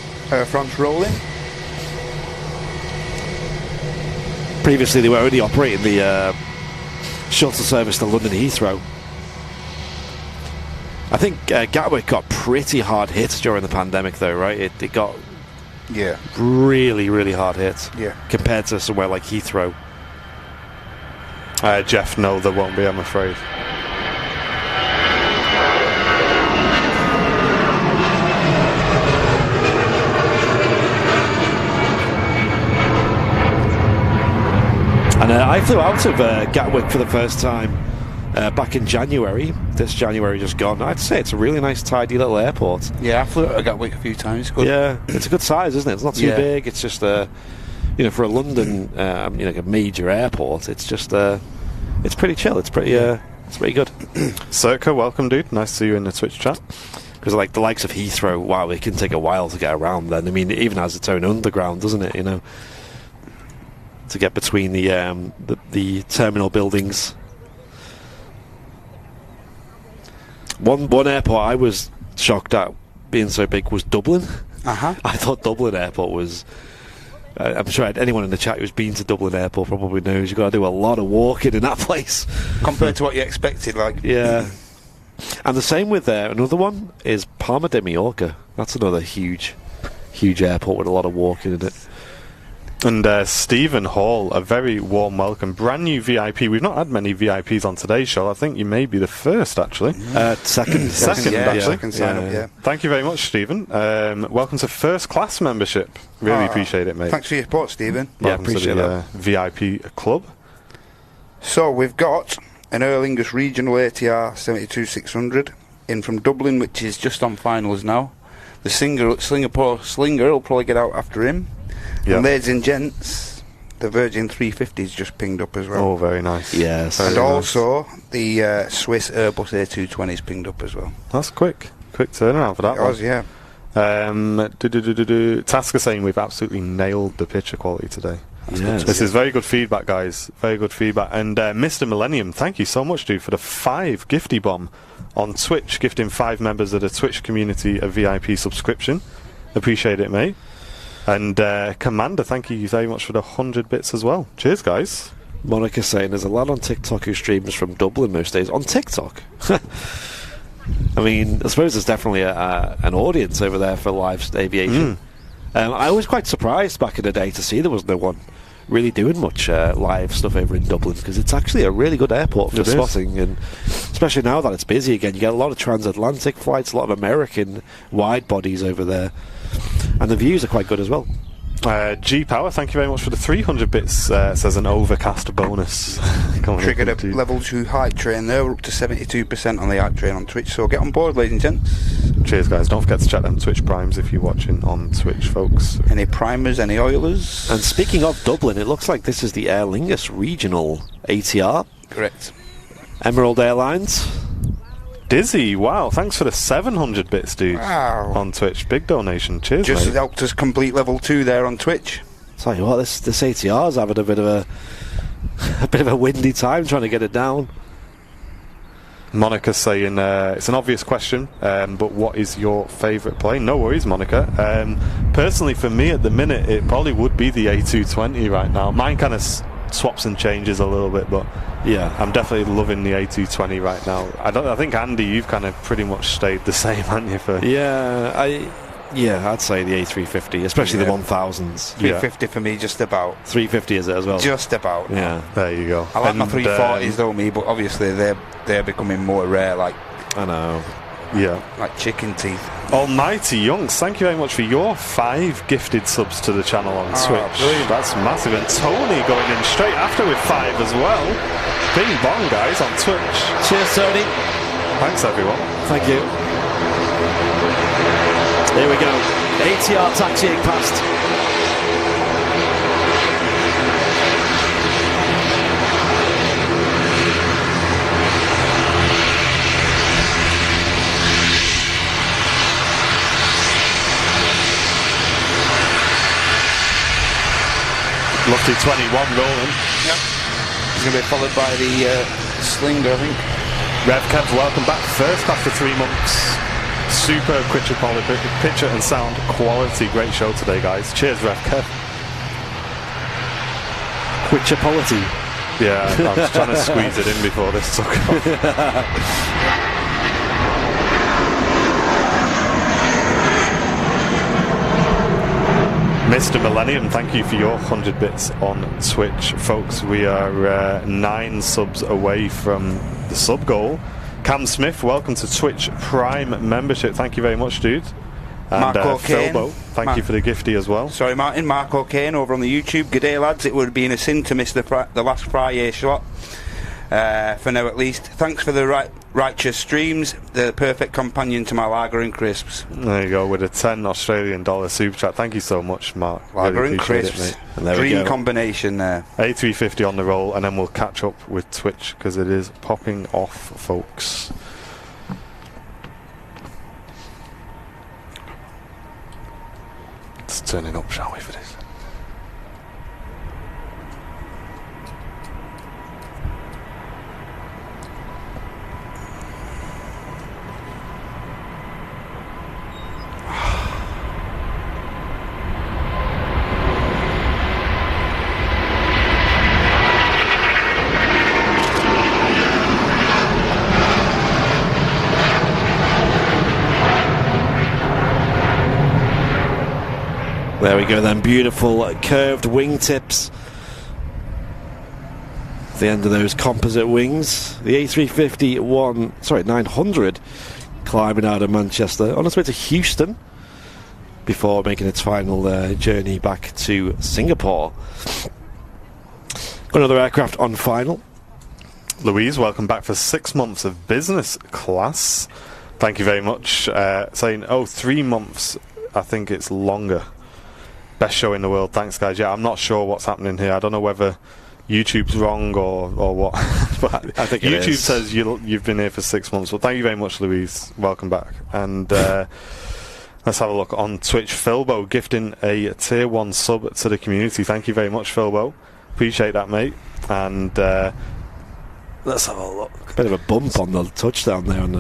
France rolling. Previously, they were only operating the shuttle service to London Heathrow. I think Gatwick got pretty hard hit during the pandemic, though, right? It got really, really hard hit compared to somewhere like Heathrow. Jeff, no, there won't be, I'm afraid. And I flew out of Gatwick for the first time back in January. This January just gone. I'd say it's a really nice, tidy little airport. Yeah, I flew out of Gatwick a few times. Good. Yeah, it's a good size, isn't it? It's not too big. It's just, you know, for a London, you know, a major airport, it's just, it's pretty chill. It's pretty good. Circa, welcome, dude. Nice to see you in the Twitch chat. Because like the likes of Heathrow, wow, it can take a while to get around. Then I mean, it even has its own underground, doesn't it? You know, to get between the terminal buildings. One airport I was shocked at being so big was Dublin. I thought Dublin Airport was. I'm sure anyone in the chat who's been to Dublin Airport probably knows you've got to do a lot of walking in that place compared to what you expected. Like, yeah. And the same with another one is Palma de Mallorca. That's another huge airport with a lot of walking in it. And Stephen Hall, a very warm welcome. Brand new VIP. We've not had many VIPs on today's show. I think you may be the first, actually. Second, actually. Second sign up, yeah. Thank you very much, Stephen. Welcome to first class membership. Really appreciate it, mate. Thanks for your support, Stephen. Welcome appreciate to the VIP club. So we've got an Aer Lingus Regional ATR 72600 in from Dublin, which is just on finals now. The Slinger will probably get out after him. Yep. And ladies and gents, the Virgin 350 is just pinged up as well. Oh, very nice. Yes. And also the Swiss Airbus A220 is pinged up as well. That's quick turnaround for that It was, yeah. Tasker saying we've absolutely nailed the picture quality today. Yes. This is very good feedback, guys. Very good feedback. And Mr. Millennium, thank you so much, dude, for the 5 gifty bomb on Twitch, gifting 5 members of the Twitch community a VIP subscription. Appreciate it, mate. And Commander, thank you very much for the 100 bits as well. Cheers, guys. Monica saying there's a lad on TikTok who streams from Dublin most days. On TikTok? I mean, I suppose there's definitely an audience over there for live aviation. I was quite surprised back in the day to see there was no one really doing much live stuff over in Dublin, because it's actually a really good airport for spotting, and especially now that it's busy again, you get a lot of transatlantic flights, a lot of American wide bodies over there, and the views are quite good as well. G-Power, thank you very much for the 300 bits, says an overcast bonus. Triggered a level 2 hype train there, we're up to 72% on the hype train on Twitch, so get on board, ladies and gents. Cheers, guys. Don't forget to check them Twitch primes if you're watching on Twitch, folks. Any primers, any oilers? And speaking of Dublin, it looks like this is the Aer Lingus regional ATR. Correct. Emerald Airlines. Dizzy, wow, thanks for the 700 bits, dude. Wow. On Twitch. Big donation. Cheers, Just mate. helped us complete level 2 there on Twitch. Tell you what, this ATR's having a bit of a windy time trying to get it down. Monica's saying, it's an obvious question, but what is your favourite plane? No worries, Monica. Personally, for me at the minute, it probably would be the A220 right now. Mine kind of swaps and changes a little bit, but yeah, I'm definitely loving the A220 right now. I think, Andy, you've kind of pretty much stayed the same, haven't you? I'd say the A350, especially the 1000s. 350 for me, just about. 350 is it as well? Just about. Yeah, there you go. I like my 340s though, but obviously they're becoming more rare. Like, I know. Yeah, like chicken teeth. Almighty Youngs, thank you very much for your 5 gifted subs to the channel on Twitch. Brilliant. That's massive. And Tony going in straight after with 5 as well. Bing bong, guys, on Twitch. Cheers, Tony. Thanks, everyone. Thank you. Here we go. ATR taxiing past. Lofty 21 rolling. Yep. It's going to be followed by the Slinger, I think. Rev Kev, welcome back. First after 3 months. Super picture and sound quality. Great show today, guys. Cheers, Rev Kev. Quitchapolity. Yeah, I was trying to squeeze it in before this took off. Mr. Millennium, thank you for your 100 bits on Twitch, folks. We are 9 subs away from the sub goal. Cam Smith, welcome to Twitch Prime membership. Thank you very much, dude. And Marco Kane. Philbo, thank you for the gifty as well. Sorry, Martin. Marco Kane over on the YouTube. Good day, lads. It would have been a sin to miss the last FriYAY shot. For now, at least. Thanks for the righteous streams. The perfect companion to my lager and crisps. There you go, with a $10 Australian super chat. Thank you so much, Mark. Lager really and crisps. Dream combination there. A350 on the roll, and then we'll catch up with Twitch because it is popping off, folks. Let's turn it up, shall we, for this? There we go then, beautiful curved wingtips. The end of those composite wings. The A350 900 climbing out of Manchester on its way to Houston before making its final journey back to Singapore. Got another aircraft on final. Louise, welcome back for 6 months of business class. Thank you very much. Saying, 3 months, I think it's longer. Best show in the world. Thanks, guys. Yeah, I'm not sure what's happening here. I don't know whether YouTube's wrong or what. But I think YouTube says you've been here for 6 months. Well, thank you very much, Louise. Welcome back. And let's have a look on Twitch. Philbo gifting a tier 1 sub to the community. Thank you very much, Philbo. Appreciate that, mate. And let's have a look. Bit of a bump on the touchdown there on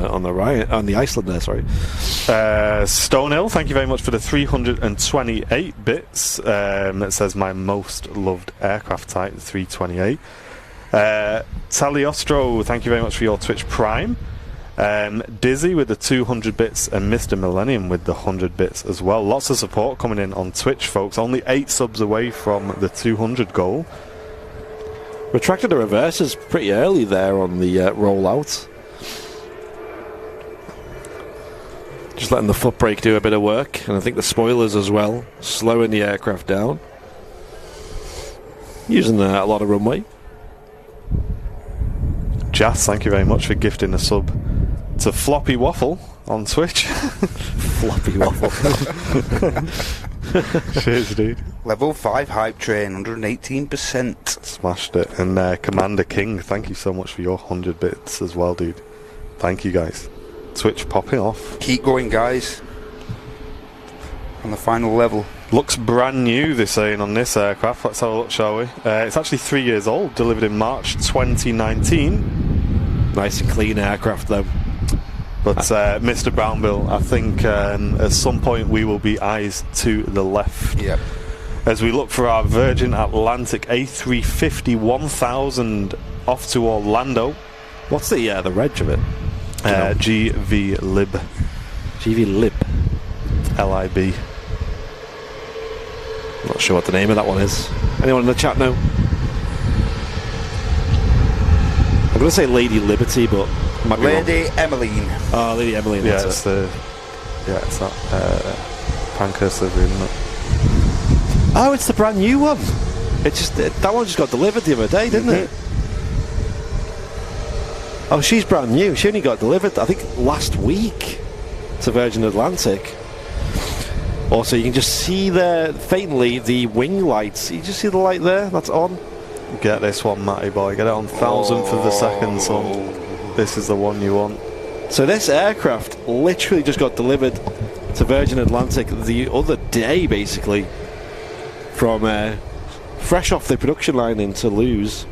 the Iceland there. Sorry. Stonehill, thank you very much for the 328 bits. It says my most loved aircraft type, the 328. Taliostro, thank you very much for your Twitch Prime. Dizzy with the 200 bits, and Mr. Millennium with the 100 bits as well. Lots of support coming in on Twitch, folks. Only 8 subs away from the 200 goal. Retracted the reverses pretty early there on the rollout. Just letting the foot brake do a bit of work, and I think the spoilers as well, slowing the aircraft down. Using a lot of runway. Jas, thank you very much for gifting a sub to Floppy Waffle on Twitch. Floppy Waffle. Cheers, dude. Level 5 hype train, 118%. Smashed it. And Commander King, thank you so much for your 100 bits as well, dude. Thank you, guys. Twitch popping off. Keep going, guys. On the final level. Looks brand new, they're saying, on this aircraft. Let's have a look, shall we? It's actually 3 years old, delivered in March 2019. Nice and clean aircraft, though. But Mr. Brownbill, I think at some point we will be eyes to the left. Yep. As we look for our Virgin Atlantic A350 1000 off to Orlando. What's the reg of it? GV Lib. GV Lib. LIB. Not sure what the name of that one is. Anyone in the chat know? I'm going to say Lady Liberty, but might be Lady wrong. Emmeline. Oh, Lady Emmeline. Yeah, that's it's it's that Pankhurst livery, isn't it? Oh, it's the brand new one. It just that one just got delivered the other day, didn't it? Oh, she's brand new. She only got delivered, I think, last week to Virgin Atlantic. Also, you can just see there faintly the wing lights. You just see the light there? That's on. Get this one, Matty boy. Get it on 1000th of a second, son. This is the one you want. So this aircraft literally just got delivered to Virgin Atlantic the other day, basically, from fresh off the production line in Toulouse.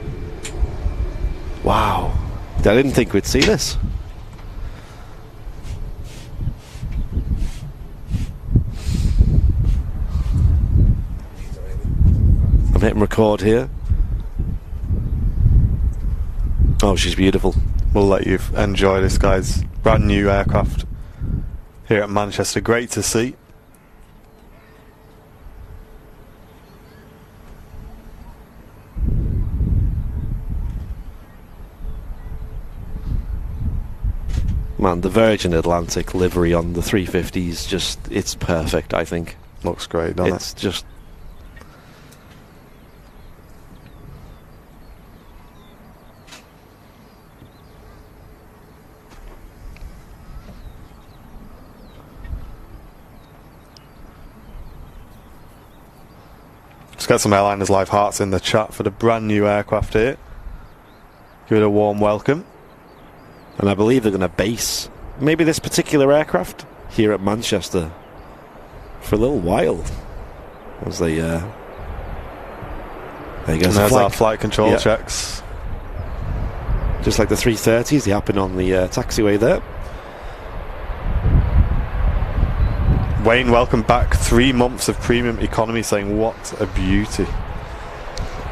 Wow. I didn't think we'd see this. I'm hitting record here. Oh, she's beautiful. We'll let you enjoy this, guys. Brand new aircraft here at Manchester. Great to see. Man, the Virgin Atlantic livery on the 350s, just, it's perfect, I think. Looks great, doesn't it? It's just... Let's get some Airliners Live hearts in the chat for the brand new aircraft here. Give it a warm welcome. And I believe they're going to base maybe this particular aircraft here at Manchester for a little while. As they, there you go. And there's our flight control checks. Just like the 330s, they happen on the taxiway there. Wayne, welcome back. 3 months of premium economy, saying what a beauty.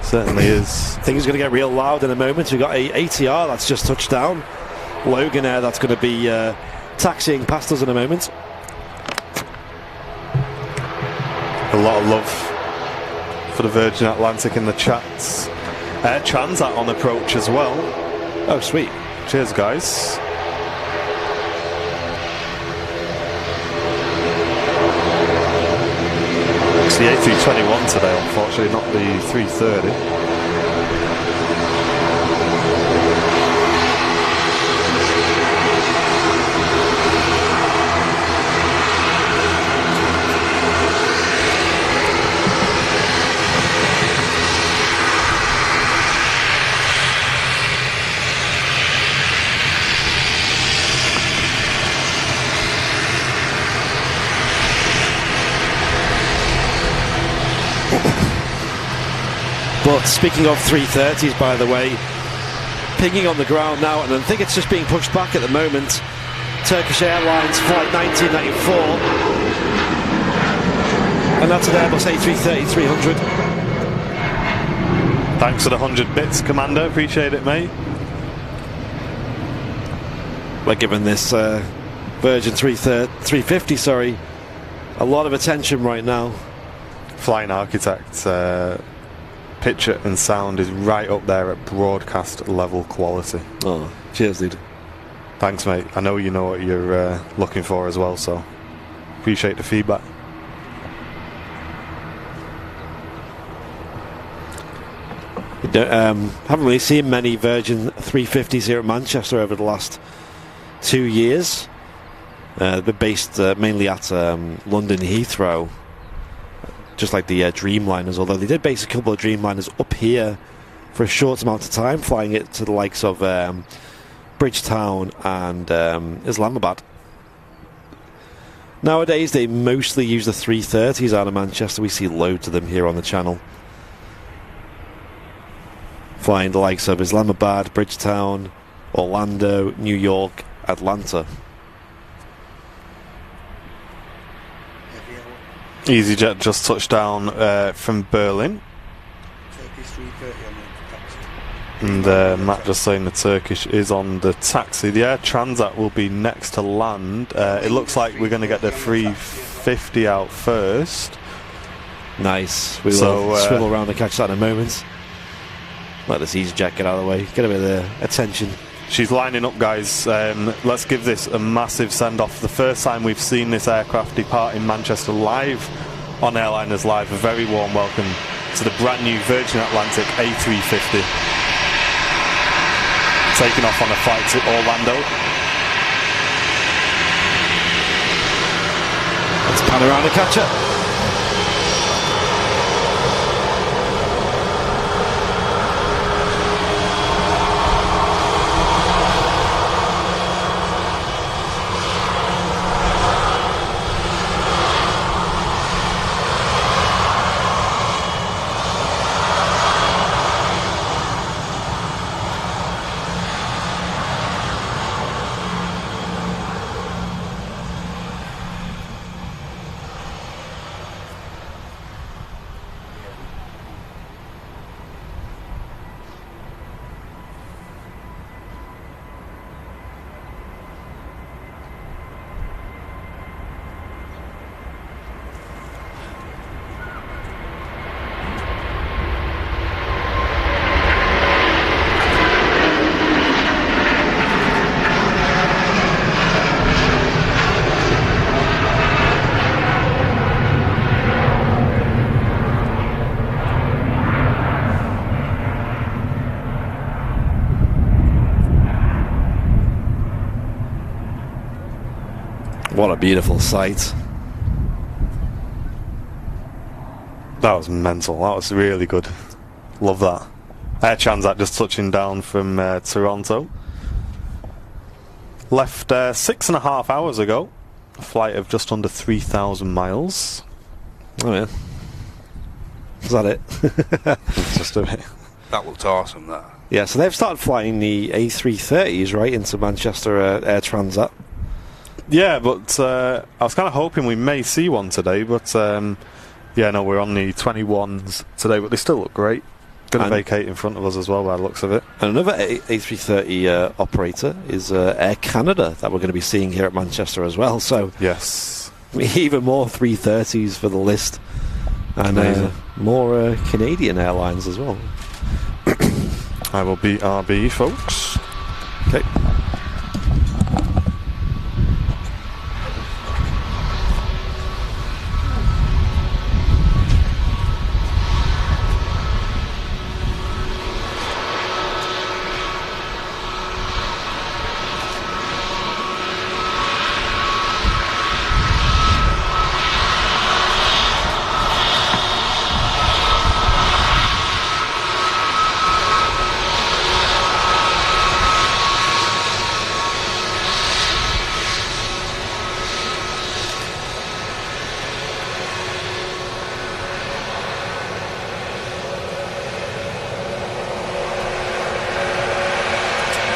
Certainly is. Things are going to get real loud in a moment. We've got a ATR that's just touched down. Logan Air that's going to be taxiing past us in a moment. A lot of love for the Virgin Atlantic in the chats. Air Transat on approach as well. Oh, sweet. Cheers, guys. It's the A321 today, unfortunately, not the 330. But speaking of 330s, by the way, pinging on the ground now, and I think it's just being pushed back at the moment. Turkish Airlines flight 1994, and that's an Airbus A330-300. Thanks for the 100 bits, Commander. Appreciate it, mate. We're giving this Virgin 350, sorry, a lot of attention right now. Flying Architect picture and sound is right up there at broadcast level quality. Oh, cheers, dude. Thanks, mate. I know you know what you're looking for as well, so appreciate the feedback. Haven't really seen many Virgin 350s here at Manchester over the last 2 years. They're based mainly at London Heathrow, just like the Dreamliners, although they did base a couple of Dreamliners up here for a short amount of time, flying it to the likes of Bridgetown and Islamabad. Nowadays they mostly use the 330s out of Manchester. We see loads of them here on the channel, flying the likes of Islamabad, Bridgetown, Orlando, New York, Atlanta. EasyJet just touched down from Berlin. Turkish 330 on the taxi. And Matt just saying the Turkish is on the taxi. The Air Transat will be next to land. It looks like we're going to get the 350 out first. Nice. We will swivel around and catch that in a moment. Let this EasyJet get out of the way. Get a bit of attention. She's lining up, guys. Let's give this a massive send-off. The first time we've seen this aircraft depart in Manchester live on Airliners Live. A very warm welcome to the brand new Virgin Atlantic A350. Taking off on a flight to Orlando. Let's pan around and catch her. What a beautiful sight. That was mental. That was really good. Love that. Air Transat just touching down from Toronto. Left 6.5 hours ago. A flight of just under 3,000 miles. Oh yeah. Is that it? Just a bit. That looked awesome, that. Yeah, so they've started flying the A330s right into Manchester Air Transat. Yeah, but I was kind of hoping we may see one today, but yeah, no, we're on the 21s today, but they still look great. Going to vacate in front of us as well by the looks of it. And another A330 operator is Air Canada that we're going to be seeing here at Manchester as well. So yes, even more 330s for the list, and more Canadian airlines as well. I will be RB, folks. Okay.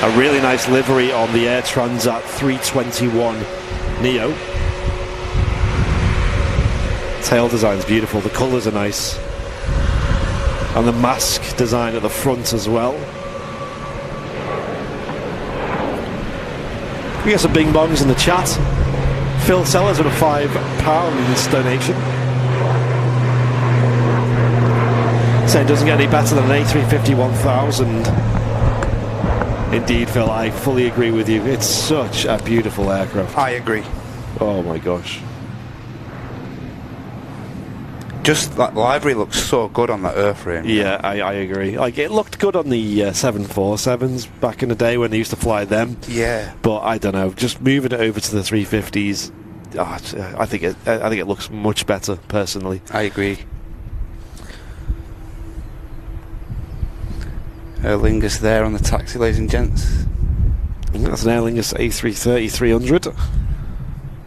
A really nice livery on the Air Transat 321 Neo. Tail design's beautiful, the colours are nice. And the mask design at the front as well. We get some bing bongs in the chat. Phil Sellers with a £5 donation. Saying it doesn't get any better than an A350 1000. Indeed, Phil, I fully agree with you. It's such a beautiful aircraft. I agree. Oh my gosh. Just that livery looks so good on that airframe. Yeah, I agree. Like, it looked good on the 747s back in the day when they used to fly them. Yeah. But I don't know, just moving it over to the 350s, I think it looks much better personally. I agree. Aer Lingus there on the taxi, ladies and gents. That's an Aer Lingus A330-300.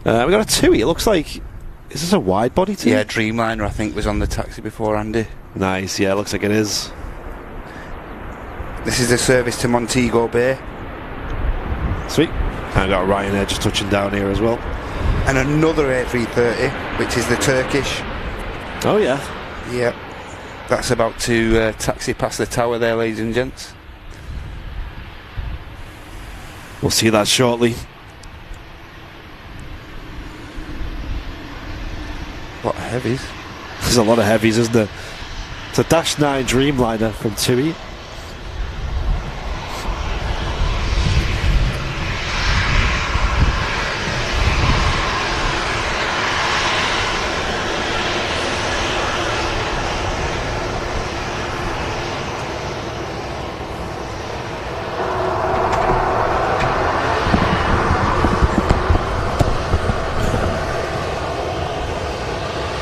We got a TUI. It looks like... Is this a wide body TUI? Yeah, Dreamliner I think was on the taxi before, Andy. Nice, yeah, it looks like it is. This is the service to Montego Bay. Sweet. And I got Ryanair just touching down here as well. And another A330, which is the Turkish. Oh yeah. Yep. That's about to taxi past the tower there, ladies and gents. We'll see that shortly. A lot of heavies. There's a lot of heavies, isn't there? It's a Dash 9 Dreamliner from TUI.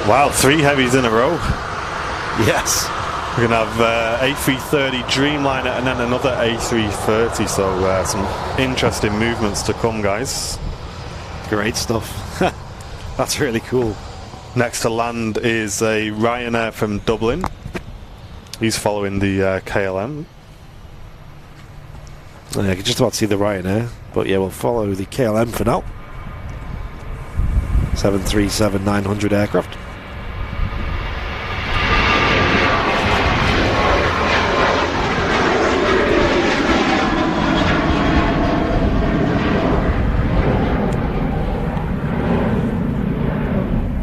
Wow, 3 heavies in a row. Yes. We're going to have A330 Dreamliner and then another A330, so some interesting movements to come, guys. Great stuff. That's really cool. Next to land is a Ryanair from Dublin. He's following the KLM. I can just about see the Ryanair, but yeah, we'll follow the KLM for now. 737-900 aircraft.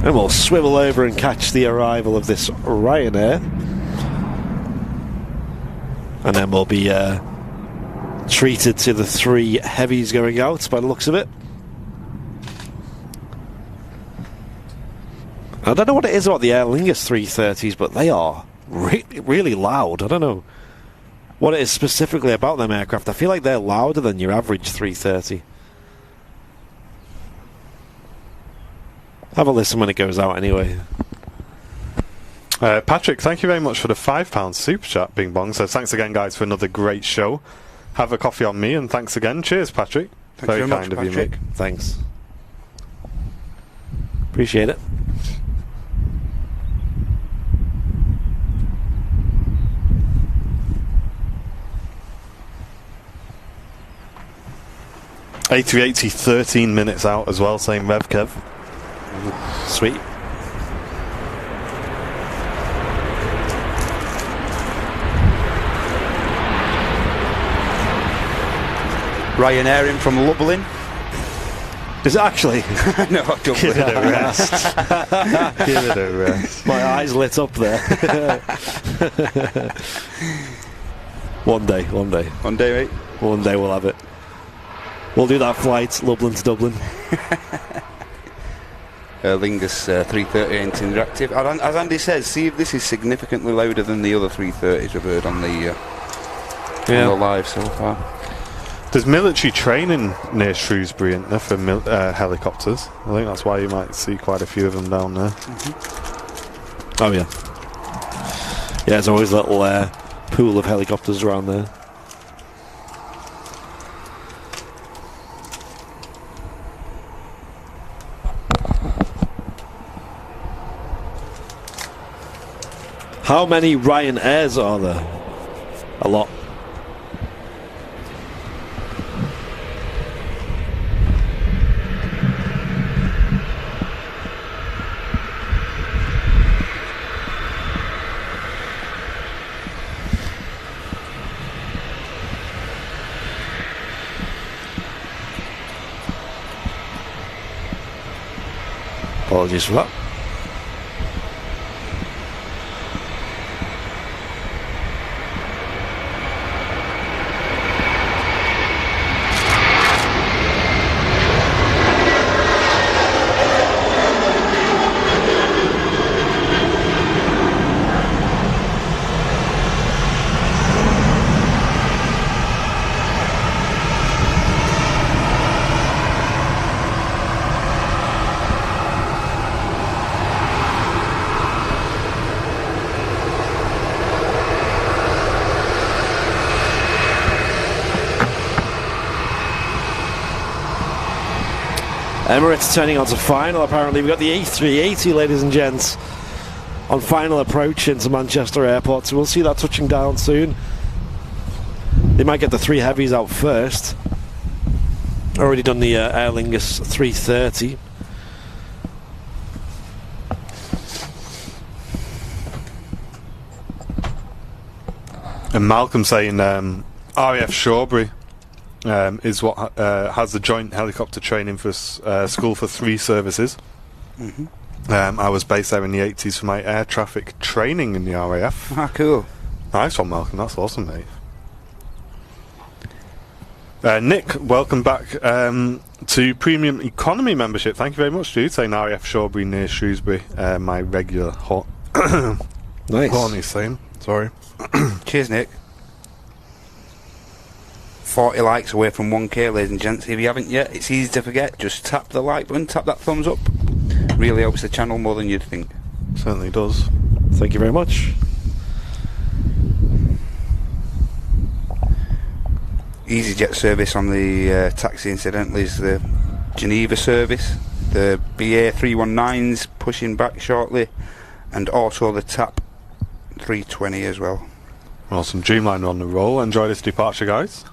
And we'll swivel over and catch the arrival of this Ryanair. And then we'll be treated to the 3 heavies going out by the looks of it. I don't know what it is about the Aer Lingus 330s, but they are really loud. I don't know what it is specifically about them aircraft. I feel like they're louder than your average 330. Have a listen when it goes out anyway. Patrick, thank you very much for the £5 super chat, Bing Bong. So thanks again, guys, for another great show. Have a coffee on me, and thanks again. Cheers, Patrick. Thanks very kind much, of you, Patrick. mate. Thanks. Appreciate it. A380 13 minutes out as well, same Rev Kev. Sweet. Ryanair in from Lublin. Is it actually? No, Dublin. Give it a rest. Give it a rest. My eyes lit up there. One day. One day, mate. One day we'll have it. We'll do that flight, Lublin to Dublin. Lingus 330 ain't interactive. As Andy says, see if this is significantly louder than the other 330s we've heard on the live so far. There's military training near Shrewsbury, isn't there, for helicopters? I think that's why you might see quite a few of them down there. Mm-hmm. Oh, yeah. Yeah, there's always a little pool of helicopters around there. How many Ryanairs are there? A lot. Apologies for that. Emirates turning on to final, apparently. We've got the A380, ladies and gents, on final approach into Manchester Airport, so we'll see that touching down soon. They might get the three heavies out first. Already done the Aer Lingus 330. And Malcolm saying RAF Shawbury is what has the joint helicopter training for school for 3 services. I was based there in the 80s for my air traffic training in the RAF. Ah, cool. Nice one, Malcolm. That's awesome, mate. Nick, welcome back to Premium Economy membership. Thank you very much, dude. Saying RAF Shawbury near Shrewsbury, my regular hot. Nice. Horny saying. Sorry. Cheers, Nick. 40 likes away from 1k, ladies and gents. If you haven't yet, it's easy to forget. Just tap the like button, tap that thumbs up. Really helps the channel more than you'd think. Certainly does. Thank you very much. EasyJet service on the taxi, incidentally, is the Geneva service. The BA 319's pushing back shortly, and also the TAP 320 as well. Awesome. Dreamliner on the roll. Enjoy this departure, guys.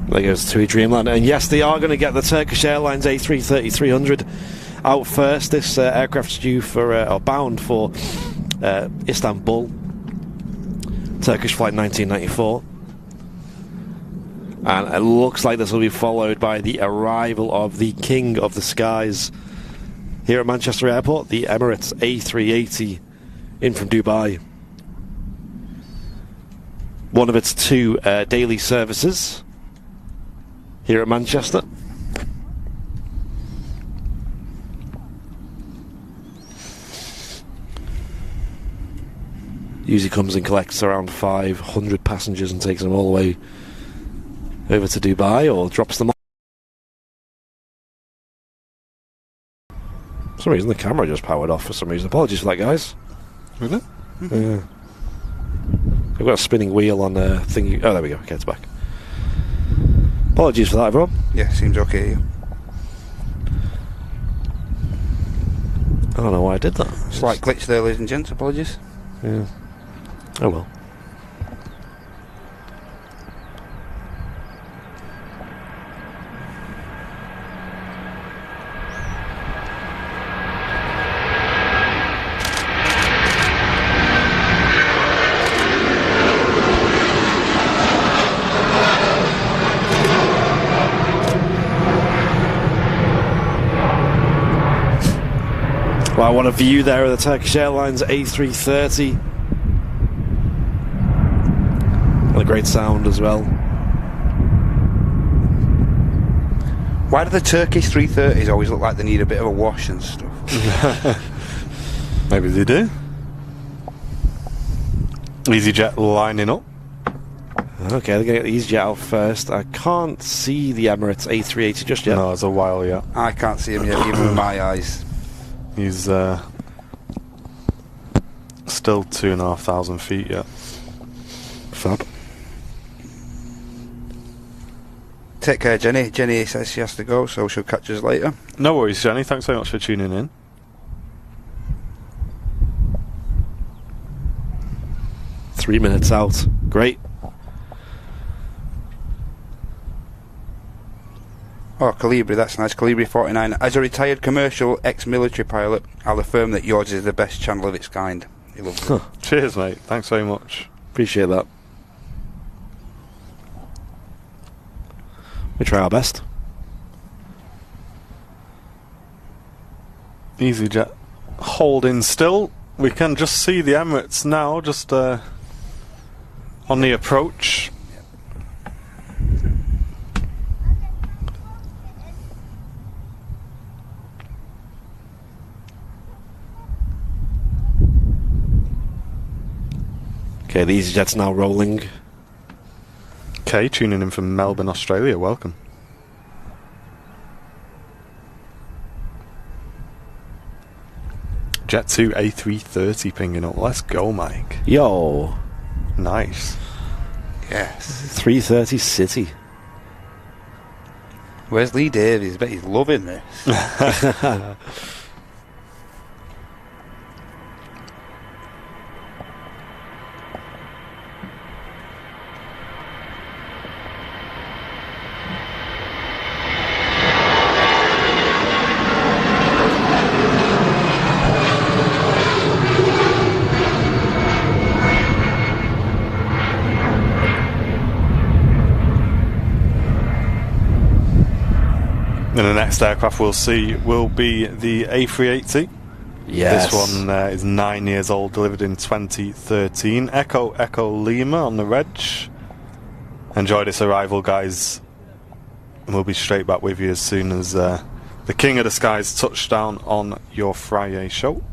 There goes to Dreamliner, and yes, they are going to get the Turkish Airlines A330-300 out first. This aircraft's due for, or bound for Istanbul, Turkish flight 1994. And it looks like this will be followed by the arrival of the King of the Skies here at Manchester Airport, the Emirates A380 in from Dubai. One of its 2 daily services here at Manchester. Usually comes and collects around 500 passengers and takes them all the way over to Dubai, or drops them off. For some reason the camera just powered off for some reason. Apologies for that, guys. Really? Yeah. I've got a spinning wheel on the thing. Oh, there we go. Okay, it's back. Apologies for that, everyone. Yeah, seems okay. I don't know why I did that. Slight glitch there, ladies and gents. Apologies. Yeah. Oh well. Well, what a view there of the Turkish Airlines A330. And a great sound as well. Why do the Turkish 330s always look like they need a bit of a wash and stuff? Maybe they do. EasyJet lining up. Okay, they're going to get the EasyJet out first. I can't see the Emirates A380 just yet. No, it's a while yet. I can't see him yet, even with my eyes. He's still 2,500 feet yet. Fab. Take care, Jenny. Jenny says she has to go, so she'll catch us later. No worries, Jenny. Thanks very much for tuning in. Three minutes out. Great. Oh, Calibri, that's nice. Calibri 49. As a retired commercial ex-military pilot, I'll affirm that yours is the best channel of its kind. You love it. Cheers, mate. Thanks very much. Appreciate that. We try our best. EasyJet holding still. we can just see the Emirates now, just on the approach. Okay, the EasyJet's now rolling. Okay, tuning in from Melbourne, Australia. Welcome. Jet2 A330 pinging up. Let's go, Mike. Yo. Nice. Yes. 330 City. Where's Lee Davies? I bet he's loving this. And the next aircraft we'll see will be the A380. Yes. This one is 9 years old, delivered in 2013. Echo Lima on the reg. Enjoy this arrival, guys. And we'll be straight back with you as soon as the King of the Skies touch down on your FriYAY show.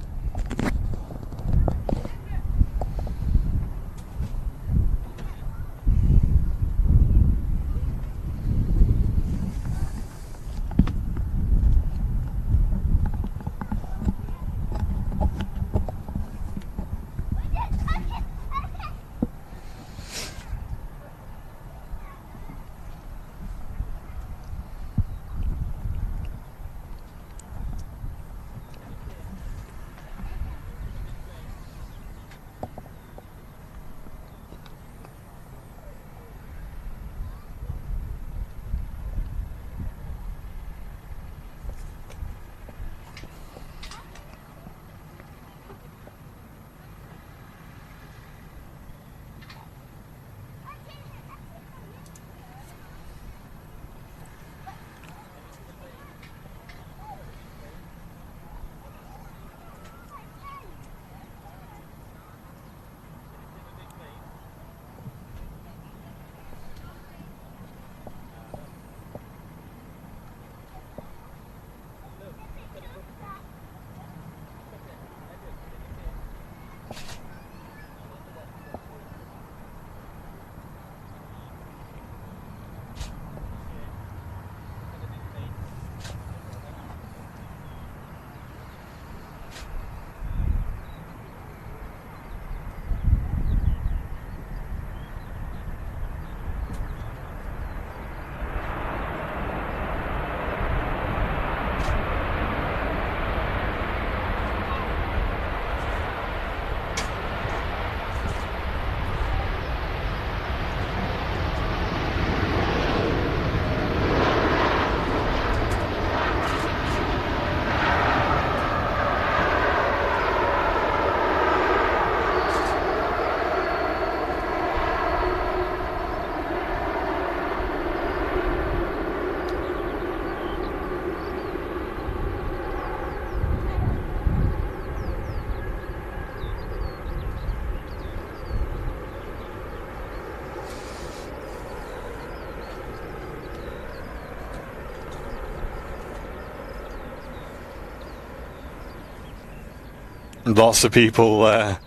Lots of people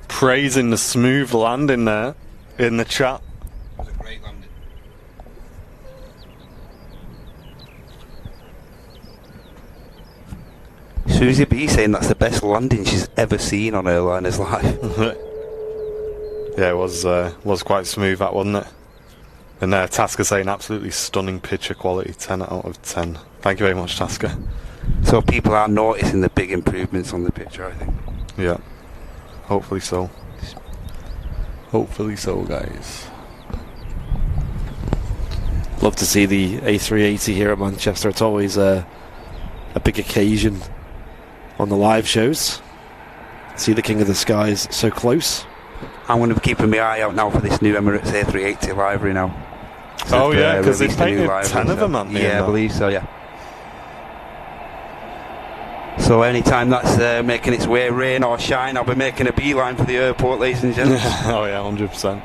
praising the smooth landing there in the chat. It was a great landing. Susie B saying that's the best landing she's ever seen on Airliners Live. Yeah, it was quite smooth, that, wasn't it? And Tasker saying absolutely stunning picture quality, 10 out of 10. Thank you very much, Tasker. So people are noticing the big improvements on the picture, I think. Yeah, hopefully so. Hopefully so, guys. Love to see the A380 here at Manchester. It's always a big occasion on the live shows. See the King of the Skies so close. I'm going to be keeping my eye out now for this new Emirates A380 livery now. Oh yeah, because they painted 10 of them, yeah, I believe so, yeah. So anytime that's making its way, rain or shine, I'll be making a beeline for the airport, ladies and gents. Oh yeah, 100%.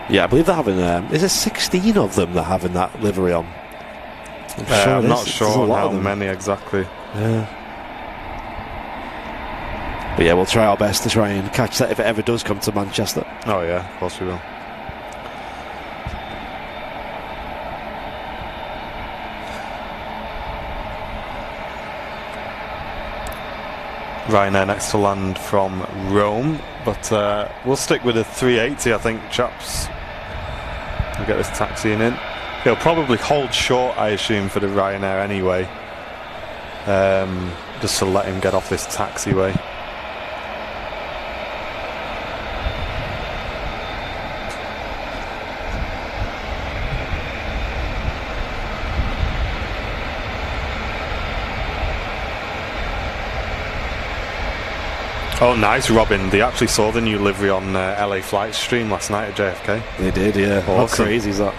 Yeah, I believe they're having. Is there 16 of them that are having that livery on? I'm not sure how many exactly. Yeah. But yeah, we'll try our best to try and catch that if it ever does come to Manchester. Oh yeah, of course we will. Ryanair next to land from Rome, but we'll stick with the 380, I think, chaps. We'll get this taxiing in. He'll probably hold short, I assume, for the Ryanair anyway, just to let him get off this taxiway. Oh, nice, Robin. They actually saw the new livery on LA Flight Stream last night at JFK. They did, yeah. Awesome. How crazy is that?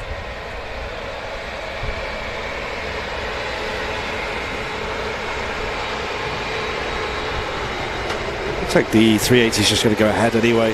Looks like the 380 is just going to go ahead anyway.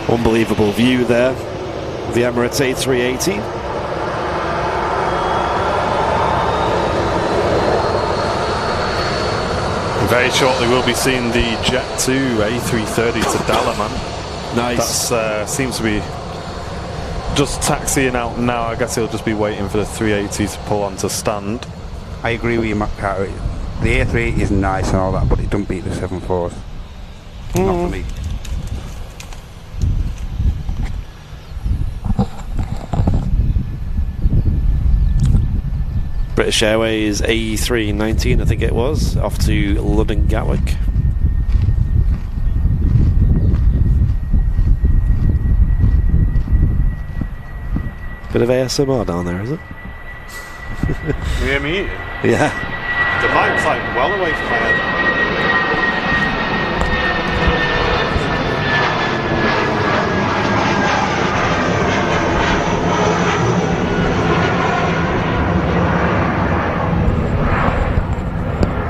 Unbelievable view there, the Emirates A380. Very shortly we'll be seeing the Jet2 A330 to Dalaman. Nice. That seems to be just taxiing out now. I guess he'll just be waiting for the 380 to pull onto stand. I agree with you, Matt Carter. The A380 is nice and all that, but it don't beat the 74s. Not for me. British Airways A319, I think it was, off to London Gatwick. Bit of ASMR down there, is it? You hear me? Yeah. The mic's like well away from my head.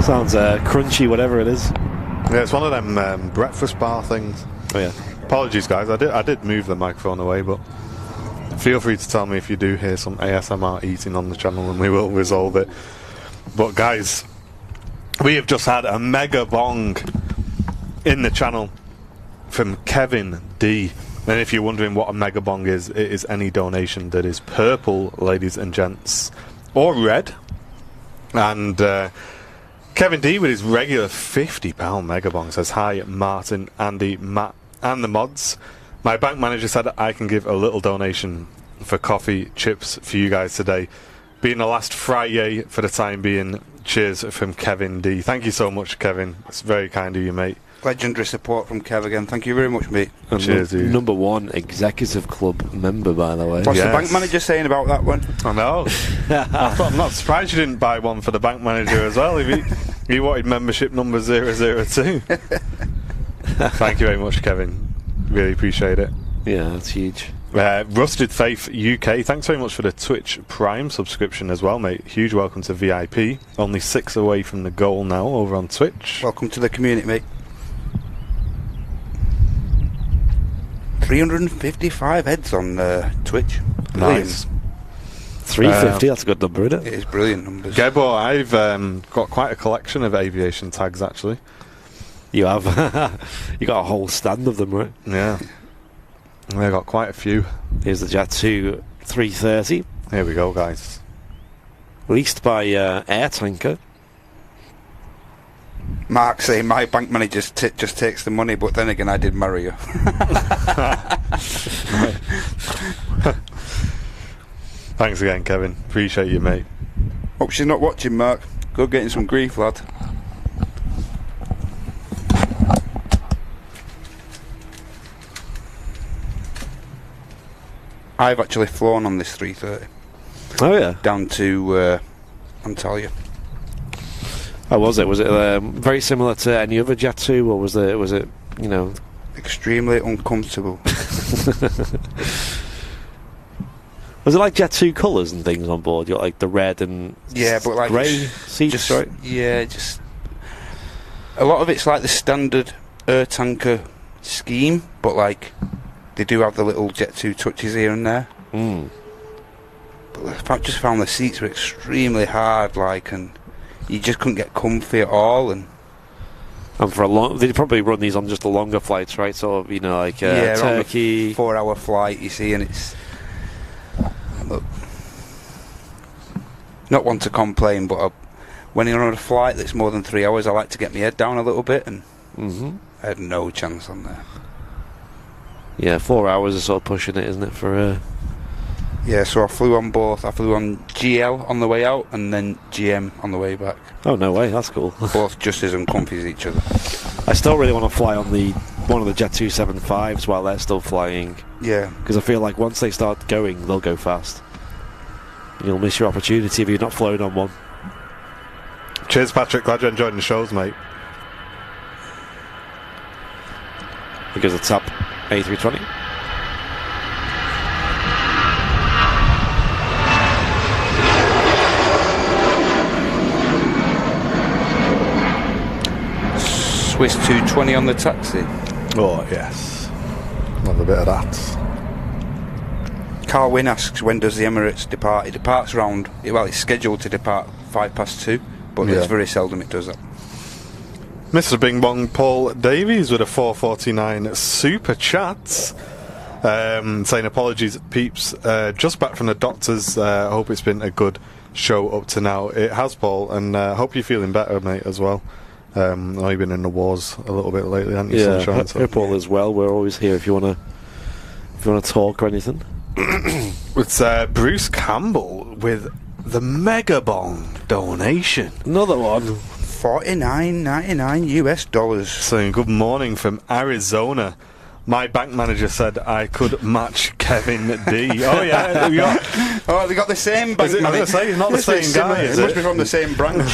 Sounds crunchy, whatever it is. Yeah, it's one of them breakfast bar things. Oh yeah. Apologies, guys. I did move the microphone away, but feel free to tell me if you do hear some ASMR eating on the channel, and we will resolve it. But guys, we have just had a mega bong in the channel from Kevin D. And if you're wondering what a mega bong is, it is any donation that is purple, ladies and gents, or red. And Kevin D with his regular £50 mega bong says, "Hi Martin, Andy, Matt and the mods. My bank manager said I can give a little donation for coffee chips for you guys today. Being the last FriYAY for the time being. Cheers," from Kevin D. Thank you so much, Kevin. It's very kind of you, mate. Legendary support from Kev again. Thank you very much, mate. And cheers, dude. Number one executive club member, by the way. What's the bank manager saying about that one? I know. I'm not surprised you didn't buy one for the bank manager as well. If he wanted membership number 002. Thank you very much, Kevin. Really appreciate it. Yeah, that's huge. Rusted Faith UK, thanks very much for the Twitch Prime subscription as well, mate. Huge welcome to VIP. Only 6 away from the goal now over on Twitch. Welcome to the community, mate. 355 heads on Twitch. Brilliant. Nice. 350, that's a good number, isn't it? It is brilliant numbers. Gebo, I've got quite a collection of aviation tags, actually. You have. You got a whole stand of them, right? Yeah. I got quite a few. Here's the Jet2 A330. Here we go, guys. Leased by Air Tanker. Mark saying my bank manager just takes the money, but then again I did marry her. Thanks again, Kevin. Appreciate you, mate. Hope she's not watching, Mark. Go getting some grief, lad. I've actually flown on this 330. Oh, yeah. Down to Antalya. How was it? Was it very similar to any other Jet2, or was it, you know... Extremely uncomfortable. Was it like Jet2 colours and things on board? You got like the red and but like grey seats, right? Yeah, just... A lot of it's like the standard Air Tanker scheme, but like... They do have the little Jet2 touches here and there. But I just found the seats were extremely hard, like, and you just couldn't get comfy at all. And for a long, they probably run these on just the longer flights, right? So like Turkey, 4-hour flight, you see, and it's look, not one to complain, but when you're on a flight that's more than 3 hours, I like to get my head down a little bit, and I had no chance on there. Yeah, 4 hours is sort of pushing it, isn't it? For yeah, so I flew on both. I flew on GL on the way out, and then GM on the way back. Oh, no way, that's cool. Both just as uncomfy as each other. I still really want to fly on one of the Jet2 75s while they're still flying. Yeah. Because I feel like once they start going, they'll go fast. You'll miss your opportunity if you're not flown on one. Cheers, Patrick. Glad you're enjoying the shows, mate. Because it's up. A320. Swiss 220 on the taxi. Oh, yes. Love a bit of that. Carl Wynn asks, when does the Emirates depart? It departs around, well, it's scheduled to depart 2:05, but it's very seldom it does that. Mr. Bing Bong Paul Davies with a 449 super chat, saying apologies, peeps. Just back from the doctors. Hope it's been a good show up to now. It has, Paul, and hope you're feeling better, mate, as well. I know you've been in the wars a little bit lately, haven't you? Yeah, Sunshine, hope all is well. We're always here if you want to talk or anything. It's Bruce Campbell with the Mega Bong donation. Another one. $49.99 US. Saying good morning from Arizona. My bank manager said I could match Kevin D. Oh yeah, they got the same bank manager. I was going to say, he's not the same guy, is it? It must be from the same branch.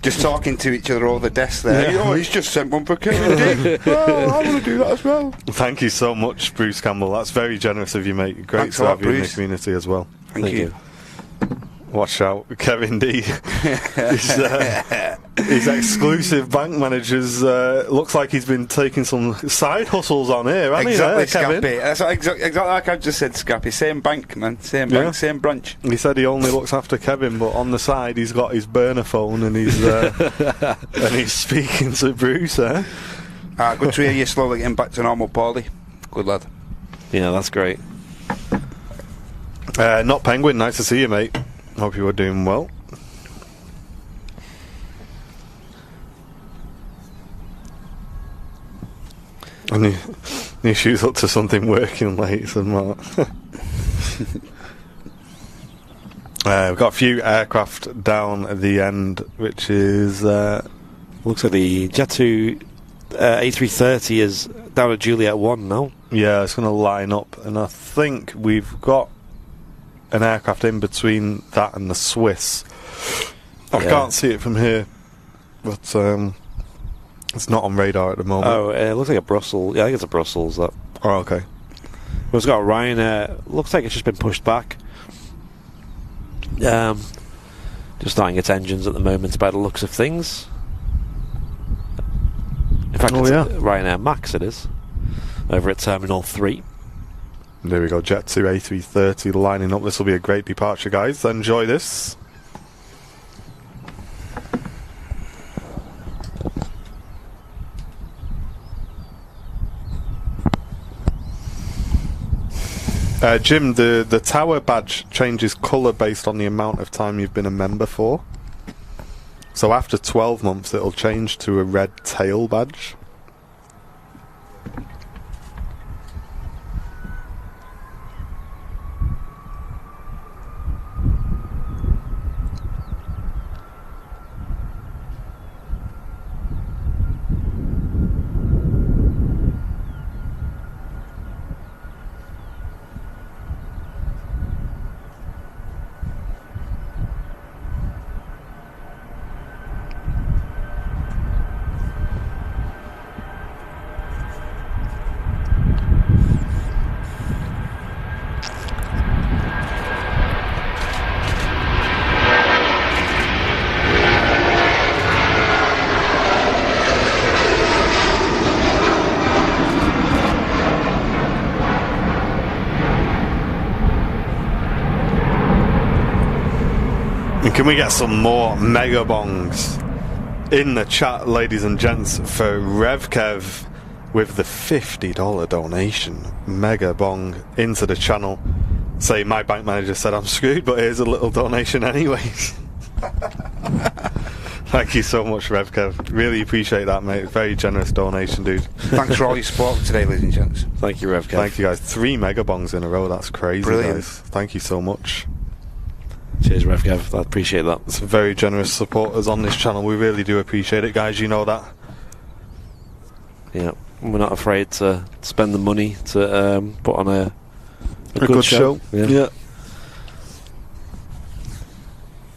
Just talking to each other over the desk there. Yeah. Oh, he's just sent one for Kevin D. Oh, I want to do that as well. Thank you so much, Bruce Campbell. That's very generous of you, mate. Great Thanks to have you in the Bruce. community as well. Thank you. Watch out, Kevin D. His exclusive bank managers looks like he's been taking some side hustles on here, hasn't Exactly, he, Kevin? Scappy. That's exactly like I just said, Scappy. Same bank, man. Same bank, same branch. He said he only looks after Kevin, but on the side he's got his burner phone and he's and he's speaking to Bruce. Good to hear you slowly getting back to normal, Paulie. Good lad. Yeah, that's great. Not Penguin, nice to see you, mate. Hope you are doing well. And he shoots up to something working late, said Mark. We've got a few aircraft down at the end, which is... looks like the Jet2 A330 is down at Juliet 1 now. Yeah, it's going to line up, and I think we've got an aircraft in between that and the Swiss. I can't see it from here, but it's not on radar at the moment. Oh, it looks like a Brussels. Yeah, I think it's a Brussels. That. Oh, okay. We've got Ryanair. Looks like it's just been pushed back. Just starting its engines at the moment by the looks of things. In fact, it's Ryanair Max it is. Over at Terminal 3. There we go, Jet2 A330 lining up. This will be a great departure, guys. Enjoy this. Jim, the tower badge changes colour based on the amount of time you've been a member for. So after 12 months it'll change to a red tail badge. Can we get some more mega bongs in the chat, ladies and gents, for Revkev with the $50 donation. Mega bong into the channel. Say, my bank manager said I'm screwed, but here's a little donation anyways. Thank you so much, Revkev. Really appreciate that, mate. Very generous donation, dude. Thanks for all your support today, ladies and gents. Thank you, Revkev. Thank you, guys. 3 mega bongs in a row. That's crazy, Brilliant. guys. Thank you so much. Cheers, Revkev. I appreciate that. Some very generous supporters on this channel. We really do appreciate it, guys. You know that. Yeah, we're not afraid to spend the money to put on a good show. Yeah.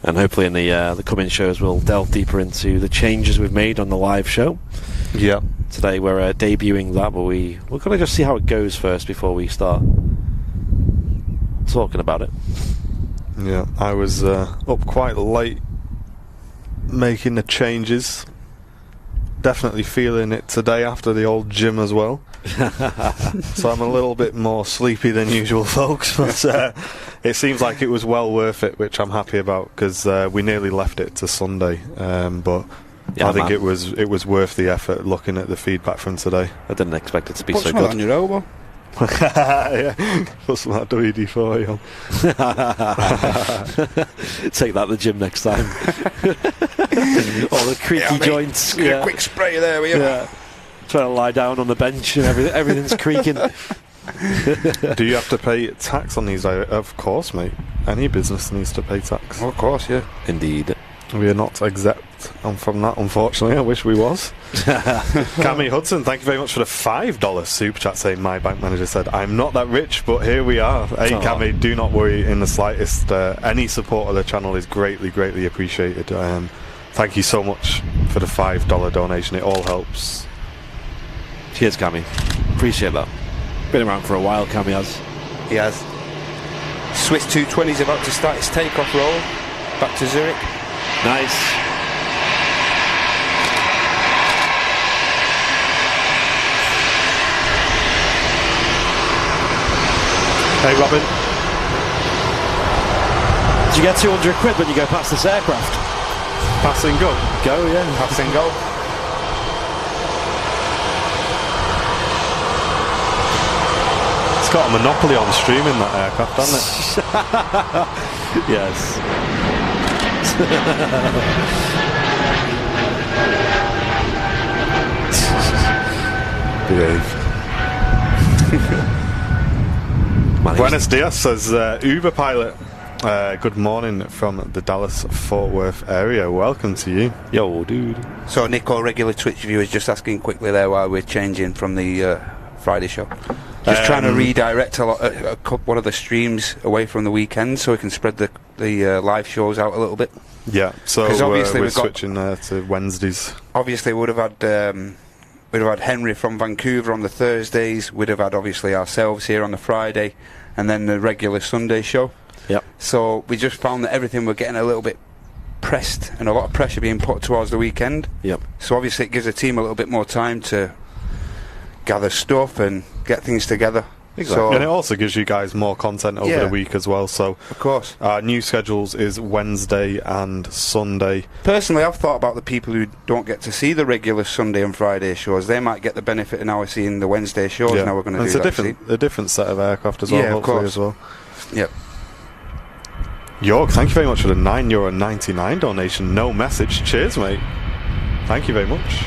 And hopefully in the coming shows we'll delve deeper into the changes we've made on the live show. Yeah. Today we're debuting that, but we're going to just see how it goes first before we start talking about it. Yeah, I was up quite late making the changes. Definitely feeling it today after the old gym as well. So I'm a little bit more sleepy than usual, folks. But it seems like it was well worth it, which I'm happy about, because we nearly left it to Sunday. But yeah, I think it was worth the effort looking at the feedback from today. I didn't expect it to be Put so some good. on your elbow. Yeah, put some of that WD-40 on. Take that to the gym next time. All the creaky joints. Yeah. Quick spray there, will you? Yeah. Trying to lie down on the bench and everything's creaking. Do you have to pay tax on these? Of course, mate. Any business needs to pay tax. Oh, of course, yeah. Indeed. We are not exempt from that, unfortunately. I wish we was. Cammy Hudson, thank you very much for the $5 super chat, saying my bank manager said I'm not that rich, but here we are. Hey, Cammy, do not worry in the slightest. Any support of the channel is greatly appreciated. Thank you so much for the $5 donation. It all helps. Cheers, Cammy. Appreciate that. Been around for a while, Cammy has. He has. Swiss 220 is about to start its takeoff roll. Back to Zurich. Nice. Hey, Robin. Did you get 200 quid when you go past this aircraft? Pass and go. Go, yeah. Pass and go. It's got a monopoly on streaming, that aircraft, hasn't it? Yes. Buenos dias, says Uber pilot. Good morning from the Dallas-Fort Worth area. Welcome to you. Yo, dude. So Nick, our regular Twitch viewers, just asking quickly there why we're changing from the Friday show. Just trying to redirect one of the streams away from the weekend so we can spread the live shows out a little bit. Yeah, so obviously we're switching to Wednesdays. Obviously, we would have had we'd have had Henry from Vancouver on the Thursdays. We'd have had obviously ourselves here on the Friday, and then the regular Sunday show. Yep. So we just found that everything were getting a little bit pressed, and a lot of pressure being put towards the weekend. Yep. So obviously it gives the team a little bit more time to gather stuff and get things together. Exactly. So, and it also gives you guys more content over the week as well. So, of course, our new schedules is Wednesday and Sunday. Personally, I've thought about the people who don't get to see the regular Sunday and Friday shows. They might get the benefit of now seeing the Wednesday shows. Now we're going to do that. It's a different set of aircraft as well, hopefully, as well. Yep. York, thank you very much for the €9.99 donation. No message. Cheers, mate. Thank you very much.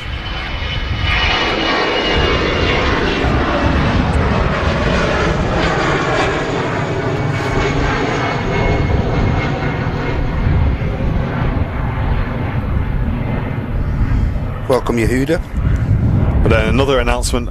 Welcome, Yehuda. But then another announcement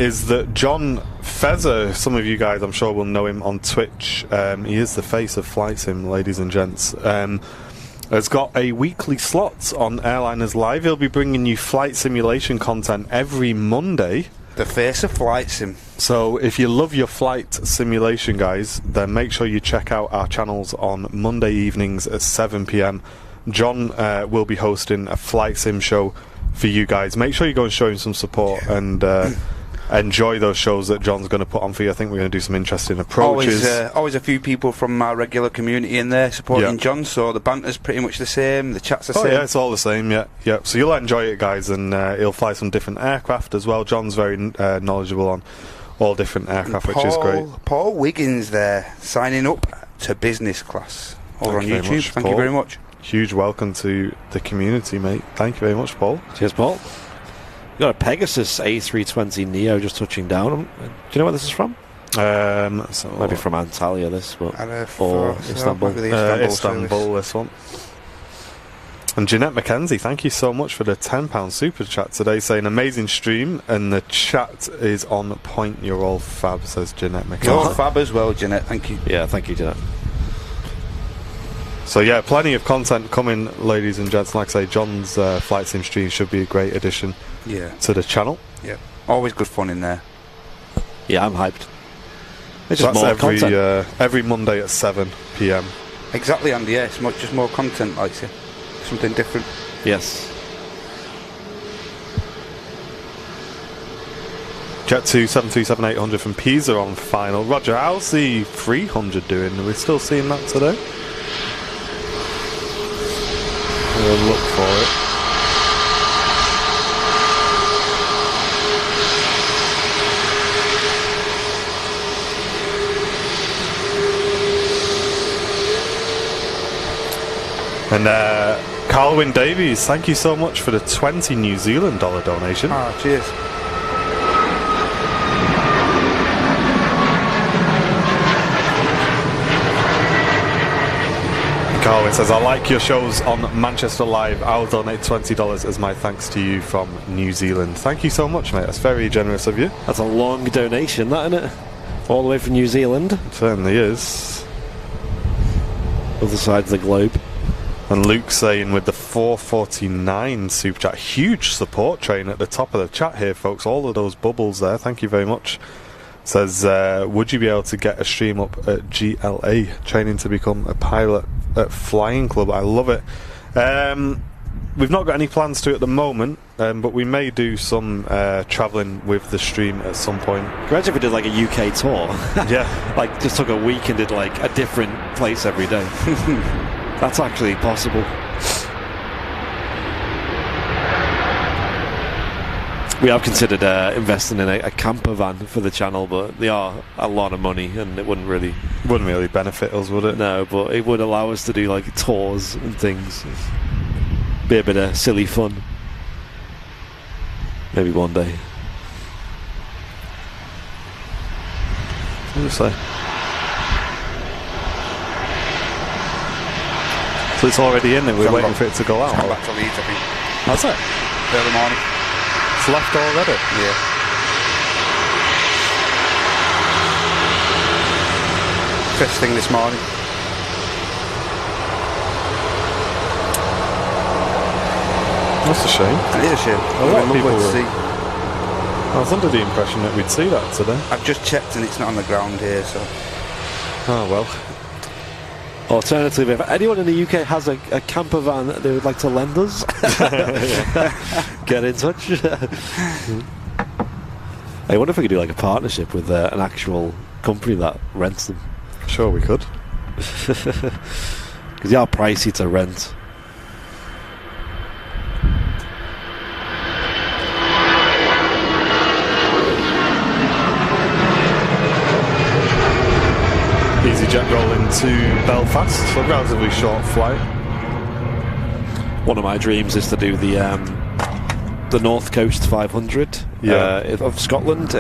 is that John Fezzer, some of you guys I'm sure will know him on Twitch, he is the face of Flight Sim, ladies and gents, has got a weekly slot on Airliners Live. He'll be bringing you flight simulation content every Monday. The face of Flight Sim. So if you love your flight simulation, guys, then make sure you check out our channels on Monday evenings at 7 PM. John will be hosting a flight sim show for you guys. Make sure you go and show him some support and enjoy those shows that John's going to put on for you. I think we're going to do some interesting approaches. Always a few people from our regular community in there supporting John, so the banter's pretty much the same, the chat's the same. Yeah, it's all the same, yeah. So you'll enjoy it, guys, and he'll fly some different aircraft as well. John's very knowledgeable on all different aircraft, which is great. Paul Wiggins there, signing up to business class over on YouTube. Thank you very much. Huge welcome to the community, mate. Thank you very much, Paul. Cheers, Paul. You've got a Pegasus A320 Neo just touching down. Do you know where this is from? Maybe from Antalya, this, but or Istanbul. Istanbul, this one. And Jeanette McKenzie, thank you so much for the £10 super chat today, saying amazing stream, and the chat is on point. You're all fab, says Jeanette McKenzie. You're fab as well, Jeanette. Thank you. Yeah, thank you, Jeanette. So yeah, plenty of content coming, ladies and gents. Like I say, John's flight sim stream should be a great addition to the channel. Yeah, always good fun in there. Yeah, I'm hyped. It's so that's every Monday at 7 PM. Exactly, Andy. Yeah, it's just more content, like you say. Something different. Yes. Jet2 737-800 from Pisa on final. Roger, how's the 300 doing? Are we still seeing that today? We'll look for it. And Carlwyn Davies, thank you so much for the $20 New Zealand donation. Cheers. Carwyn says, I like your shows on Manchester Live. I'll donate $20 as my thanks to you from New Zealand. Thank you so much, mate. That's very generous of you. That's a long donation, that, isn't it? All the way from New Zealand. It certainly is. Other side of the globe. And Luke saying with the 449 super chat, huge support train at the top of the chat here, folks. All of those bubbles there. Thank you very much. Says, would you be able to get a stream up at GLA, training to become a pilot at Flying Club? I love it. We've not got any plans to at the moment, but we may do some travelling with the stream at some point. Imagine if we did like a UK tour. Yeah. Like just took a week and did like a different place every day. That's actually possible. We have considered investing in a camper van for the channel, but they are a lot of money, and it wouldn't really benefit us, would it? No, but it would allow us to do like tours and things. Be a bit of silly fun. Maybe one day. What do you say? So it's already in there. We're waiting for it to go out. It's gone back to Leeds, I think. Has it? Early morning. It's left already? Yeah. First thing this morning. That's a shame. It is a shame. A lot of people to see. I was under the impression that we'd see that today. I've just checked and it's not on the ground here, so... Oh, well. Alternatively, if anyone in the UK has a camper van that they would like to lend us, get in touch. I wonder if we could do like a partnership with an actual company that rents them. Sure, we could. Because they are pricey to rent. EasyJet rolling to Belfast, so a relatively short flight. One of my dreams is to do the North Coast 500 of Scotland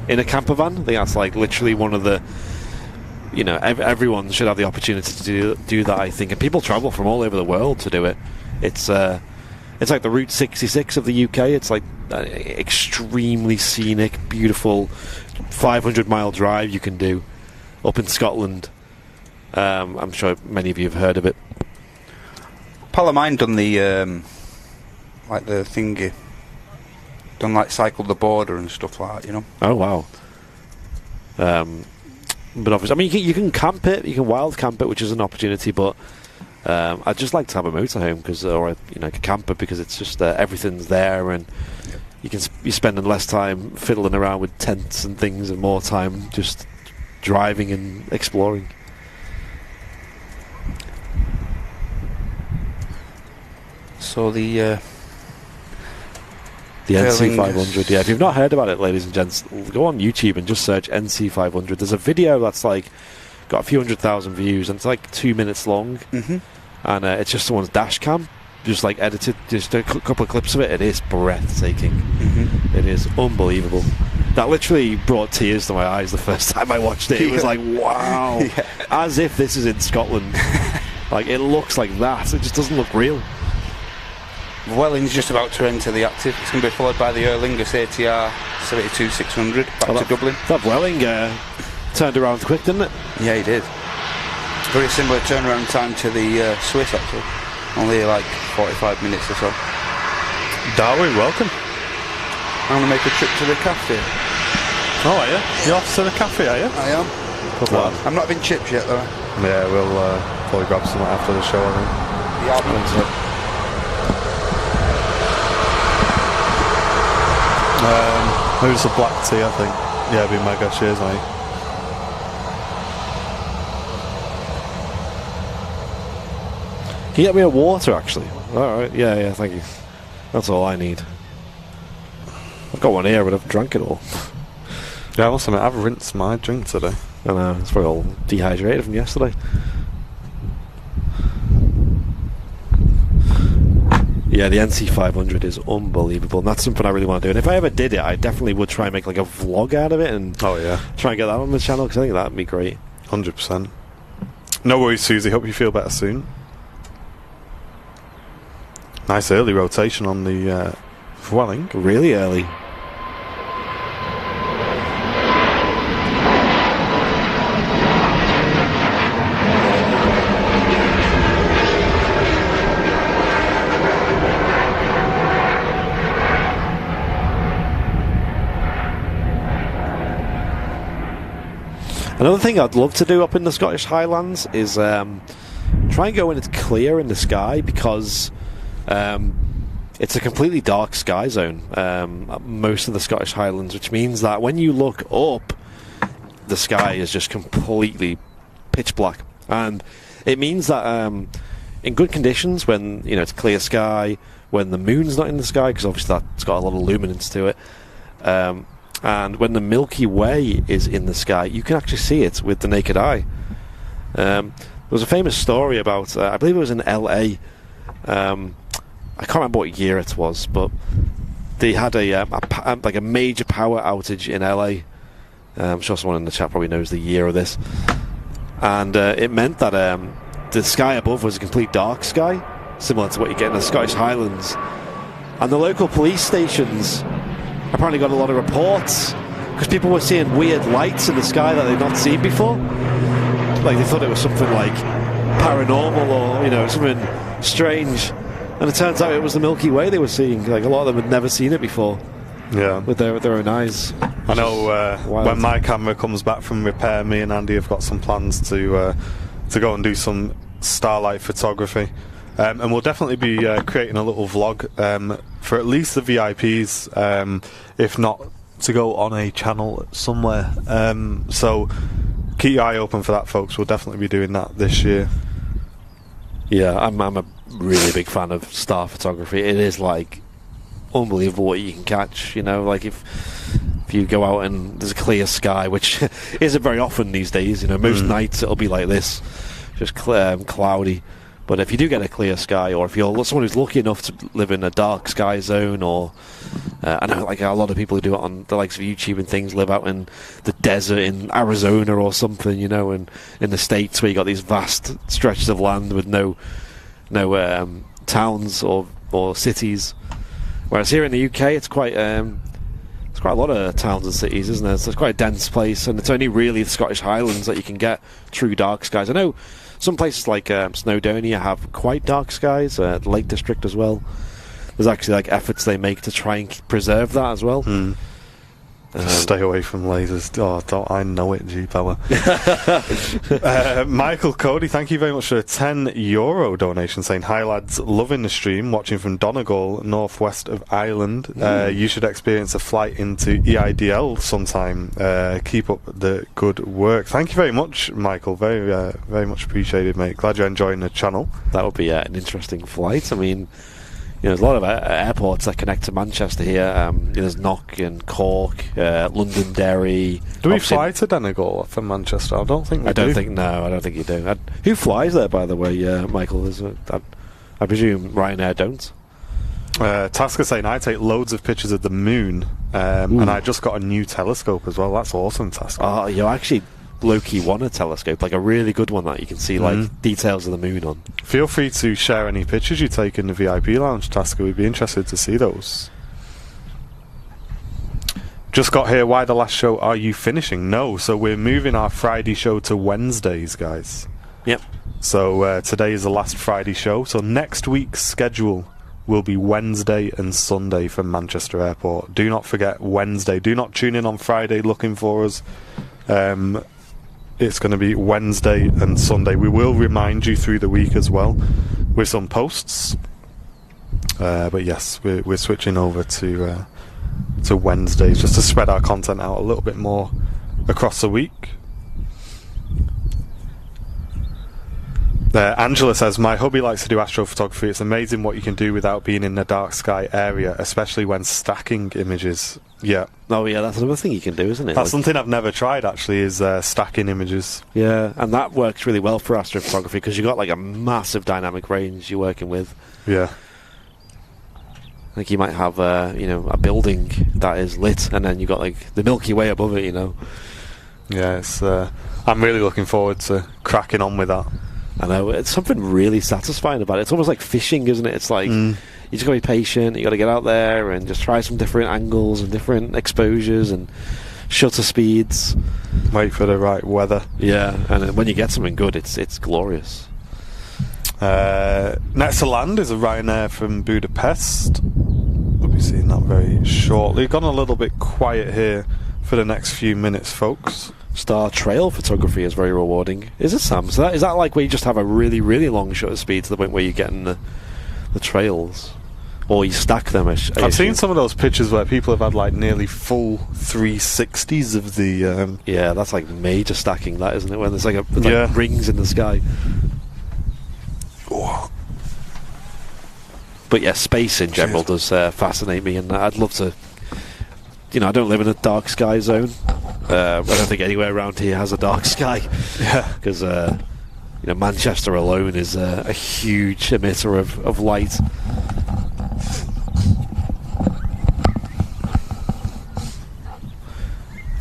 in a camper van. I think that's like literally one of the, you know, everyone should have the opportunity to do that, I think, and people travel from all over the world to do it. It's like the Route 66 of the UK. It's like extremely scenic, beautiful 500-mile drive you can do up in Scotland. I'm sure many of you have heard of it. Pal of mine done the like the thingy, done like cycle the border and stuff like that, you know. Oh wow. But obviously, I mean, you can camp it, you can wild camp it, which is an opportunity. But I'd just like to have a motorhome or a camper, because it's just everything's there, and you're spending less time fiddling around with tents and things, and more time just driving and exploring. So the NC500, yeah. If you've not heard about it, ladies and gents, go on YouTube and just search NC500. There's a video that's like got a few 100,000 views, and it's like 2 minutes long. And it's just someone's dash cam, just like edited, just a couple of clips of it. It is breathtaking. It is unbelievable. That literally brought tears to my eyes the first time I watched it. It was like, wow. As if this is in Scotland. Like, it looks like that. It just doesn't look real. Welling's just about to enter the active. It's going to be followed by the Aer Lingus ATR 72-600 back to Dublin. That Welling turned around quick, didn't it? Yeah, he did. Very similar turnaround time to the Swiss, actually. Only like 45 minutes or so. Darwin, welcome. I'm going to make a trip to the cafe. Oh, are you? You're off to the cafe, are you? I am. Good lad. I'm not having chips yet, though. Yeah, we'll probably grab some after the show, I think. Yeah, I think so. Maybe just a black tea, I think. Yeah, it'd be mega. Cheers, mate. Can you get me a water, actually? Alright, yeah, thank you. That's all I need. I've got one here, but I've drank it all. Yeah, I must admit, I've rinsed my drink today. I know, it's probably all dehydrated from yesterday. Yeah, the NC500 is unbelievable, and that's something I really want to do. And if I ever did it, I definitely would try and make like a vlog out of it, and try and get that on the channel, because I think that'd be great. 100%. No worries, Susie. Hope you feel better soon. Nice early rotation on the Welling. Really early. Another thing I'd love to do up in the Scottish Highlands is try and go when it's clear in the sky, because it's a completely dark sky zone, most of the Scottish Highlands, which means that when you look up, the sky is just completely pitch black. And it means that in good conditions, when it's clear sky, when the moon's not in the sky, because obviously that's got a lot of luminance to it, and when the Milky Way is in the sky, you can actually see it with the naked eye. There was a famous story about, I believe it was in LA, I can't remember what year it was, but they had a major power outage in LA. I'm sure someone in the chat probably knows the year of this. And it meant that the sky above was a complete dark sky, similar to what you get in the Scottish Highlands. And the local police stations apparently got a lot of reports, because people were seeing weird lights in the sky that they'd not seen before. Like, they thought it was something like paranormal or, something strange. And it turns out it was the Milky Way they were seeing. Like, a lot of them had never seen it before. Yeah. with their own eyes. I know when my camera comes back from repair, me and Andy have got some plans to go and do some starlight photography. And we'll definitely be creating a little vlog for at least the VIPs, if not to go on a channel somewhere. So keep your eye open for that, folks. We'll definitely be doing that this year. Yeah, I'm a really big fan of star photography. It is like unbelievable what you can catch. You know, like if you go out and there's a clear sky, which isn't very often these days. You know, most nights it'll be like this, just cloudy. But if you do get a clear sky, or if you're someone who's lucky enough to live in a dark sky zone, or I know like a lot of people who do it on the likes of YouTube and things live out in the desert in Arizona or something, you know, and in the States where you got these vast stretches of land with no towns or cities. Whereas here in the UK, it's quite a lot of towns and cities, isn't there? So it's quite a dense place, and it's only really the Scottish Highlands that you can get true dark skies. I know some places like Snowdonia have quite dark skies, the Lake District as well. There's actually like efforts they make to try and preserve that as well. Stay away from lasers. Oh, don't I know it, G-Power. Michael Cody, thank you very much for a €10 donation, saying, hi lads, loving the stream, watching from Donegal, northwest of Ireland. You should experience a flight into EIDL sometime. Keep up the good work. Thank you very much, Michael. Very, very much appreciated, mate. Glad you're enjoying the channel. That would be an interesting flight. I mean, you know, there's a lot of airports that connect to Manchester here. There's Knock and Cork, Londonderry. Do we fly to Donegal from Manchester? I don't think we do. I don't think you do. Who flies there, by the way, Michael? I presume Ryanair don't. Tasker saying, I take loads of pictures of the moon, and I just got a new telescope as well. That's awesome, Tasker. Oh, you actually low-key want a telescope, like a really good one that you can see like details of the moon on. Feel free to share any pictures you take in the VIP lounge, Tasker. We'd be interested to see those. Just got here, why the last show are you finishing? No, so we're moving our Friday show to Wednesdays, guys. Yep. So today is the last Friday show, so next week's schedule will be Wednesday and Sunday from Manchester Airport. Do not forget Wednesday. Do not tune in on Friday looking for us. It's going to be Wednesday and Sunday. We will remind you through the week as well with some posts. But yes, we're switching over to Wednesdays just to spread our content out a little bit more across the week. Angela says, my hubby likes to do astrophotography. It's amazing what you can do without being in the dark sky area, especially when stacking images. Yeah. Oh yeah, that's another thing you can do, isn't it? That's something I've never tried, actually, is stacking images. Yeah, and that works really well for astrophotography because you've got like a massive dynamic range you're working with. Yeah. I think you might have a building that is lit, and then you've got like the Milky Way above it, you know. Yeah, it's I'm really looking forward to cracking on with that. I know, it's something really satisfying about it. It's almost like fishing, isn't it? It's like you just got to be patient, you got to get out there and just try some different angles and different exposures and shutter speeds. Wait for the right weather. Yeah, and when you get something good, it's glorious. Next to land is a Ryanair from Budapest. We'll be seeing that very shortly. Gone a little bit quiet here for the next few minutes, folks. Star trail photography is very rewarding. Is it, Sam? So is that like where you just have a really, really long shutter speed to the point where you're getting the trails? Or you stack them? I've seen some of those pictures where people have had like nearly full 360s of the... Yeah, that's like major stacking, that, isn't it? When there's like rings in the sky. Oh. But yeah, space in general does fascinate me, and I'd love to... You know, I don't live in a dark sky zone. I don't think anywhere around here has a dark sky. Yeah. Because, Manchester alone is a huge emitter of light.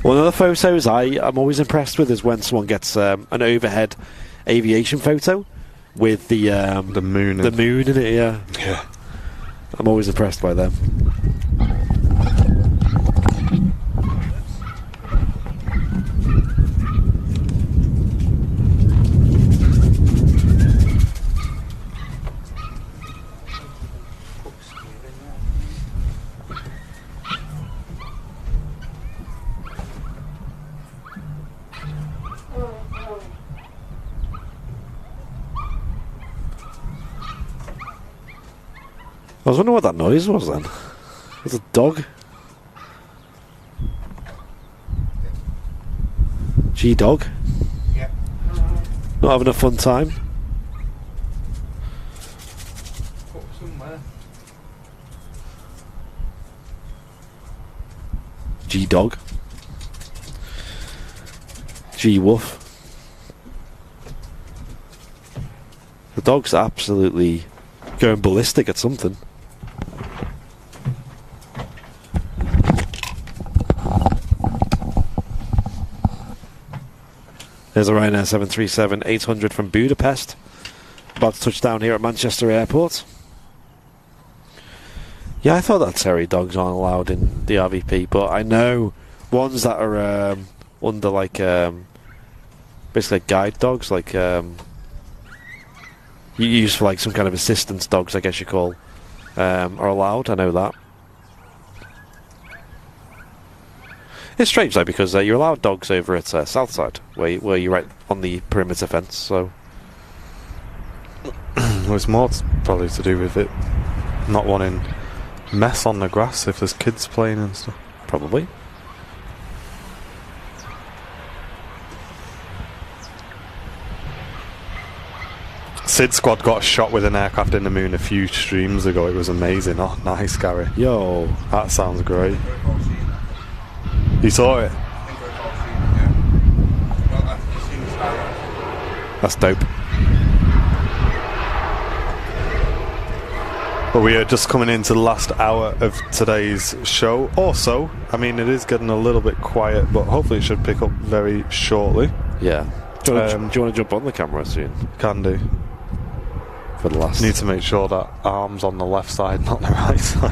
One of the photos I'm always impressed with is when someone gets an overhead aviation photo with the moon in it. Yeah. Yeah. I'm always impressed by them. I was wondering what that noise was then. It's a dog. G-dog. Yeah. Not having a fun time. Somewhere. G-dog. G-woof. The dog's absolutely going ballistic at something. There's a Ryanair 737-800 from Budapest, about to touch down here at Manchester Airport. Yeah, I thought that Terry dogs aren't allowed in the RVP, but I know ones that are under like basically like guide dogs, like you use for like some kind of assistance dogs, I guess you call, are allowed. I know that. It's strange though, because you're allowed dogs over at Southside, where you're right on the perimeter fence. So, well, it's more probably to do with it not wanting mess on the grass if there's kids playing and stuff. Probably. Sid Squad got a shot with an aircraft in the moon a few streams ago. It was amazing. Oh, nice, Gary. Yo, that sounds great. You saw it? That's dope. But we are just coming into the last hour of today's show. Also, I mean, it is getting a little bit quiet, but hopefully it should pick up very shortly. Yeah. Do you want to jump on the camera soon? Can do. For the last. Need to make sure that arm's on the left side, not the right side.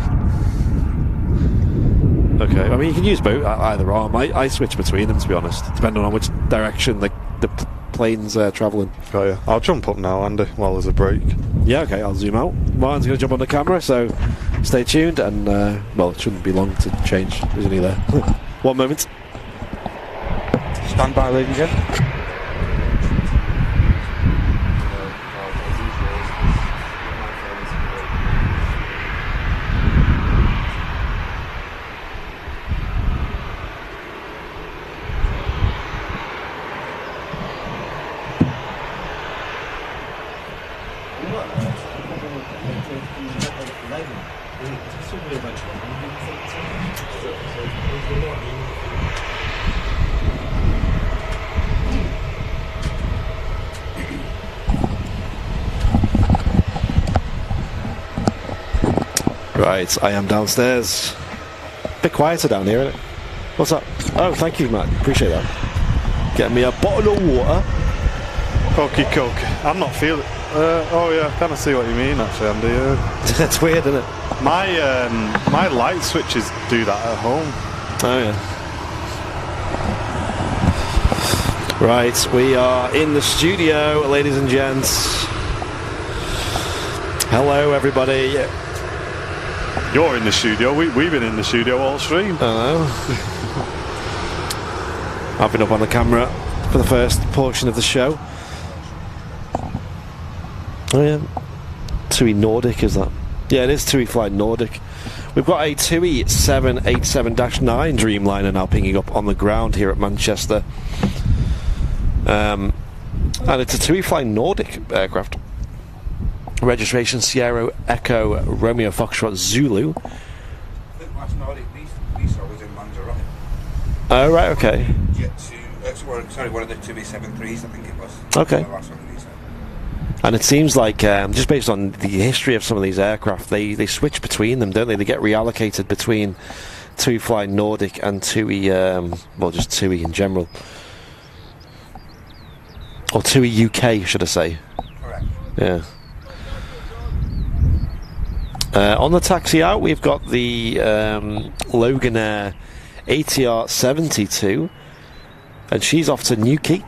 Okay, I mean you can use both, either arm. I switch between them, to be honest, depending on which direction the plane's travelling. Oh yeah, I'll jump up now, Andy, while there's a break. Yeah, okay, I'll zoom out. Martin's going to jump on the camera, so stay tuned, and well, it shouldn't be long to change, isn't he there? 1 moment. Stand by, ladies and gentlemen. Right, I am downstairs. Bit quieter down here, isn't it? What's up? Oh, thank you, Matt. Appreciate that. Get me a bottle of water. Okie coke. I'm not feeling. Oh yeah, I kind of see what you mean, actually, Andy. That's weird, isn't it? My light switches do that at home. Oh yeah. Right, we are in the studio, ladies and gents. Hello, everybody. You're in the studio. We've been in the studio all stream. I know. I've been up on the camera for the first portion of the show. Oh yeah. TUI Nordic, is that? Yeah, it is TUI Fly Nordic. We've got a TUI 787-9 Dreamliner now pinging up on the ground here at Manchester. And it's a TUI Fly Nordic aircraft. Registration Sierra Echo Romeo Foxtrot Zulu. I think last Nordic we saw was in Lanzarote. Oh, right, okay. Jet2, sorry, one of the TUI 73s, I think it was. Okay. The last one we saw. And it seems like, just based on the history of some of these aircraft, they switch between them, don't they? They get reallocated between TUI Fly Nordic and TUI, well, just TUI in general. Or TUI UK, should I say. Correct. Yeah. On the taxi out, we've got the Loganair ATR 72, and she's off to Newquay,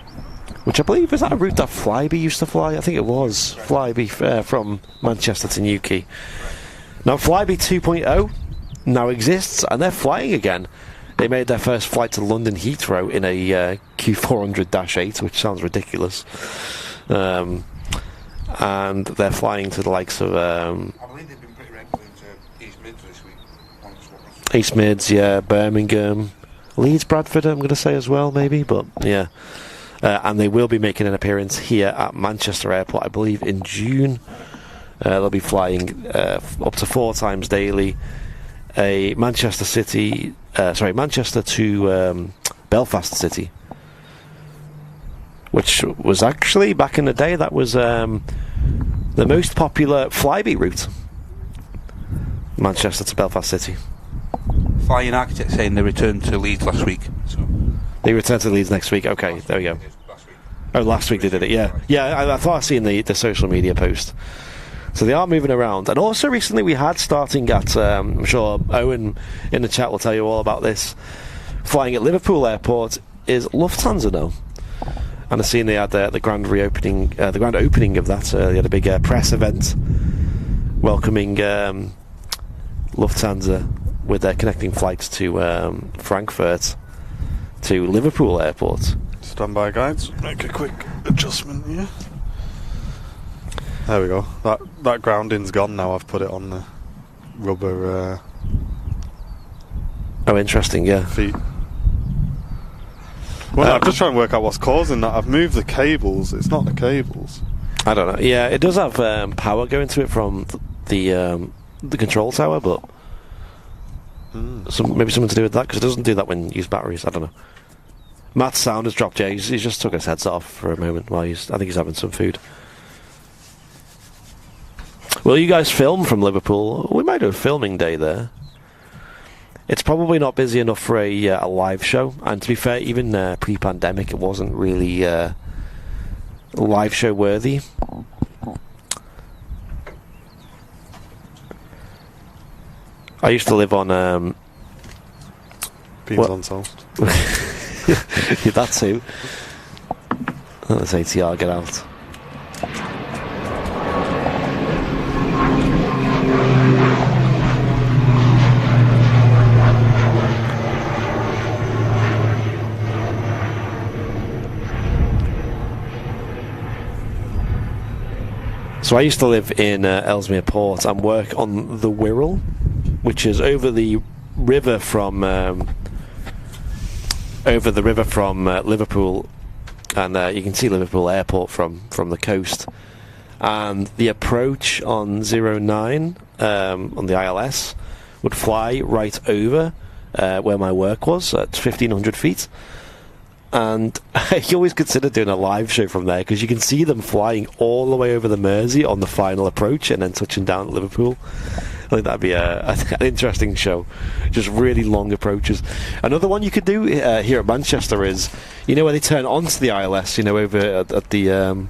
which I believe is that a route that FriYAY used to fly. I think it was FriYAY from Manchester to Newquay. Now FriYAY 2.0 now exists, and they're flying again. They made their first flight to London Heathrow in a Q400-8, which sounds ridiculous. And they're flying to the likes of I believe they've been pretty regular in East Mids, yeah, Birmingham, Leeds, Bradford, I'm going to say as well, maybe, but yeah. And they will be making an appearance here at Manchester Airport, I believe, in June. They'll be flying up to 4 times daily. Manchester to Belfast City, which was actually, back in the day, that was the most popular flyby route. Manchester to Belfast City. Flying Architect saying they returned to Leeds last week. So. They return to Leeds next week. Okay, there we go. Last week they did it. Yeah, I thought I seen the social media post. So they are moving around. And also recently we had, starting at, I'm sure Owen in the chat will tell you all about this, flying at Liverpool Airport is Lufthansa now. And I've seen they had the grand reopening, the grand opening of that. They had a big press event welcoming Lufthansa with their connecting flights to Frankfurt to Liverpool Airport. Stand by, guys. Make a quick adjustment here. There we go. That grounding's gone now. I've put it on the rubber. Oh, interesting. Yeah. Feet. Well, I'm just trying to work out what's causing that. I've moved the cables. It's not the cables. I don't know. Yeah, it does have power going to it from the control tower, but maybe something to do with that, because it doesn't do that when you use batteries. I don't know. Matt's sound has dropped. Yeah, he's just took his headset off for a moment while I think he's having some food. Will you guys film from Liverpool? We might do a filming day there. It's probably not busy enough for a live show, and to be fair, even pre-pandemic, it wasn't really live show worthy. I used to live on beans on toast. Yeah, that too. Let's ATR get out. So I used to live in Ellesmere Port and work on the Wirral, which is over the river from Liverpool, and you can see Liverpool Airport from the coast. And the approach on 09 on the ILS would fly right over where my work was at 1,500 feet. And I always considered doing a live show from there, because you can see them flying all the way over the Mersey on the final approach and then touching down at Liverpool. I think that'd be an interesting show. Just really long approaches. Another one you could do here at Manchester is, you know, where they turn onto the ILS, you know, over at the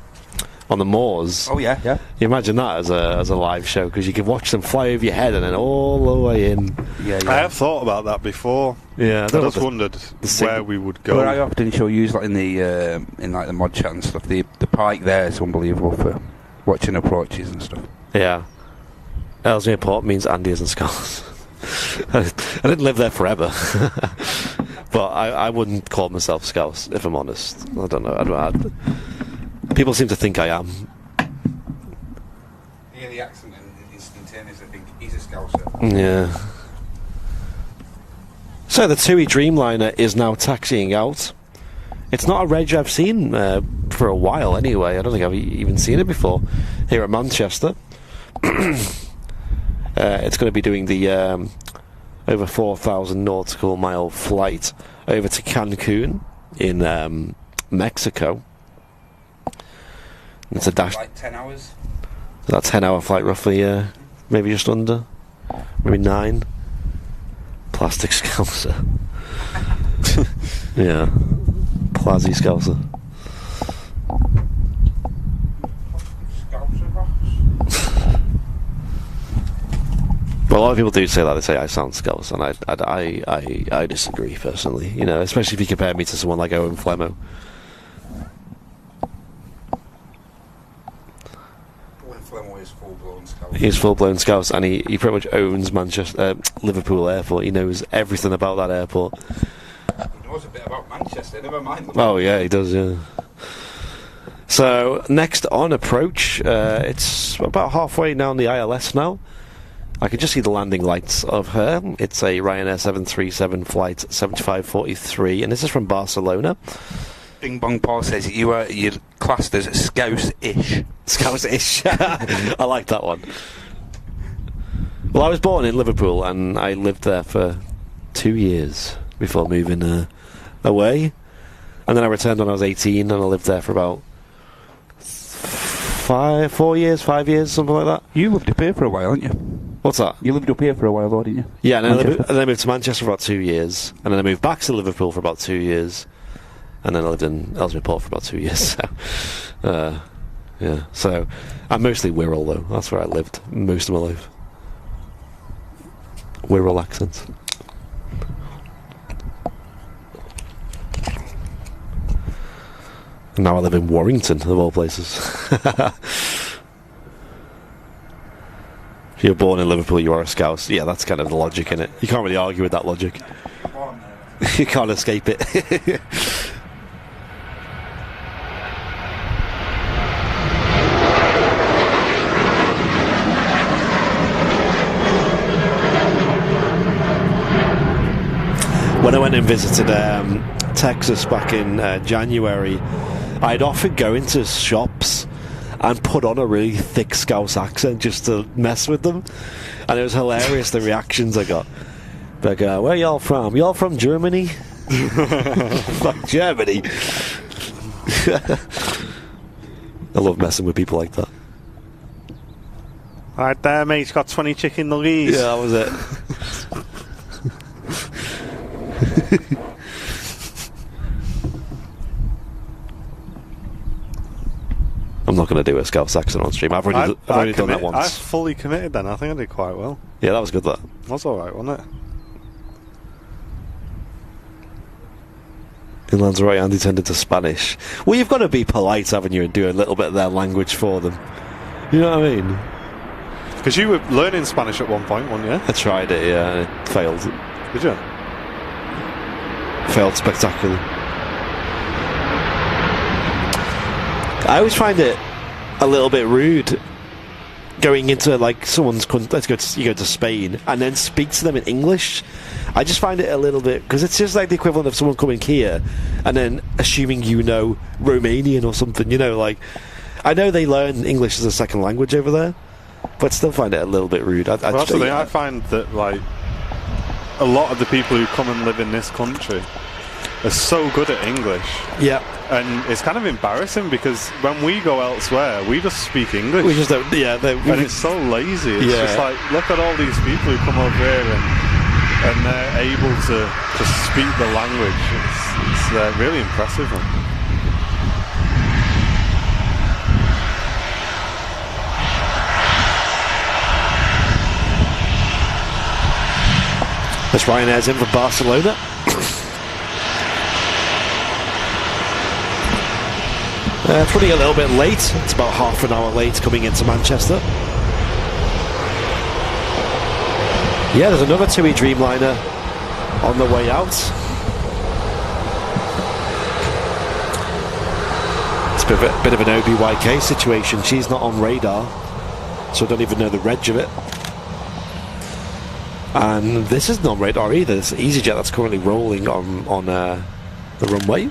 on the moors. Oh yeah, yeah. You imagine that as a live show, because you can watch them fly over your head and then all the way in. Yeah. I have thought about that before. Yeah, I just wondered where we would go. Well, I often show use like in like the mod chat and stuff. The pike there is unbelievable for watching approaches and stuff. Yeah. Ellesmere Port means Andes and Skulls. I didn't live there forever, but I wouldn't call myself Scouse, if I'm honest. I don't know. People seem to think I am. Yeah, the accent and instantaneous. I think he's a Scouser. Yeah. So the TUI Dreamliner is now taxiing out. It's not a reg I've seen for a while anyway. I don't think I've even seen it before here at Manchester. It's going to be doing the over 4,000 nautical mile flight over to Cancun in Mexico. It's a dash. Like 10 hours. That 10-hour flight, roughly. Maybe just under. Maybe 9. Plastic Scouser. Yeah. Plazzy Scouser. Well, a lot of people do say that. They say I sound Scouse, and I disagree personally. You know, especially if you compare me to someone like Owen Flemmo. Owen Flemmo is full-blown Scouse. He's full-blown Scouse, and he pretty much owns Liverpool Airport. He knows everything about that airport. He knows a bit about Manchester. Never mind. Oh yeah, he does. Yeah. So next on approach, it's about halfway down the ILS now. I could just see the landing lights of her. It's a Ryanair 737 flight 7543, and this is from Barcelona. Bing Bong Paul says you're classed as Scouse-ish. Scouse-ish. I like that one. Well, I was born in Liverpool, and I lived there for 2 years before moving away. And then I returned when I was 18, and I lived there for about 5 years, something like that. You lived up here for a while, haven't you? What's that? You lived up here for a while, though, didn't you? Yeah, and then I moved to Manchester for about 2 years, and then I moved back to Liverpool for about 2 years, and then I lived in Ellesmere Port for about 2 years. So, yeah. So I'm mostly Wirral, though. That's where I lived most of my life. Wirral accents. And now I live in Warrington, of all places. If you're born in Liverpool, you are a Scouse. Yeah, that's kind of the logic in it. You can't really argue with that logic. You can't escape it. When I went and visited Texas back in January, I'd often go into shops and put on a really thick Scouse accent just to mess with them, and it was hilarious the reactions I got. They go, "Where y'all from? Y'all from Germany?" Fuck Germany. I love messing with people like that. Right there, mate. Got 20 chicken nuggets. Yeah, that was it. I'm not going to do a Scouse accent on stream. I've already done that once. I fully committed then. I think I did quite well. Yeah, that was good, that. That's alright, wasn't it? Inland's right, Andy tended to Spanish. Well, you've got to be polite, haven't you, and do a little bit of their language for them. You know what I mean? Because you were learning Spanish at one point, weren't you? I tried it, yeah, and it failed. Did you? Failed spectacularly. I always find it a little bit rude going into like someone's country. You go to Spain and then speak to them in English. I just find it a little bit, because it's just like the equivalent of someone coming here and then assuming you know Romanian or something. You know, like, I know they learn English as a second language over there, but still find it a little bit rude. I find that like a lot of the people who come and live in this country are so good at English. Yeah. And it's kind of embarrassing because when we go elsewhere, we just speak English. We just don't, yeah. And it's so lazy. It's just like, look at all these people who come over here and they're able to speak the language. It's really impressive. That's Ryanairs in for Barcelona. It's running a little bit late. It's about half an hour late coming into Manchester. Yeah, there's another TUI Dreamliner on the way out. It's a bit of an OBYK situation. She's not on radar, so I don't even know the reg of it. And this isn't on radar either. It's an EasyJet that's currently rolling on the runway.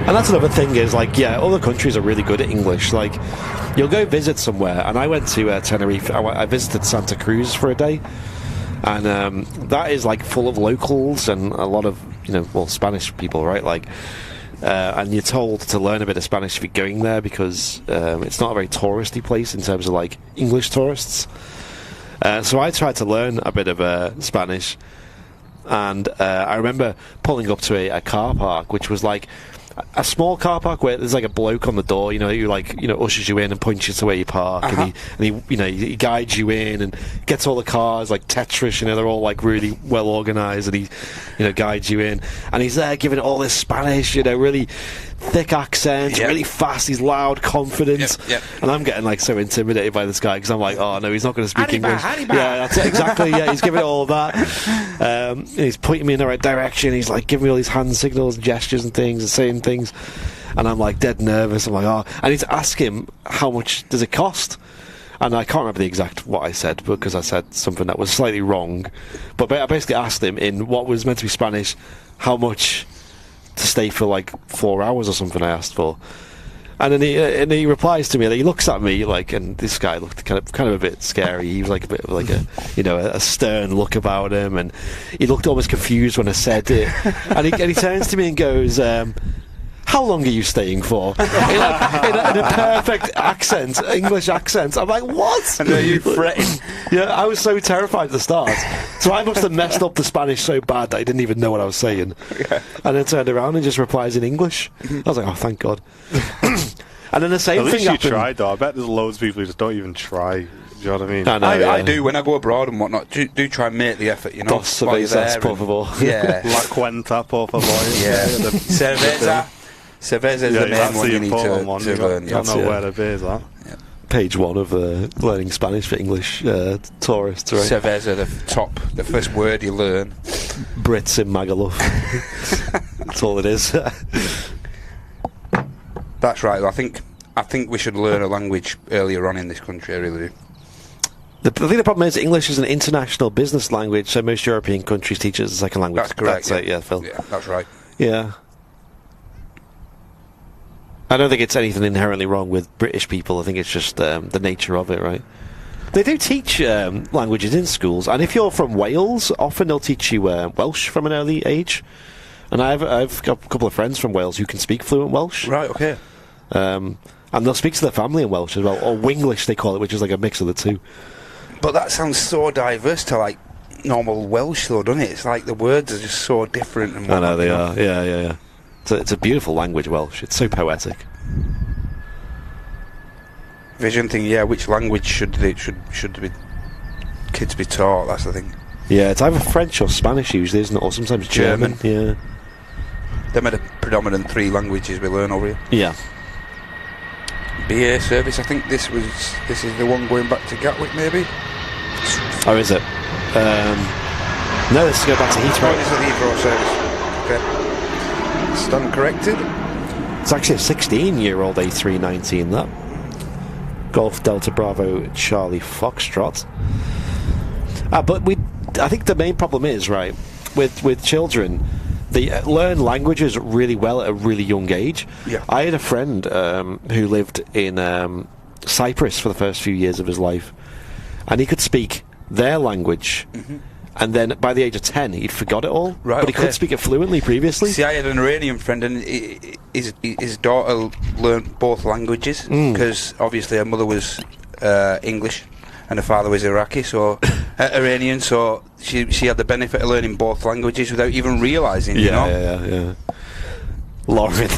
And that's another thing is, like, yeah, other countries are really good at English. Like, you'll go visit somewhere, and I went to Tenerife. I visited Santa Cruz for a day, and that is, like, full of locals and a lot of, Spanish people, right? Like, and you're told to learn a bit of Spanish if you're going there because it's not a very touristy place in terms of, like, English tourists. So I tried to learn a bit of Spanish, and I remember pulling up to a car park, which was, like, a small car park where there's like a bloke on the door, ushers you in and points you to where you park, and he guides you in and gets all the cars like Tetris, they're all like really well organised, and he, guides you in, and he's there giving it all this Spanish, really thick accent, really fast. He's loud, confident, and I'm getting like so intimidated by this guy because I'm like, oh no, he's not going to speak English. Yeah, that's it, exactly. Yeah, he's giving it all that. He's pointing me in the right direction. He's like giving me all these hand signals, gestures, and things, and saying things, and I'm like dead nervous. I'm like, oh, I need to ask him how much does it cost. And I can't remember the exact what I said because I said something that was slightly wrong. But I basically asked him in what was meant to be Spanish, how much to stay for like 4 hours or something I asked for. And then he replies to me, and he looks at me like, and this guy looked kind of a bit scary. He was like a bit of like a stern look about him, and he looked almost confused when I said it. and he turns to me and goes, how long are you staying for? in a perfect accent, English accent. I'm like, what? And are you fretting? Yeah, I was so terrified at the start. So I must have messed up the Spanish so bad that I didn't even know what I was saying. Yeah. And then turned around and just replies in English. I was like, oh, thank God. And then the same thing happened. At least you tried, though. I bet there's loads of people who just don't even try. Do you know what I mean? I do when I go abroad and whatnot. Do try and make the effort, you know. Dos cervezas, por favor. Yeah. La cuenta, por favor. Yeah. Cerveza. Cerveza is the main one you need to learn. I don't know where the beer's at. Yeah. Page 1 of learning Spanish for English tourists, right? Cerveza, the first word you learn. Brits in Magaluf. That's all it is. That's right. I think we should learn a language earlier on in this country. I really do. I think the problem is English is an international business language, so most European countries teach it as a second language. That's correct. That's it, yeah, Phil. Yeah, that's right. Yeah. I don't think it's anything inherently wrong with British people. I think it's just the nature of it, right? They do teach languages in schools, and if you're from Wales, often they'll teach you Welsh from an early age. And I've got a couple of friends from Wales who can speak fluent Welsh. Right, okay. And they'll speak to their family in Welsh as well, or Winglish they call it, which is like a mix of the two. But that sounds so diverse to like normal Welsh, though, doesn't it? It's like the words are just so different. And I know they are. Yeah. It's a beautiful language, Welsh. It's so poetic. Vision thing, yeah. Which language should kids be taught? That's the thing. Yeah, it's either French or Spanish usually, isn't it? Or sometimes German. Yeah. Them are the predominant 3 languages we learn over here. Yeah. BA service. I think this is the one going back to Gatwick, maybe. Oh, is it? No, this is go back to Heathrow. Oh, this is the Heathrow service. Okay. Stand corrected. It's actually a 16-year-old A319, that. Golf Delta Bravo Charlie Foxtrot. But I think the main problem is, right, with children, they learn languages really well at a really young age. Yeah. I had a friend who lived in Cyprus for the first few years of his life, and he could speak their language. Mm-hmm. And then by the age of 10, he'd forgot it all. Right, but he could speak it fluently previously. See, I had an Iranian friend, and his daughter learned both languages because obviously her mother was English and her father was Iraqi, so Iranian. So she had the benefit of learning both languages without even realising. Yeah. Lauren,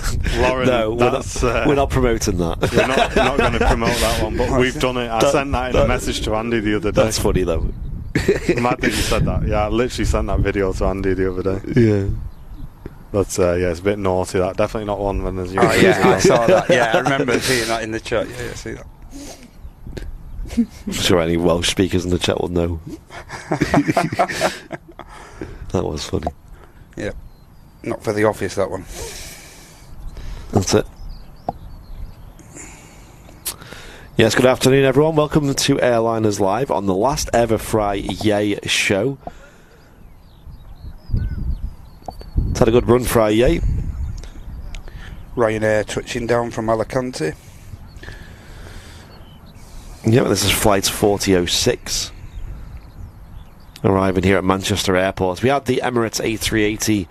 no, we're not promoting that. We're not going to promote that one, but we've done it. I sent that in a message to Andy the other day. That's funny though. Mad that you said that. Yeah, I literally sent that video to Andy the other day. Yeah. But it's a bit naughty. That definitely not one when there's you. Oh yeah, I saw that. Yeah, I remember seeing that in the chat. Yeah, I see that. I'm sure any Welsh speakers in the chat will know. That was funny. Yeah, not for the office, that one. That's it. Yes, good afternoon everyone. Welcome to Airliners Live on the last ever FriYAY show. It's had a good run, FriYAY. Ryanair touching down from Alicante. Yep, this is flight 4006. Arriving here at Manchester Airport. We had the Emirates A380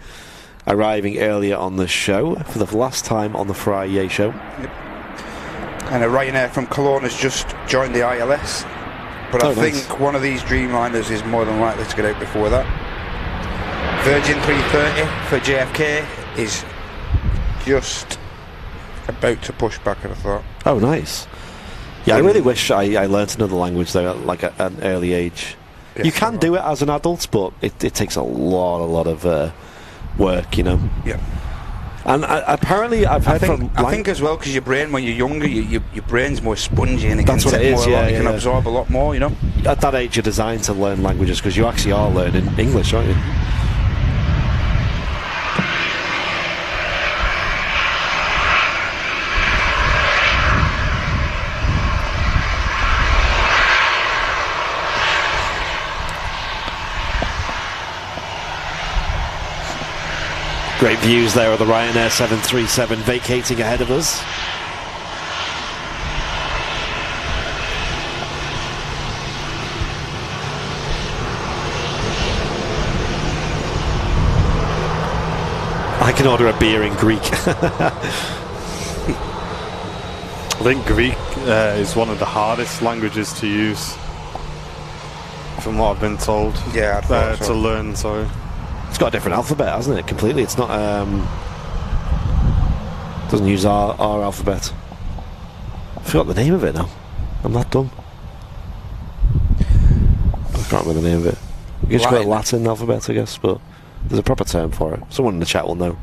arriving earlier on the show for the last time on the FriYAY show. Yep. And a Ryanair from Cologne has just joined the ILS, but I think one of these Dreamliners is more than likely to get out before that. Virgin 330 for JFK is just about to push back, I thought. Oh, nice. Yeah, I really wish I learnt another language though, like at an early age. Yes, you can do it as an adult, but it takes a lot of work, you know. Yeah. And apparently, I've heard I think as well, because your brain, when you're younger, your brain's more spongy and it can take more. You can absorb a lot more, you know. At that age, you're designed to learn languages because you actually are learning English, aren't you? Great views there of the Ryanair 737 vacating ahead of us. I can order a beer in Greek. I think Greek is one of the hardest languages to use, from what I've been told. Yeah, I thought so. To learn, sorry. It's got a different alphabet, hasn't it? Completely. It's not. Doesn't use our alphabet. I forgot the name of it now. I'm that dumb. I can't remember the name of it. You can just go Latin alphabet, I guess, but there's a proper term for it. Someone in the chat will know.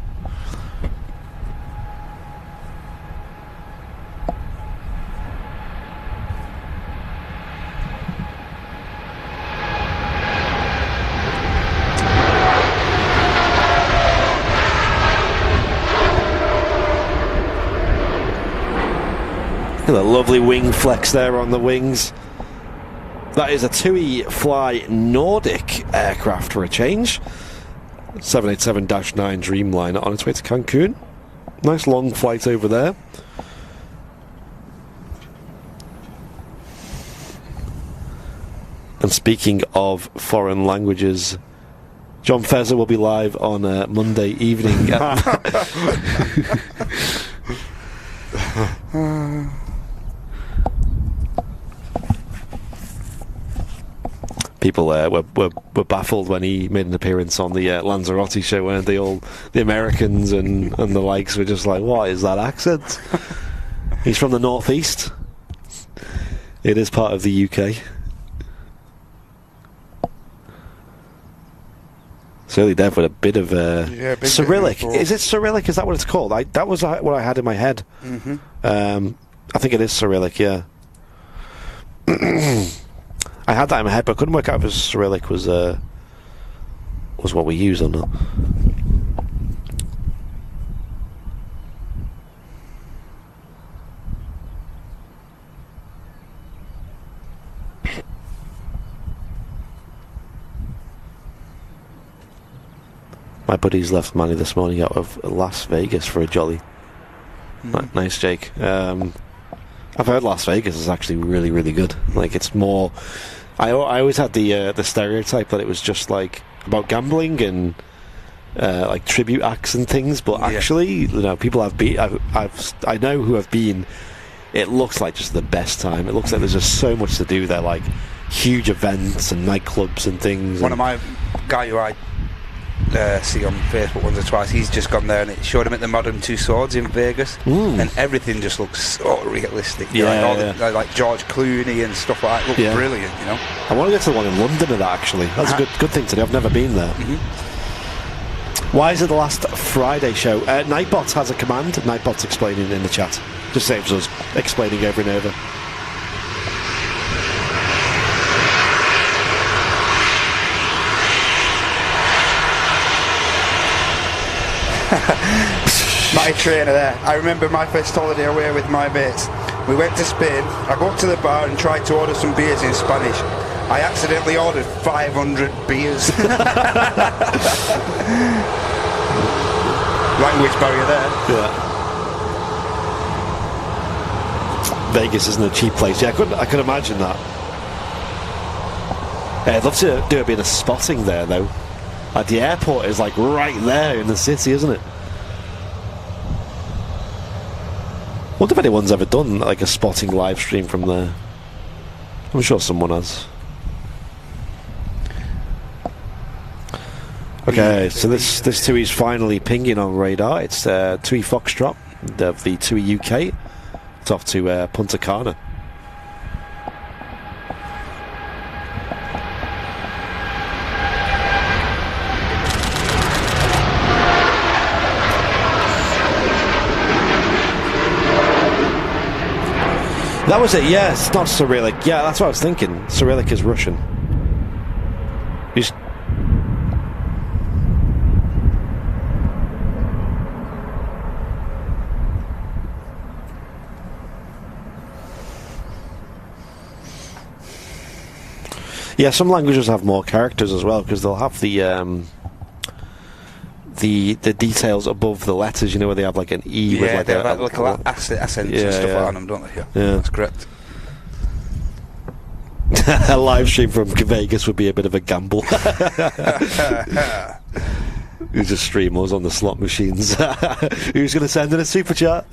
A lovely wing flex there on the wings. That is a TUI Fly Nordic aircraft for a change. 787-9 Dreamliner on its way to Cancun. Nice long flight over there. And speaking of foreign languages, John Fezzer will be live on Monday evening. People were baffled when he made an appearance on the Lanzarote show, weren't they? All the Americans and the likes were just like, what is that accent? He's from the northeast. It is part of the UK. Certainly Dev with a bit of Cyrillic. Is it Cyrillic? Is that what it's called? That was what I had in my head. Mm-hmm. I think it is Cyrillic, yeah. I had that in my head, but I couldn't work out if Cyrillic was what we use or not. My buddies left Manny this morning out of Las Vegas for a jolly. Nice, Jake. I've heard Las Vegas is actually really, really good. Like, it's more... I always had the stereotype that it was just, like, about gambling and, like, tribute acts and things, but actually, you know, people have been... I know who have been... It looks like just the best time. It looks like there's just so much to do there, like, huge events and nightclubs and things. One of my... guy who I see on Facebook once or twice, he's just gone there and it showed him at the Modern Two Swords in Vegas, and everything just looks so realistic. Like George Clooney and stuff like that look brilliant, you know. I want to go to the one in London of that, actually. That's a good thing to do. I've never been there. Why is it the last Friday show? Nightbot has a command. Nightbot's explaining in the chat. Just saves us explaining over and over. My trainer there. I remember my first holiday away with my mates. We went to Spain. I go up to the bar and tried to order some beers in Spanish. I accidentally ordered 500 beers. Language barrier there. Yeah. Vegas isn't a cheap place. Yeah, I could imagine that. I'd love to do a bit of spotting there, though. Like, the airport is like right there in the city, isn't it? I wonder if anyone's ever done like a spotting live stream from there. I'm sure someone has. Okay, so this TUI is finally pinging on radar. It's TUI Foxtrot of the TUI UK. It's off to Punta Cana. That was it, yeah. It's not Cyrillic. Yeah, that's what I was thinking. Cyrillic is Russian. He's... Yeah, some languages have more characters as well, because they'll have the details above the letters, you know, where they have like an E with like they have little accents and stuff like on them, don't they? Yeah, that's correct. A live stream from Vegas would be a bit of a gamble. You just stream us on the slot machines. Who's going to send in a super chat?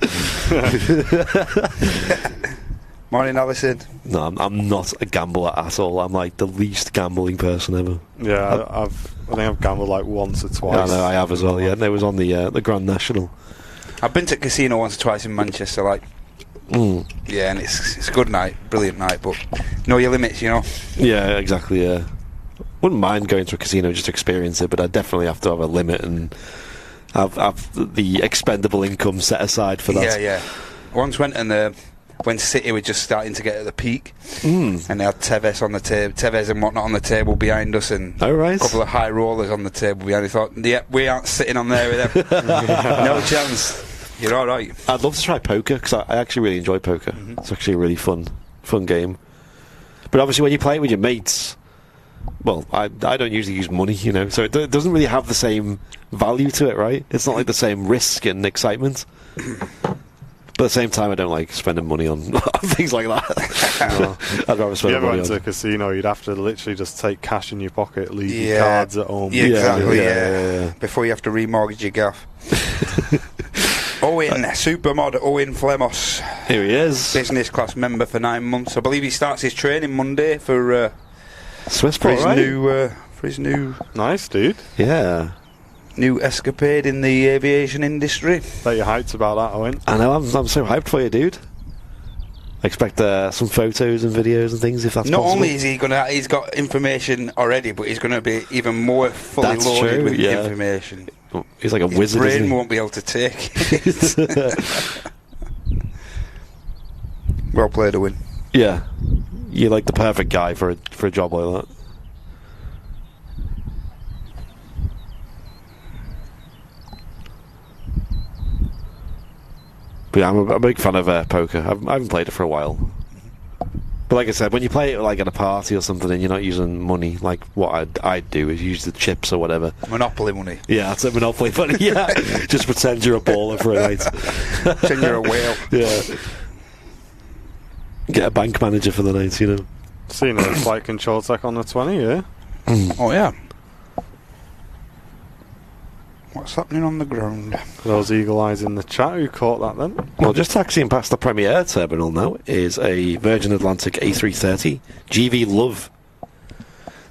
Morning, Alison. No, I'm not a gambler at all. I'm like the least gambling person ever. Yeah, I think I've gambled like once or twice. I know, I have as well. Yeah, and it was on the Grand National. I've been to a casino once or twice in Manchester. Like, yeah, and it's a good night, brilliant night, but know your limits, you know. Yeah, exactly. Yeah, wouldn't mind going to a casino just to experience it, but I definitely have to have a limit and have the expendable income set aside for that. Yeah, yeah. Once went and when City were just starting to get at the peak, and they had Tevez on the table, Tevez and whatnot on the table behind us, and a couple of high rollers on the table behind us. Thought, yeah, we aren't sitting on there with them. No chance. You're all right. I'd love to try poker, because I actually really enjoy poker. It's actually a really fun game. But obviously when you play it with your mates, well, I don't usually use money, you know, so it doesn't really have the same value to it, right? It's not like the same risk and excitement. But at the same time, I don't like spending money on things like that. No, I'd rather spend money on... If you ever went to a casino, you'd have to literally just take cash in your pocket, leave your Yeah. cards at home. Yeah, exactly, yeah. Before you have to remortgage your gaff. Owen, supermod Owen Flemos. Here he is. Business class member for 9 months. I believe he starts his training Monday for Swissport, right? For his new... Nice, dude. Yeah. New escapade in the aviation industry. Bet you're hyped about that, Owen. I know, I'm so hyped for you, dude. I expect some photos and videos and things, if that's Not possible. only is he's got information already, but he's going to be even more fully That's loaded true, with yeah. information. He's like a His wizard, isn't brain he? won't be able to take it. Well played, Owen. Yeah. You're like the perfect guy for a job like that. But yeah, I'm a big fan of poker. I haven't played it for a while. But like I said, when you play it like at a party or something and you're not using money, like what I'd do is use the chips or whatever. Monopoly money. Yeah, that's it, Monopoly money. Yeah, just pretend you're a baller for a night. Pretend you're a whale. Yeah. Get a bank manager for the night, you know. Seen a flight control tech on the 20, yeah? Oh, yeah. What's happening on the ground? Those eagle eyes in the chat, who caught that then? Well, just taxiing past the Premier Terminal now is a Virgin Atlantic A330 GV Love.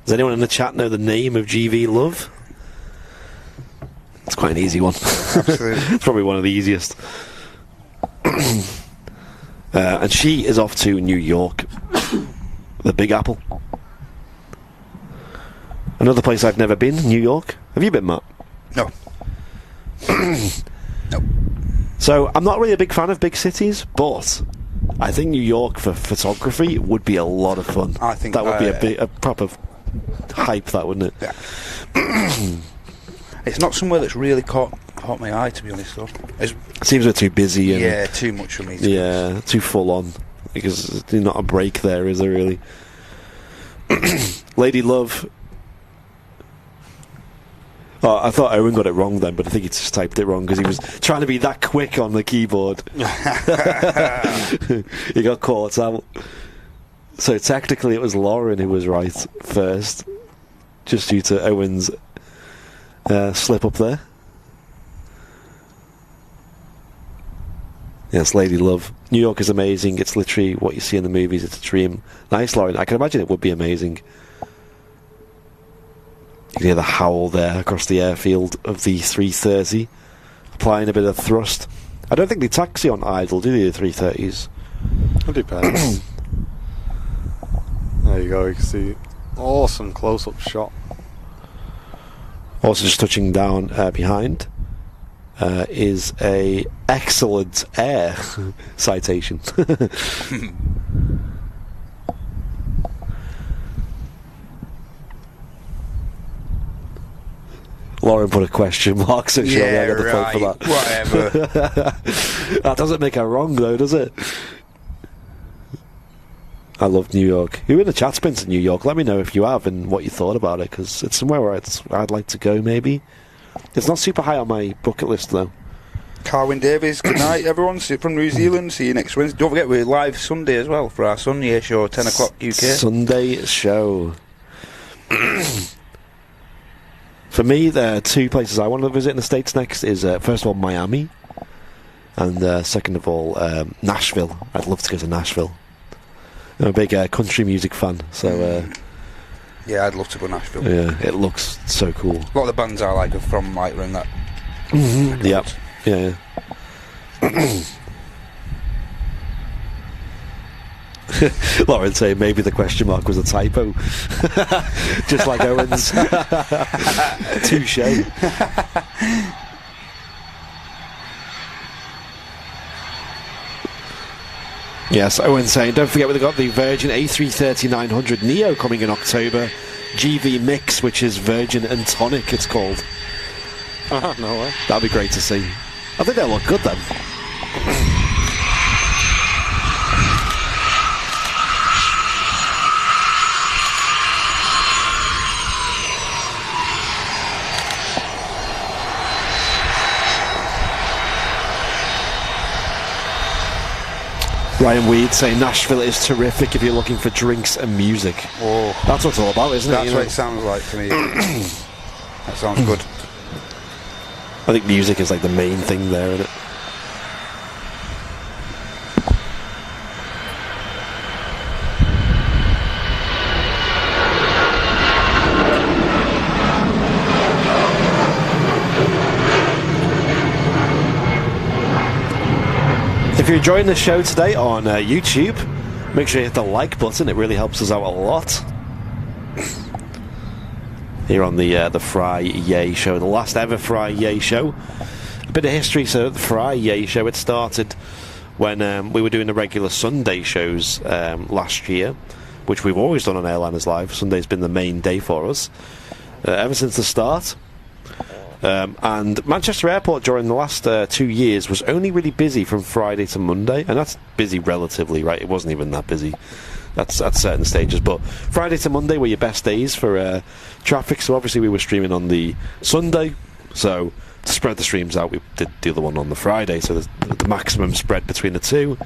Does anyone in the chat know the name of GV Love? It's quite an easy one. Absolutely. It's probably one of the easiest. And she is off to New York, the Big Apple. Another place I've never been, New York. Have you been, Matt? No. No. So I'm not really a big fan of big cities, but I think New York for photography would be a lot of fun. I think that would be a proper hype, that, wouldn't it? Yeah. It's not somewhere that's really caught my eye, to be honest, though. It seems a bit too busy. And yeah, too much for me. Yeah, too full on. Because there's not a break there, is there really? Lady Love. Oh, I thought Owen got it wrong then, but I think he just typed it wrong because he was trying to be that quick on the keyboard. He got caught out. So technically it was Lauren who was right first, just due to Owen's slip up there. Yes, Lady Love. New York is amazing. It's literally what you see in the movies. It's a dream. Nice, Lauren. I can imagine it would be amazing. You can hear the howl there across the airfield of the 330, applying a bit of thrust. I don't think they taxi on idle, do they, the 330s? It depends. There you go, you can see awesome close-up shot. Also just touching down behind is a excellent air citation. Lauren put a question mark, so she'll Yeah, get the point for that. whatever. That doesn't make her wrong, though, does it? I love New York. Who in the chat's been to New York? Let me know if you have and what you thought about it, because it's somewhere where I'd like to go, maybe. It's not super high on my bucket list, though. Carwyn Davies, good night, everyone. From New Zealand. See you next Wednesday. Don't forget, we're live Sunday as well for our Sunday show, 10 o'clock UK. Sunday show. For me, there are two places I want to visit in the States next. Is first of all Miami, and second of all Nashville. I'd love to go to Nashville. I'm a big country music fan, so yeah, I'd love to go to Nashville. yeah, it looks so cool. A lot of the bands I like are from like around that. Yeah, yeah. Lauren saying maybe the question mark was a typo, just like Owen's. Touche. Yes, Owen saying, don't forget we've got the Virgin A330-900 Neo coming in October. GV Mix, which is Virgin and Tonic, it's called. No way. That'd be great to see. I think they'll look good then. Ryan Weed saying Nashville is terrific if you're looking for drinks and music. Whoa. That's what it's all about, isn't it? That's what it sounds like to me. That sounds good. I think music is like the main thing there, isn't it? If you're enjoying the show today on YouTube, make sure you hit the like button. It really helps us out a lot. Here on the FriYAY show, the last ever FriYAY show. A bit of history. So the FriYAY show, it started when we were doing the regular Sunday shows last year, which we've always done on Airliners Live. Sunday's been the main day for us ever since the start. And Manchester Airport during the last 2 years was only really busy from Friday to Monday, and that's busy relatively, right? It wasn't even that busy. That's at certain stages, but Friday to Monday were your best days for traffic. So obviously we were streaming on the Sunday, so to spread the streams out, we did the other one on the Friday, so the maximum spread between the two,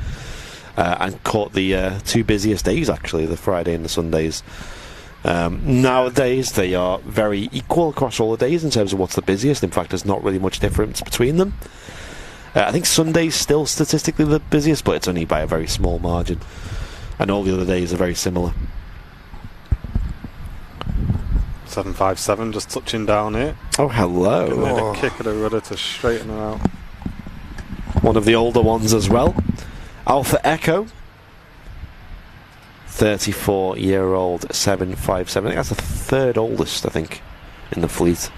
and caught the two busiest days actually, the Friday and the Sundays. Nowadays they are very equal across all the days in terms of what's the busiest. In fact, there's not really much difference between them. I think Sunday's still statistically the busiest, but it's only by a very small margin, and all the other days are very similar. 757 just touching down here. Oh, hello. Giving it a kick of the rudder to straighten her out. One of the older ones as well. Alpha Echo, 34-year-old 757. I think that's the third oldest, I think, in the fleet.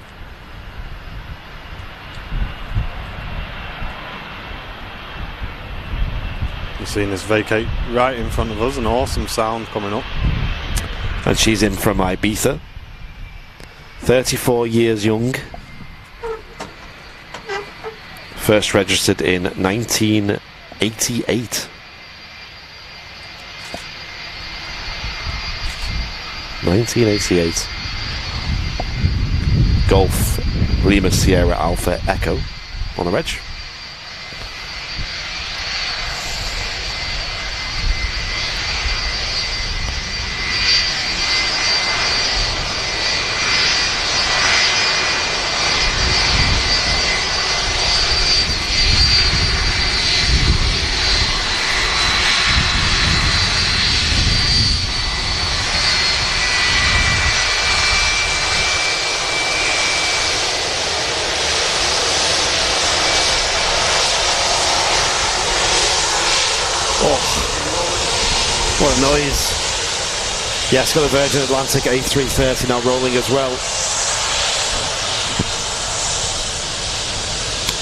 You're seeing this vacate right in front of us, an awesome sound coming up. And she's in from Ibiza. 34 years young. First registered in 1988. 1988. Golf Lima Sierra Alpha Echo on the reg. What a noise. Yes, got the Virgin Atlantic A330 now rolling as well.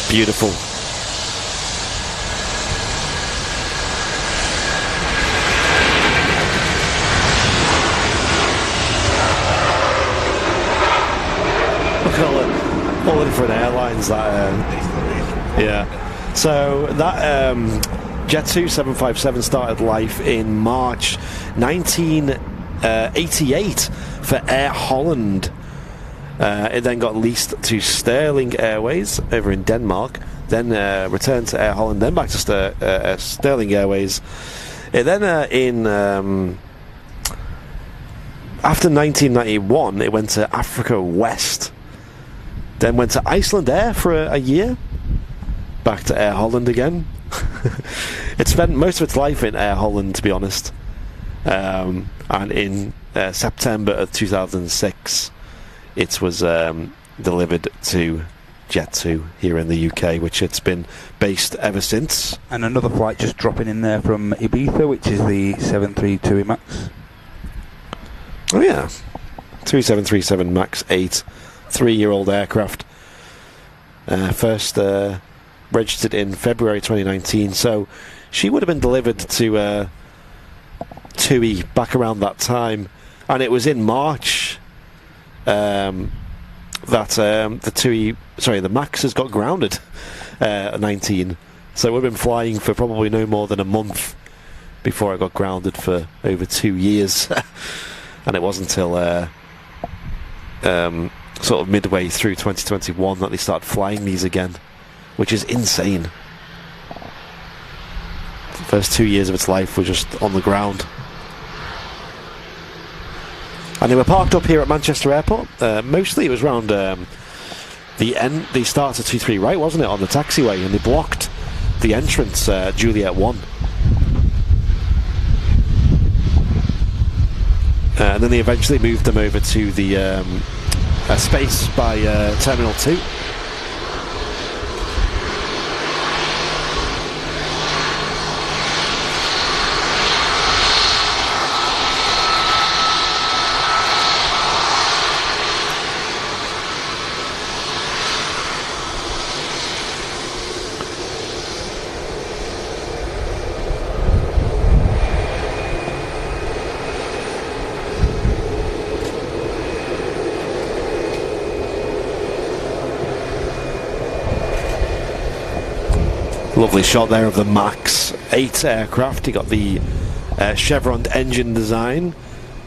Beautiful. Look at all good for an airlines. That yeah. So that Jet2 757 started life in March 1988 for Air Holland. It then got leased to Sterling Airways over in Denmark, then returned to Air Holland, then back to Sterling Airways. It then after 1991, it went to Africa West, then went to Iceland Air for a year, back to Air Holland again. It spent most of its life in Air Holland, to be honest, and in September of 2006 it was delivered to Jet2 here in the UK, which it's been based ever since. And another flight just dropping in there from Ibiza, which is the 732 MAX. Oh yeah, 2737 MAX 8, 3-year-old aircraft. First registered in February 2019, so she would have been delivered to TUI back around that time, and it was in March that the MAX has got grounded at 19, so it would have been flying for probably no more than a month before it got grounded for over 2 years. And it wasn't until sort of midway through 2021 that they started flying these again, which is insane. The first 2 years of its life were just on the ground. And they were parked up here at Manchester Airport. Mostly it was around the start of 23 right, wasn't it, on the taxiway, and they blocked the entrance, Juliet 1. And then they eventually moved them over to the space by Terminal 2. Lovely shot there of the MAX 8 aircraft. You got the chevron engine design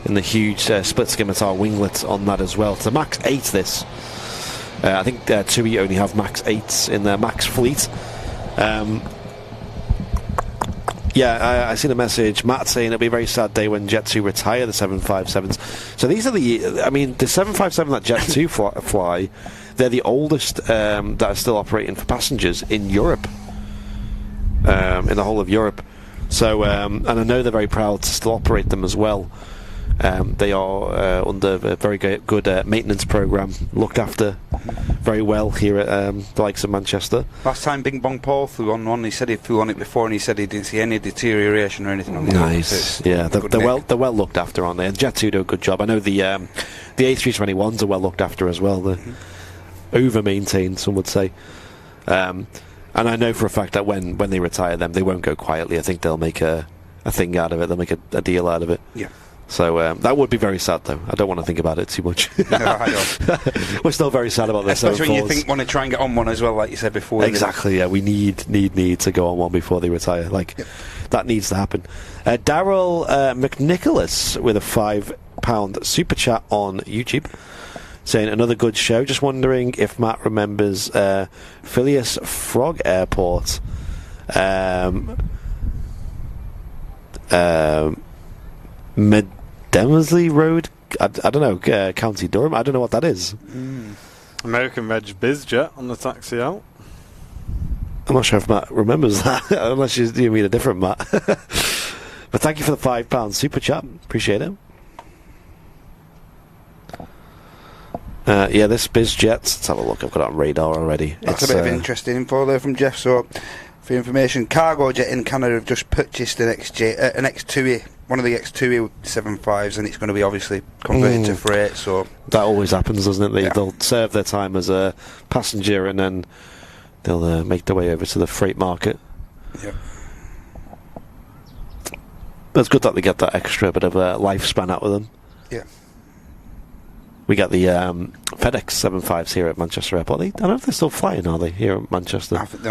and the huge split scimitar winglet on that as well. It's a MAX 8 this. I think TUI only have MAX 8s in their MAX fleet. Yeah, I seen a message, Matt, saying it'll be a very sad day when Jet2 retire the 757s. So these are the 757 that Jet2 fly, they're the oldest that are still operating for passengers in Europe. In the whole of Europe. So, and I know they're very proud to still operate them as well. They are under a very good maintenance program, looked after very well here at the likes of Manchester. Last time Bing Bong Paul flew on one, he said he flew on it before, and he said he didn't see any deterioration or anything on the Nice, yeah, they're well looked after, aren't they? And Jet2 do a good job. I know the A321s are well looked after as well. They're over-maintained, some would say. And I know for a fact that when they retire them, they won't go quietly. I think they'll make a thing out of it. They'll make a deal out of it. Yeah. So that would be very sad, though. I don't want to think about it too much. No, I don't. We're still very sad about this. Especially when you want to try and get on one as well, like you said before. Exactly, yeah. We need to go on one before they retire. That needs to happen. Daryl McNicholas with a £5 super chat on YouTube, saying another good show. Just wondering if Matt remembers Phileas Frog Airport. Medemsley Road. I don't know. County Durham. I don't know what that is. American Reg BizJet on the taxi out. I'm not sure if Matt remembers that, unless you mean a different Matt. But thank you for the £5 super chat. Appreciate it. Yeah, this BizJet, let's have a look. I've got it on radar already. That's a bit of interesting info there from Jeff. So, for information, Cargojet in Canada have just purchased an X2E, one of the X2E 75s, and it's going to be obviously converted to freight. So that always happens, doesn't it? They'll serve their time as a passenger, and then they'll make their way over to the freight market. Yeah. But it's good that they get that extra bit of a lifespan out of them. Yeah. We got the FedEx 75s here at Manchester Airport. I don't know if they're still flying, are they, here at Manchester? I think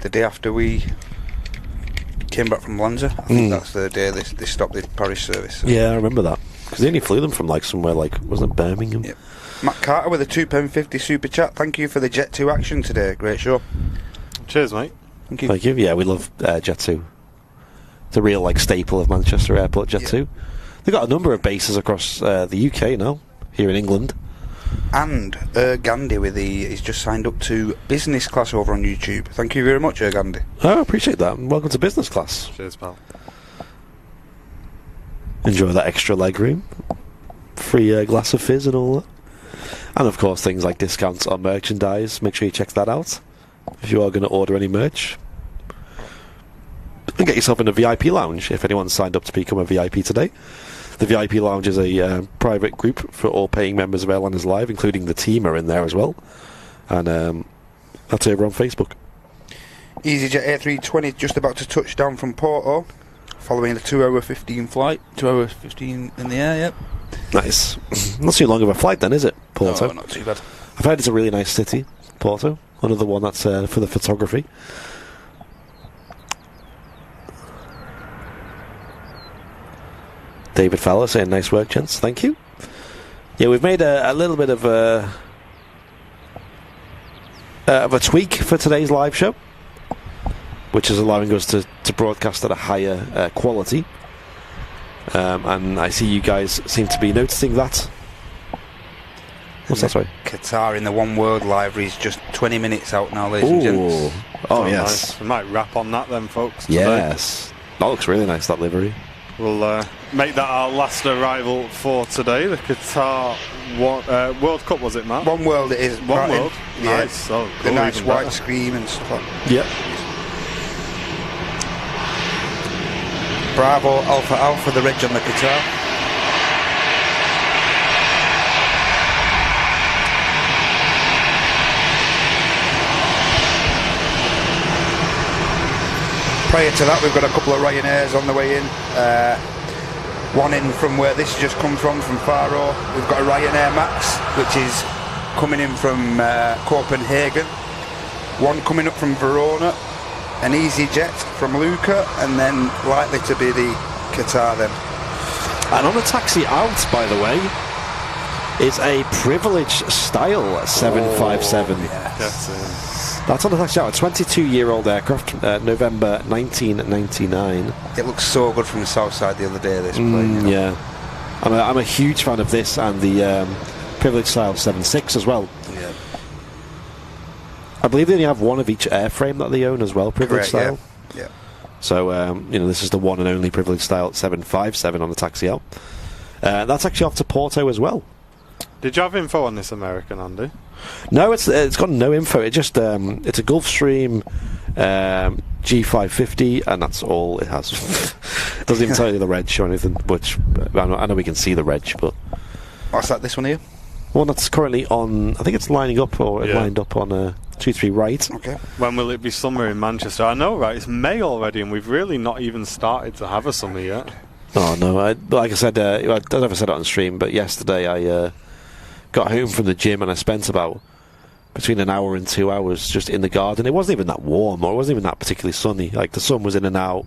the day after we came back from Lanza, I think that's the day they stopped the Paris service. Yeah, I remember that. Because they only flew them from somewhere wasn't it Birmingham? Yep. Matt Carter with a £2.50 super chat. Thank you for the Jet2 action today. Great show. Cheers, mate. Thank you. Thank you. Yeah, we love Jet2. It's a real staple of Manchester Airport, Jet2. They've got a number of bases across the UK now, here in England. And Gandhi he's just signed up to business class over on YouTube. Thank you very much, Gandhi. Oh, I appreciate that. Welcome to business class. Cheers, pal. Enjoy that extra leg room. Free glass of fizz and all that. And of course things like discounts on merchandise. Make sure you check that out if you are going to order any merch. And get yourself in a VIP lounge if anyone's signed up to become a VIP today. The VIP lounge is a private group for all paying members of Airliners Live, including the team are in there as well. And that's over on Facebook. EasyJet A320 just about to touch down from Porto, following the 2-hour 15 flight. 2 hours 15 in the air, yep. Nice. Not too long of a flight then, is it, Porto? No, not too bad. I've heard it's a really nice city, Porto. Another one that's for the photography. David Fowler saying nice work, gents. Thank you. Yeah, we've made a little bit of a tweak for today's live show, which is allowing us to broadcast at a higher quality. And I see you guys seem to be noticing that. What's that, sorry? Qatar in the One World library is just 20 minutes out now, ladies and gents. Oh, yes. Nice. We might wrap on that then, folks. Today. Yes. That looks really nice, that livery. We'll make that our last arrival for today. The Qatar World Cup, was it, Matt? One World it is. One World? Yeah. Nice. Oh, the cool, nice white screen and stuff like that. Yep. Bravo, Alpha Alpha, the ridge on the Qatar. Prior to that, we've got a couple of Ryanairs on the way in. One in from where this just come from Faro. We've got a Ryanair Max, which is coming in from Copenhagen. One coming up from Verona. An EasyJet from Lucca, and then likely to be the Qatar then. And on the taxi out, by the way, is a Privilege Style 757. Oh, yes. That's on the taxi out. A 22-year-old aircraft, November 1999. It looks so good from the south side the other day, this plane. You know? Yeah. I'm a huge fan of this and the Privilege Style 76 as well. Yeah. I believe they only have one of each airframe that they own as well, Privilege Style. Yeah. So, this is the one and only Privilege Style 757 on the taxi out. That's actually off to Porto as well. Did you have info on this American, Andy? No, it's got no info. It just it's a Gulfstream G550, and that's all it has. It doesn't even tell you the reg or anything. Which I know we can see the reg, but what's that? This one here? One that's currently on. I think it's lining up or lined up on 23 right. Okay. When will it be summer in Manchester? I know, right? It's May already, and we've really not even started to have a summer yet. Oh no! Like I said, I don't know if I said it on stream, but yesterday I got home from the gym and I spent about between an hour and 2 hours just in the garden. It wasn't even that warm, or it wasn't even that particularly sunny. Like the sun was in and out,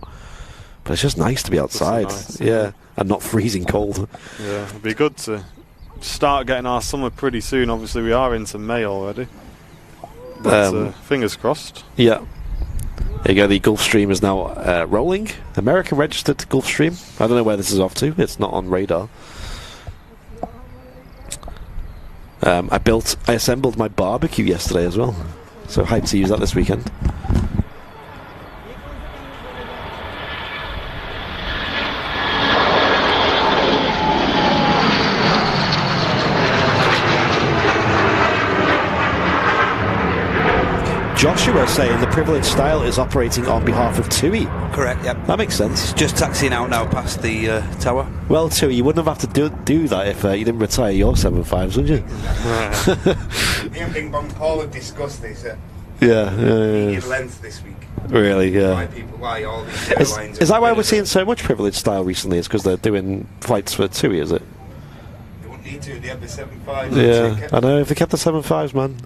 but it's just nice to be outside. Nice, yeah, and not freezing cold. Yeah, it'd be good to start getting our summer pretty soon. Obviously, we are into May already. But fingers crossed. Yeah. There you go, the Gulfstream is now rolling. American registered Gulfstream. I don't know where this is off to. It's not on radar. I assembled my barbecue yesterday as well. So hyped to use that this weekend. Joshua saying the Privilege Style is operating on behalf of TUI. Correct, yep. That makes sense. It's just taxiing out now past the tower. Well, TUI, you wouldn't have to do that if you didn't retire your 75s, would you? Me and Bing Bong Paul have discussed this. Medium length this week. Really, yeah. Why all these airlines... Is that why we're seeing so much privileged style recently? It's because they're doing flights for TUI, is it? They wouldn't need to, they have the 75s. Yeah, I know, if they kept the 75s, man,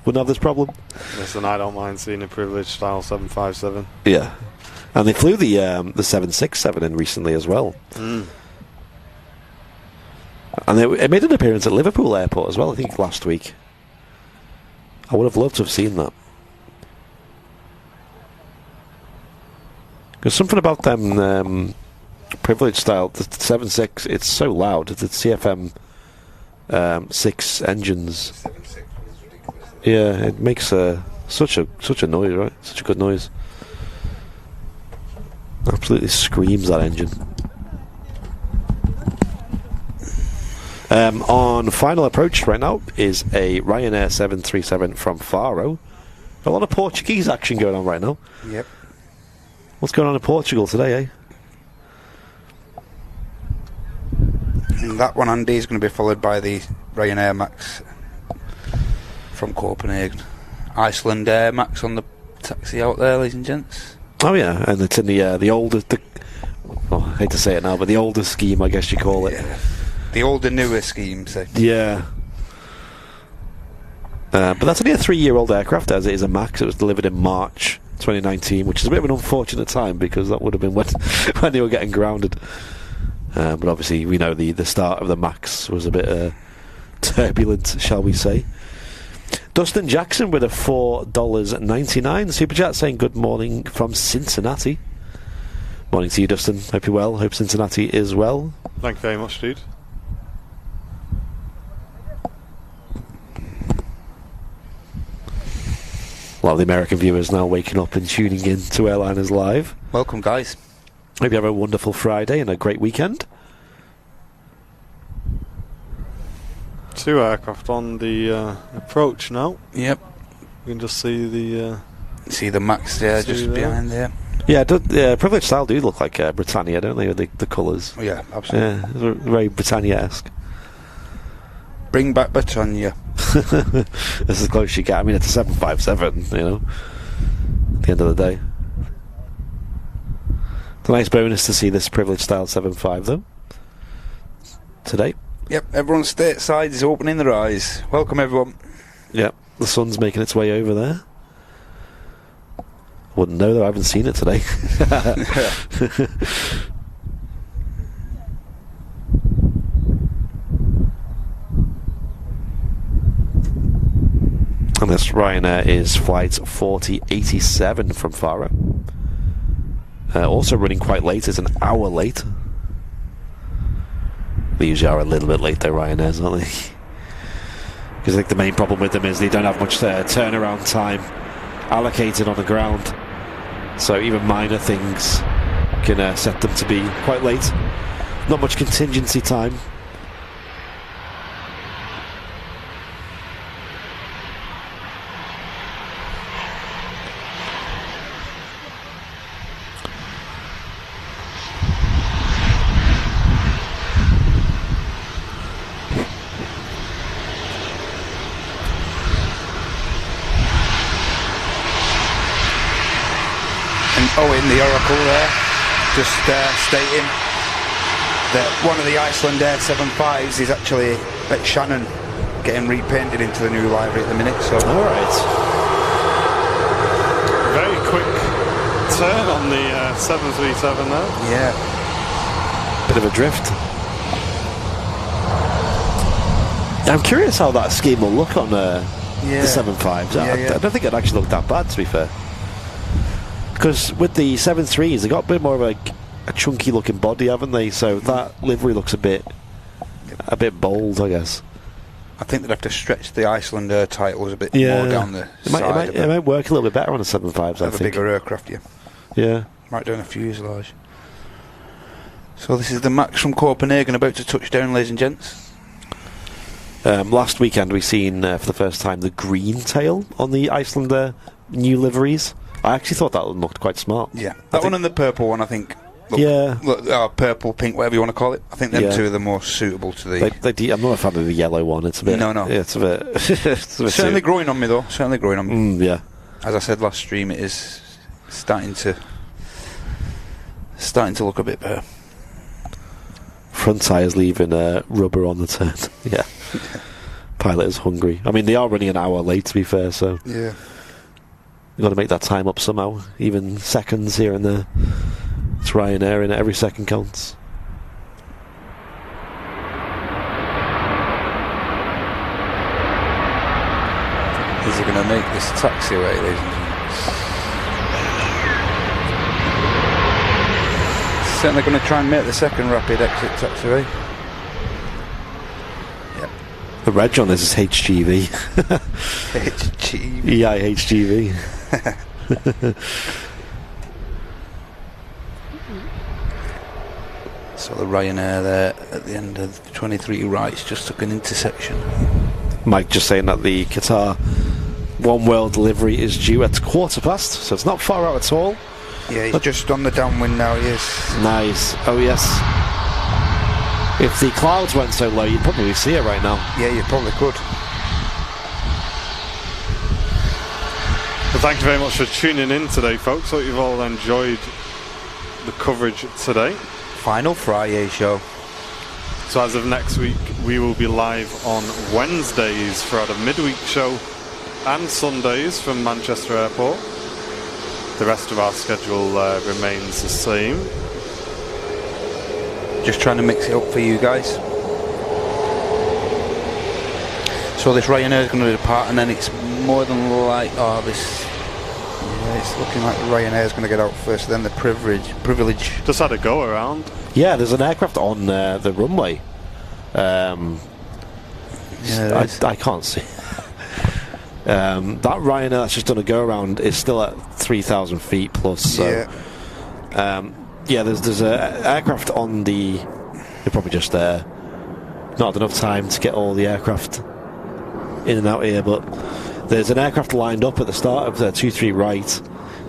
wouldn't have this problem. Listen, I don't mind seeing a privileged style 757. Yeah. And they flew the 767 in recently as well. Mm. And it made an appearance at Liverpool Airport as well, I think, last week. I would have loved to have seen that. There's something about them privileged style, the 7.6, it's so loud. The CFM 6 engines. 7.6 was ridiculous. Yeah, it makes such a noise, right? Such a good noise. Absolutely screams, that engine. On final approach right now is a Ryanair 737 from Faro. A lot of Portuguese action going on right now. Yep. What's going on in Portugal today, eh? And that one, Andy, is going to be followed by the Ryanair Max from Copenhagen. Iceland Air Max on the taxi out there, ladies and gents. Oh yeah, and it's in the older... I hate to say it now, but the older scheme, I guess you call it. Yeah. The older, newer scheme, so. Yeah. But that's only a 3-year-old aircraft, as it is a Max. It was delivered in March 2019, which is a bit of an unfortunate time, because that would have been when they were getting grounded. But obviously, we know the start of the Max was a bit turbulent, shall we say. Dustin Jackson with a $4.99 super chat saying good morning from Cincinnati. Morning to you, Dustin. Hope you're well. Hope Cincinnati is well. Thank you very much, dude. A lot of the American viewers now waking up and tuning in to Airliners Live. Welcome, guys. Hope you have a wonderful Friday and a great weekend. 2 aircraft on the approach now. Yep. You can just see the... See the Max there, just there. behind there. Yeah, Privileged Style do look like Britannia, don't they, with the colours? Oh, yeah, absolutely. Yeah, it's very Britannia-esque. Bring back Britannia. This is as close as you get. I mean, it's a 757, you know, at the end of the day. It's a nice bonus to see this Privileged Style 7.5, though, today. Yep, everyone stateside is opening their eyes. Welcome, everyone. Yep, the sun's making its way over there. Wouldn't know, though. I haven't seen it today. And this Ryanair is flight 4087 from Faro. Also running quite late. It's an hour late. They usually are a little bit late, though, Ryanairs, aren't they? Because I think the main problem with them is they don't have much turnaround time allocated on the ground. So even minor things can set them to be quite late. Not much contingency time. Owen, the Oracle there, just stating that one of the Iceland Air 75s is actually at Shannon getting repainted into the new livery at the minute. So, alright. Very quick turn on the 737 there. Yeah. Bit of a drift. I'm curious how that scheme will look on the 7.5s. I don't think it actually looked that bad, to be fair. Because with the 7.3s, they got a bit more of a chunky looking body, haven't they? So that livery looks a bit bold, I guess. I think they'd have to stretch the Iceland Air titles a bit more down the side. It might work a little bit better on the 7.5s, I think. Have a bigger aircraft, yeah. Yeah. Right down a fuselage. So this is the Max from Copenhagen about to touch down, ladies and gents. Last weekend we seen for the first time the green tail on the Iceland Air new liveries. I actually thought that looked quite smart. Yeah, that one and the purple one, I think. Purple, pink, whatever you want to call it. I think them two are the more suitable to the... I'm not a fan of the yellow one. It's a bit... No. Yeah, it's a bit... Certainly growing on me, though. Certainly growing on me. Yeah. as I said last stream, it is starting to look a bit better. Front tyres leaving rubber on the turn. Yeah. Pilot is hungry. I mean, they are running an hour late, to be fair, so Yeah. you've got to make that time up somehow. Even seconds here and there. It's Ryanair, and every second counts. Is he going to make this taxiway, ladies and gentlemen? Certainly going to try and make the second rapid exit taxiway. Yep. The reg on this is HGV. HGV. EIHGV. So the Ryanair there at the end of 23 rights just took an intersection. Mike just saying that the Qatar One World delivery is due at 15:15, so it's not far out at all. Yeah, he's just on the downwind now, he is. Nice. Oh, yes. If the clouds went so low, you'd probably see it right now. Yeah, you probably could. Well, thank you very much for tuning in today, folks. Hope you've all enjoyed the coverage today. Final FriYAY show. So as of next week, we will be live on Wednesdays for our midweek show and Sundays from Manchester Airport. The rest of our schedule remains the same. Just trying to mix it up for you guys. So this Ryanair is going to depart, and then it's more than like, it's looking like Ryanair is going to get out first, then the privilege. Just had a go around. Yeah, there's an aircraft on the runway. Yeah, I can't see. That Ryanair that's just done a go around is still at 3,000 feet plus. So, yeah. There's a aircraft on the. They're probably just there. Not enough time to get all the aircraft in and out here, but there's an aircraft lined up at the start of the 23 right.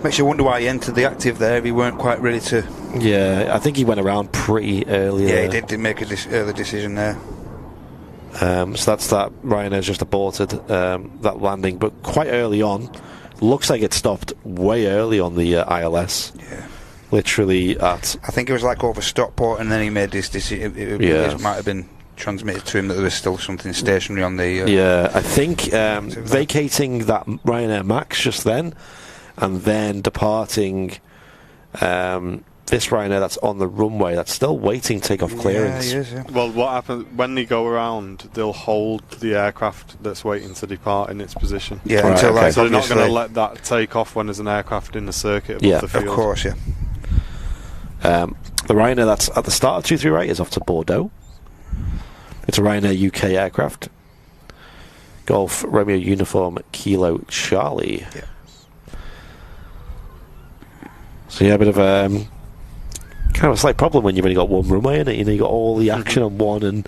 Makes you wonder why he entered the active there if he weren't quite ready to. Yeah, I think he went around pretty early. Yeah, he did make a early decision there. So that's that. Ryanair's just aborted that landing, but quite early on. Looks like it stopped way early on the ILS. Yeah. Literally at. I think it was like over Stockport, and then he made this decision. It might have been transmitted to him that there was still something stationary on the. Yeah, I think vacating that Ryanair Max just then, and then departing this Ryanair that's on the runway that's still waiting takeoff clearance. Yeah, he is, yeah. Well, what happens when they go around? They'll hold the aircraft that's waiting to depart in its position. Yeah, Right, until okay. like, So they're not going to obviously- let that take off when there's an aircraft in the circuit above Yeah, the field. Of course, yeah. The Ryanair that's at the start of 238 is off to Bordeaux. It's a Ryanair UK aircraft. Golf Romeo Uniform Kilo Charlie. Yeah. So yeah, a bit of kind of a slight problem when you've only got one runway in it. You know, you got all the action on one, and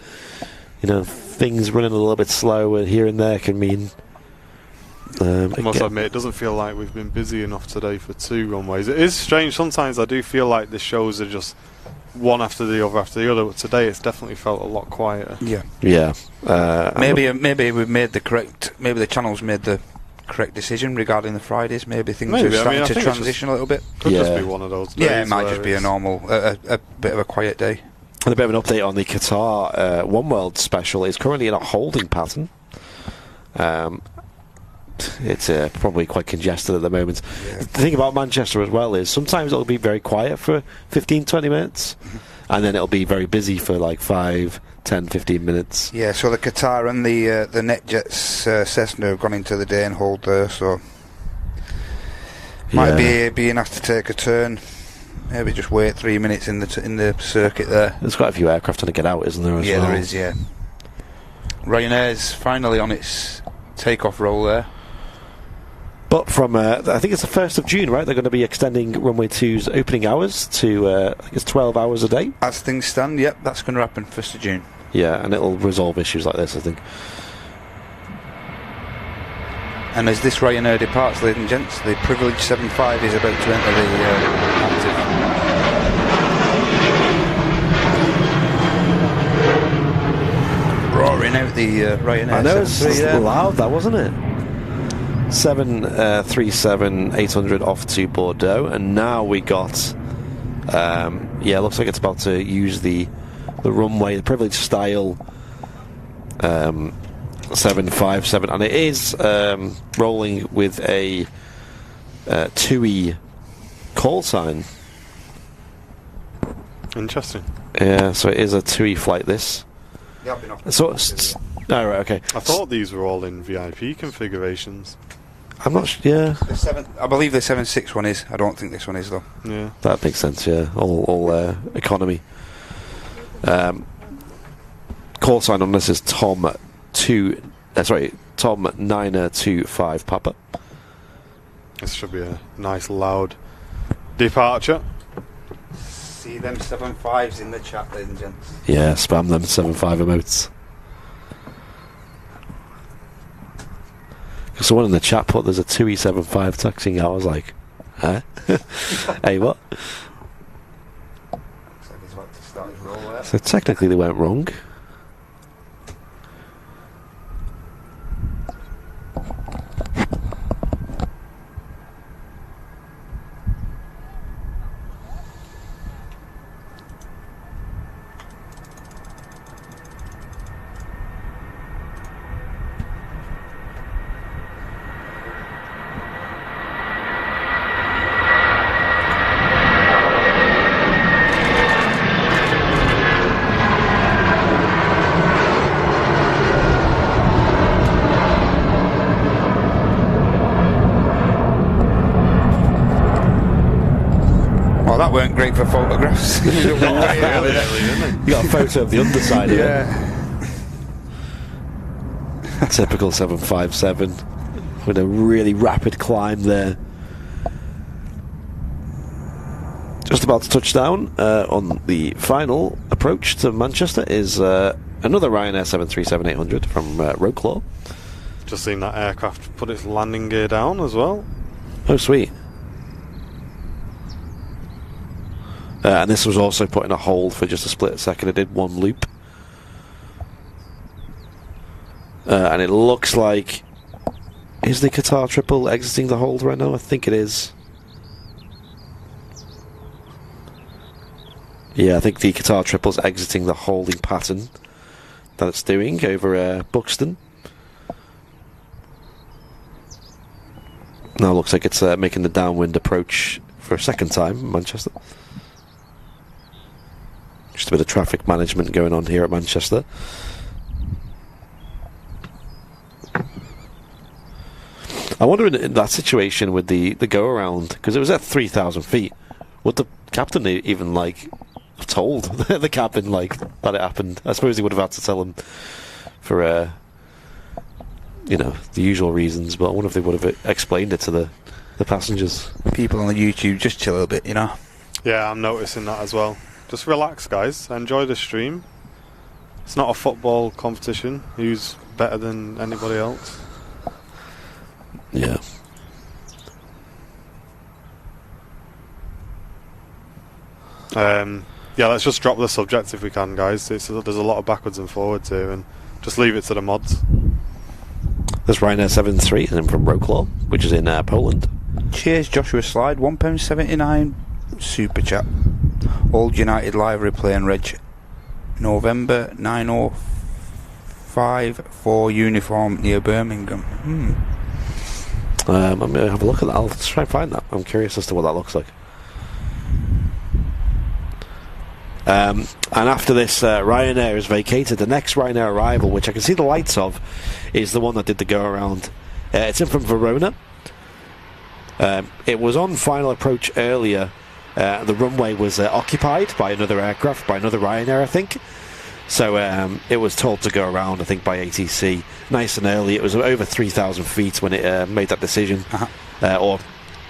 things running a little bit slower here and there can mean. I must admit, it doesn't feel like we've been busy enough today for two runways. It is strange. Sometimes I do feel like the shows are just one after the other, but today it's definitely felt a lot quieter. Yeah. Yeah. Maybe we've made the correct. Maybe the channel's made the correct decision regarding the Fridays. Maybe things are starting to transition a little bit. Could just be one of those days. Yeah, it might just be a normal, a bit of a quiet day. And a bit of an update on the Qatar One World special. It's currently in a holding pattern. It's probably quite congested at the moment. Yeah. The thing about Manchester as well is sometimes it'll be very quiet for 15-20 minutes, and then it'll be very busy for like 5, 10, 15 minutes. Yeah, so the Qatar and the NetJets Cessna have gone into the day and hold there, so might be being asked to take a turn. Maybe just wait 3 minutes in the circuit there. There's quite a few aircraft trying to get out, isn't there? As Yeah, well? there is. Yeah. Ryanair's finally on its takeoff roll there. But from I think it's the 1st of June, right? They're going to be extending runway 2's opening hours to I think it's 12 hours a day. As things stand, yep, that's going to happen 1st of June. Yeah, and it'll resolve issues like this, I think. And as this Ryanair departs, ladies and gents, the Privilege 75 is about to enter the active. Roaring out the Ryanair. I know, it's 73 there. loud, that wasn't it? 737-800 off to Bordeaux, and now we got looks like it's about to use the runway, the privileged style 757, and it is rolling with a TUI call sign. Interesting. Yeah, so it is a TUI flight, this. Yeah, I've been off. So, oh, right, okay. I thought these were all in VIP configurations. I'm not sure, yeah. I believe the 761 is. I don't think this one is, though. Yeah. That makes sense, yeah. All economy. Call sign on this is Tom 925 Papa. This should be a nice loud departure. See them 75s in the chat, ladies and gents. Yeah, spam them 75 emotes. Because someone in the chat put there's a 2E75 taxiing out. I was like, huh? Hey, what? Looks like he's about to start his roll there. So technically they went wrong. Weren't great for photographs. You got a photo of the underside of it. Typical 757 with a really rapid climb there. Just about to touch down on the final approach to Manchester is another Ryanair 737-800 from Roclaw. Just seen that aircraft put its landing gear down as well. Oh, sweet. And this was also put in a hold for just a split second. It did one loop. And it looks like... Is the Qatar triple exiting the hold right now? I think it is. Yeah, I think the Qatar triple's exiting the holding pattern that it's doing over Buxton. Now it looks like it's making the downwind approach for a second time in Manchester. Just a bit of traffic management going on here at Manchester. I wonder in that situation with the go around, because it was at 3,000 feet, would the captain even have told the cabin that it happened? I suppose he would have had to tell him for the usual reasons, but I wonder if they would have explained it to the passengers. People on the YouTube just chill a little bit, Yeah, I'm noticing that as well. Just relax, guys. Enjoy the stream. It's not a football competition. Who's better than anybody else? Yeah. Let's just drop the subject if we can, guys. There's a lot of backwards and forwards here, and just leave it to the mods. There's Ryanair 73 and from Roclaw, which is in Poland. Cheers, Joshua Slide, £1.79 super chat. Old United livery plane reg November 905 for uniform near Birmingham. I'm going to have a look at that. I'll try and find that. I'm curious as to what that looks like. And after this, Ryanair has vacated. The next Ryanair arrival, which I can see the lights of, is the one that did the go around. It's in from Verona. It was on final approach earlier. The runway was occupied by another aircraft, by another Ryanair, I think. So it was told to go around, I think, by ATC nice and early. It was over 3,000 feet when it made that decision. Or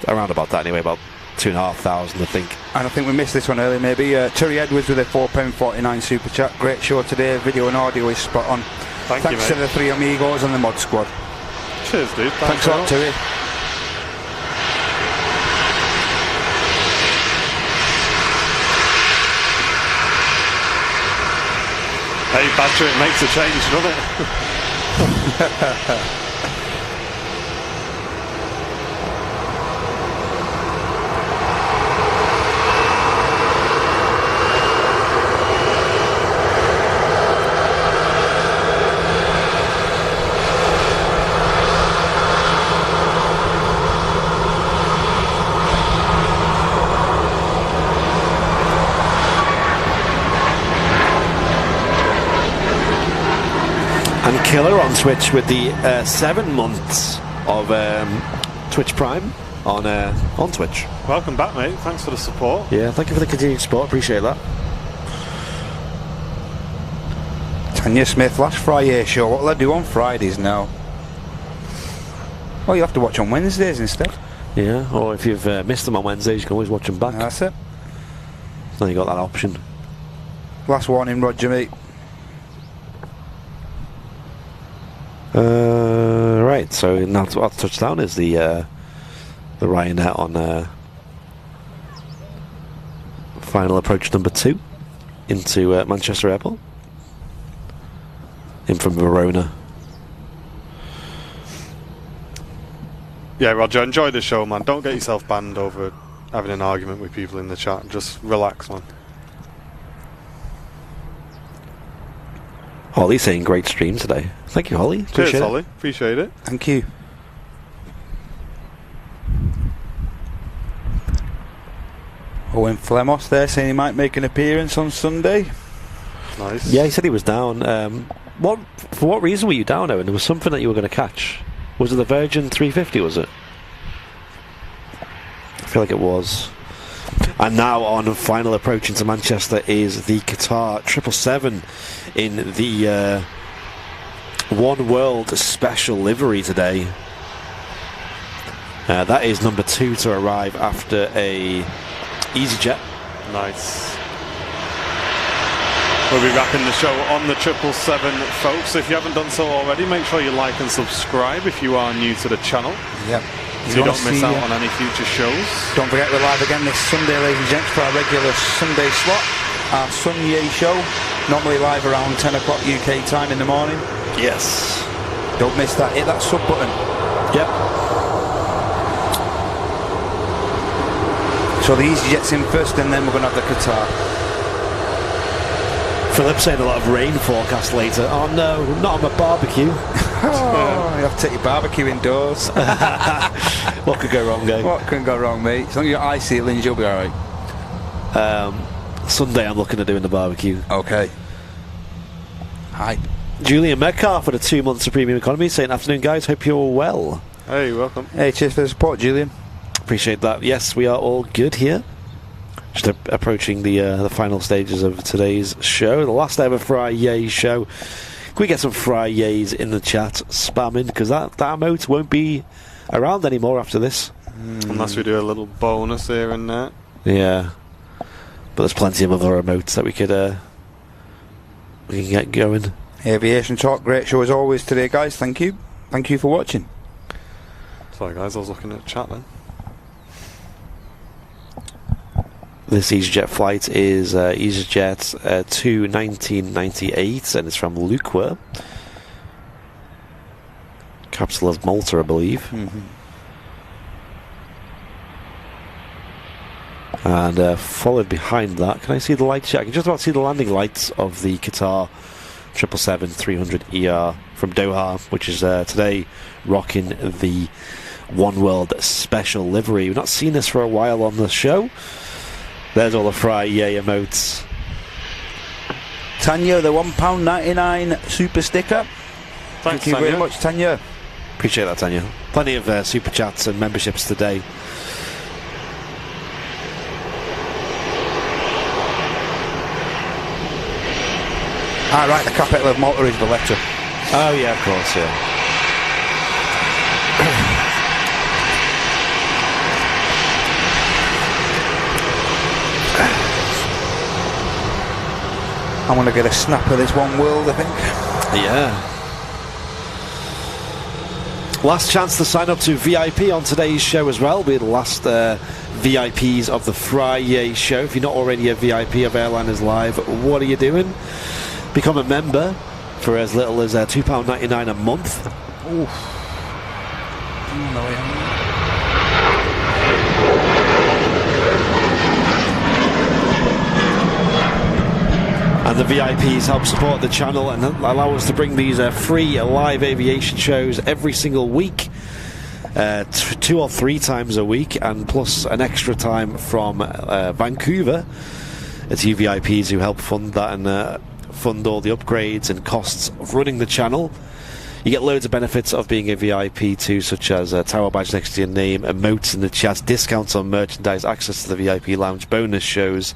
around about that anyway, about 2,500, I think. And I think we missed this one earlier, maybe. Terry Edwards with a £4.49 super chat. Great show today. Video and audio is spot on. Thanks you, to the three amigos and the mod squad. Cheers, dude. Thanks a lot, Terry. Hey, Badger, it makes a change, doesn't it? And Killer on Twitch with the 7 months of Twitch Prime on Twitch. Welcome back, mate. Thanks for the support. Yeah, thank you for the continued support. Appreciate that. Tanya Smith, last FriYAY show. What will I do on Fridays now? Well, you have to watch on Wednesdays instead. Yeah, or if you've missed them on Wednesdays, you can always watch them back. That's it. So you got that option. Last warning, Roger, mate. Right, so now our touchdown is the Ryanair on final approach number 2 into Manchester Airport. In from Verona. Yeah, Roger, enjoy the show, man. Don't get yourself banned over having an argument with people in the chat. Just relax, man. Holly's saying great stream today. Thank you, Holly. Cheers, Holly. Appreciate it. Thank you. Owen Flemos there saying he might make an appearance on Sunday. Nice. Yeah, he said he was down. For what reason were you down, Owen? There was something that you were going to catch. Was it the Virgin 350, was it? I feel like it was. And now on final approach into Manchester is the Qatar 777 in the One World special livery today. That is number 2 to arrive after a EasyJet. Nice. We'll be wrapping the show on the 777, folks. If you haven't done so already, make sure you like and subscribe if you are new to the channel. Yep. So you don't miss out on any future shows. Don't forget we're live again this Sunday, ladies and gents, for our regular Sunday slot. Our FriYAY show, normally live around 10 o'clock UK time in the morning. Yes. Don't miss that. Hit that sub button. Yep. So the EasyJets in first, and then we're going to have the Qatar. Philip saying a lot of rain forecast later. Oh no, not on my barbecue. Oh, you have to take your barbecue indoors. What could go wrong, eh? What can go wrong, mate? As long as you've got eye ceilings, you'll be alright. Sunday I'm looking at doing the barbecue. Okay. Hi. Julian Metcalf for the 2 months of Premium Economy saying, afternoon guys, hope you're all well. Hey, welcome. Hey, cheers for the support, Julian. Appreciate that. Yes, we are all good here. Just approaching the final stages of today's show, the last ever FriYAY show. Can we get some FriYAYs in the chat spamming? Because that emote won't be around anymore after this. Unless we do a little bonus here and there. Yeah. But there's plenty of other emotes that we can get going. Aviation Talk, great show as always today, guys. Thank you. Thank you for watching. Sorry, guys, I was looking at the chat then. This EasyJet flight is EasyJet 2 1998, and it's from Lucua, capital of Malta, I believe. And followed behind that, can I see the lights? Yeah, I can just about see the landing lights of the Qatar 777-300ER from Doha, which is today rocking the One World special livery. We've not seen this for a while on the show. There's all the FriYAY emotes. Tanya, the £1.99 super sticker. Thanks, Thank you Tanya. very much, Tanya. Appreciate that, Tanya. Plenty of super chats and memberships today. Ah, right, the capital of Malta is Valletta. Oh yeah, of course, yeah. I'm going to get a snap of this One World, I think. Yeah. Last chance to sign up to VIP on today's show as well. We're the last VIPs of the FriYAY show. If you're not already a VIP of Airliners Live, what are you doing? Become a member for as little as £2.99 a month. Oof. And the VIPs help support the channel and allow us to bring these free live aviation shows every single week, 2 or 3 times a week, and plus an extra time from Vancouver. It's you VIPs who help fund that and fund all the upgrades and costs of running the channel. You get loads of benefits of being a VIP too, such as a tower badge next to your name, emotes in the chat, discounts on merchandise, access to the VIP lounge, bonus shows,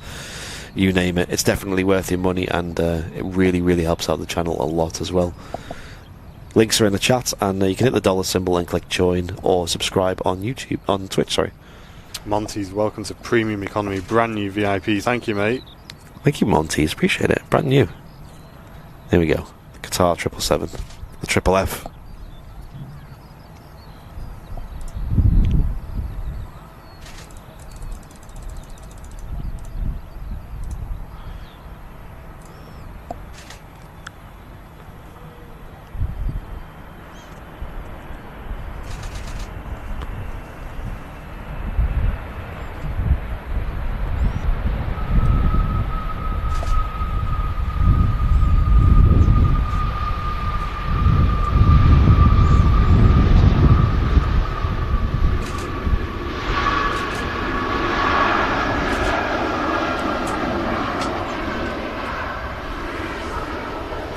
you name it. It's definitely worth your money, and it really, really helps out the channel a lot as well. Links are in the chat, and you can hit the dollar symbol and click join or subscribe on YouTube, on Twitch, sorry. Monty's, welcome to Premium Economy, brand new VIP. Thank you, mate. Thank you, Monty's. Appreciate it. Brand new. There we go. The Qatar 777. The Triple F.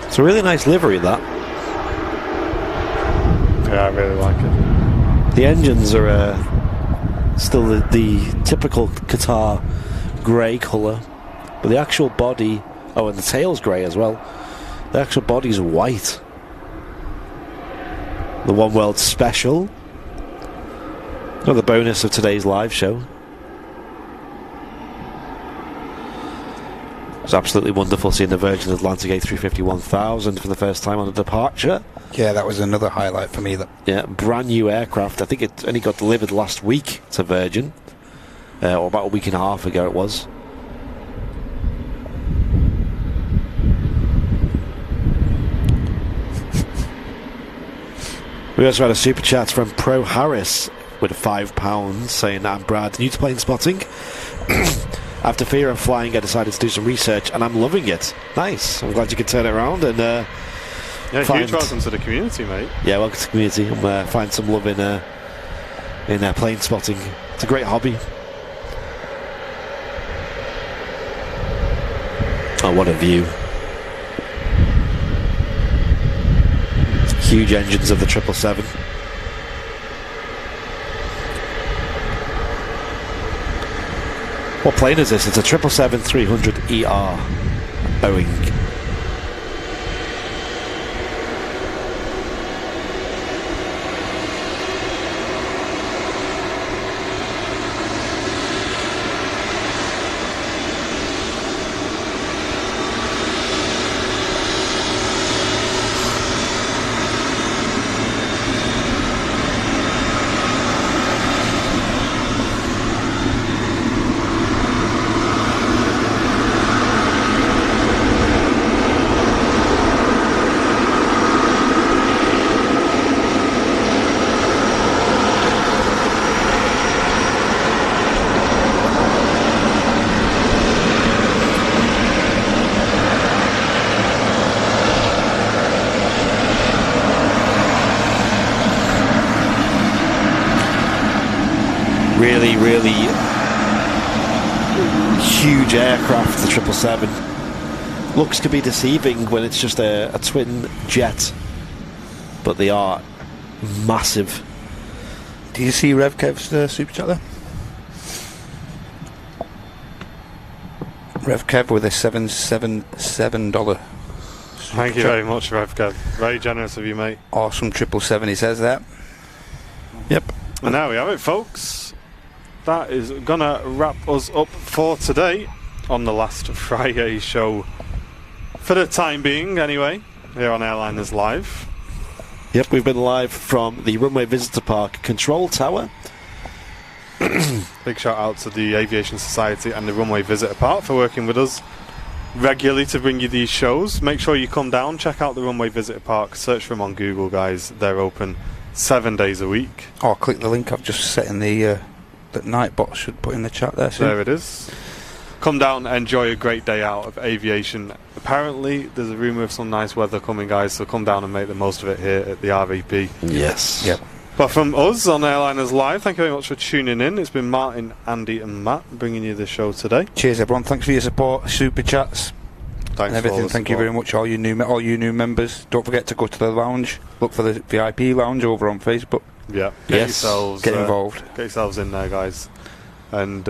It's a really nice livery, that. Yeah, I really like it. The engines are still the typical Qatar grey colour, but the actual body... Oh, and the tail's grey as well. The actual body's white. The One World Special. Another bonus of today's live show. It's absolutely wonderful seeing the Virgin Atlantic A350 1000 for the first time on a departure. Yeah, that was another highlight for me. Yeah, brand new aircraft. I think it only got delivered last week to Virgin, or about a week and a half ago it was. We also had a super chat from Pro Harris with £5 saying, "I'm Brad, new to plane spotting. After fear of flying, I decided to do some research, and I'm loving it." Nice. I'm glad you could turn it around and yeah, huge welcome to the community, mate. Yeah, welcome to the community. And find some love in plane spotting. It's a great hobby. Oh, what a view! Huge engines of the 777. What plane is this? It's a 777-300ER Boeing. Really huge aircraft, the 777. Looks to be deceiving when it's just a twin jet, but they are massive. Do you see Rev Kev's super chat there? Rev Kev with a $777. Thank you very much, Rev Kev. Very generous of you, mate. Awesome 777, he says that. Yep. And there we have it, folks. That is gonna wrap us up for today on the last FriYAY show, for the time being anyway, here on Airliners Live. Yep, we've been live from the Runway Visitor Park control tower. Big shout out to the Aviation Society and the Runway Visitor Park for working with us regularly to bring you these shows. Make sure you come down, check out the Runway Visitor Park, search for them on Google, guys. They're open 7 days a week. Oh, click the link I've just set in the that Nightbot should put in the chat there soon. There it is. Come down, enjoy a great day out of aviation. Apparently there's a rumour of some nice weather coming, guys, so come down and make the most of it here at the RVP. Yes. Yep. But from us on Airliners Live, thank you very much for tuning in. It's been Martin, Andy and Matt bringing you the show today. Cheers everyone, thanks for your support, super chats. Thanks and everything. for all the Thank you support. very much, all you new members. Don't forget to go to the lounge. Look for the VIP lounge over on Facebook. Yeah, Get involved. Get yourselves in there, guys. And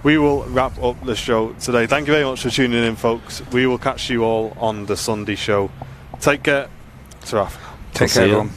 we will wrap up the show today. Thank you very much for tuning in, folks. We will catch you all on the Sunday show. Take care. Ta-ra. Take care, everyone.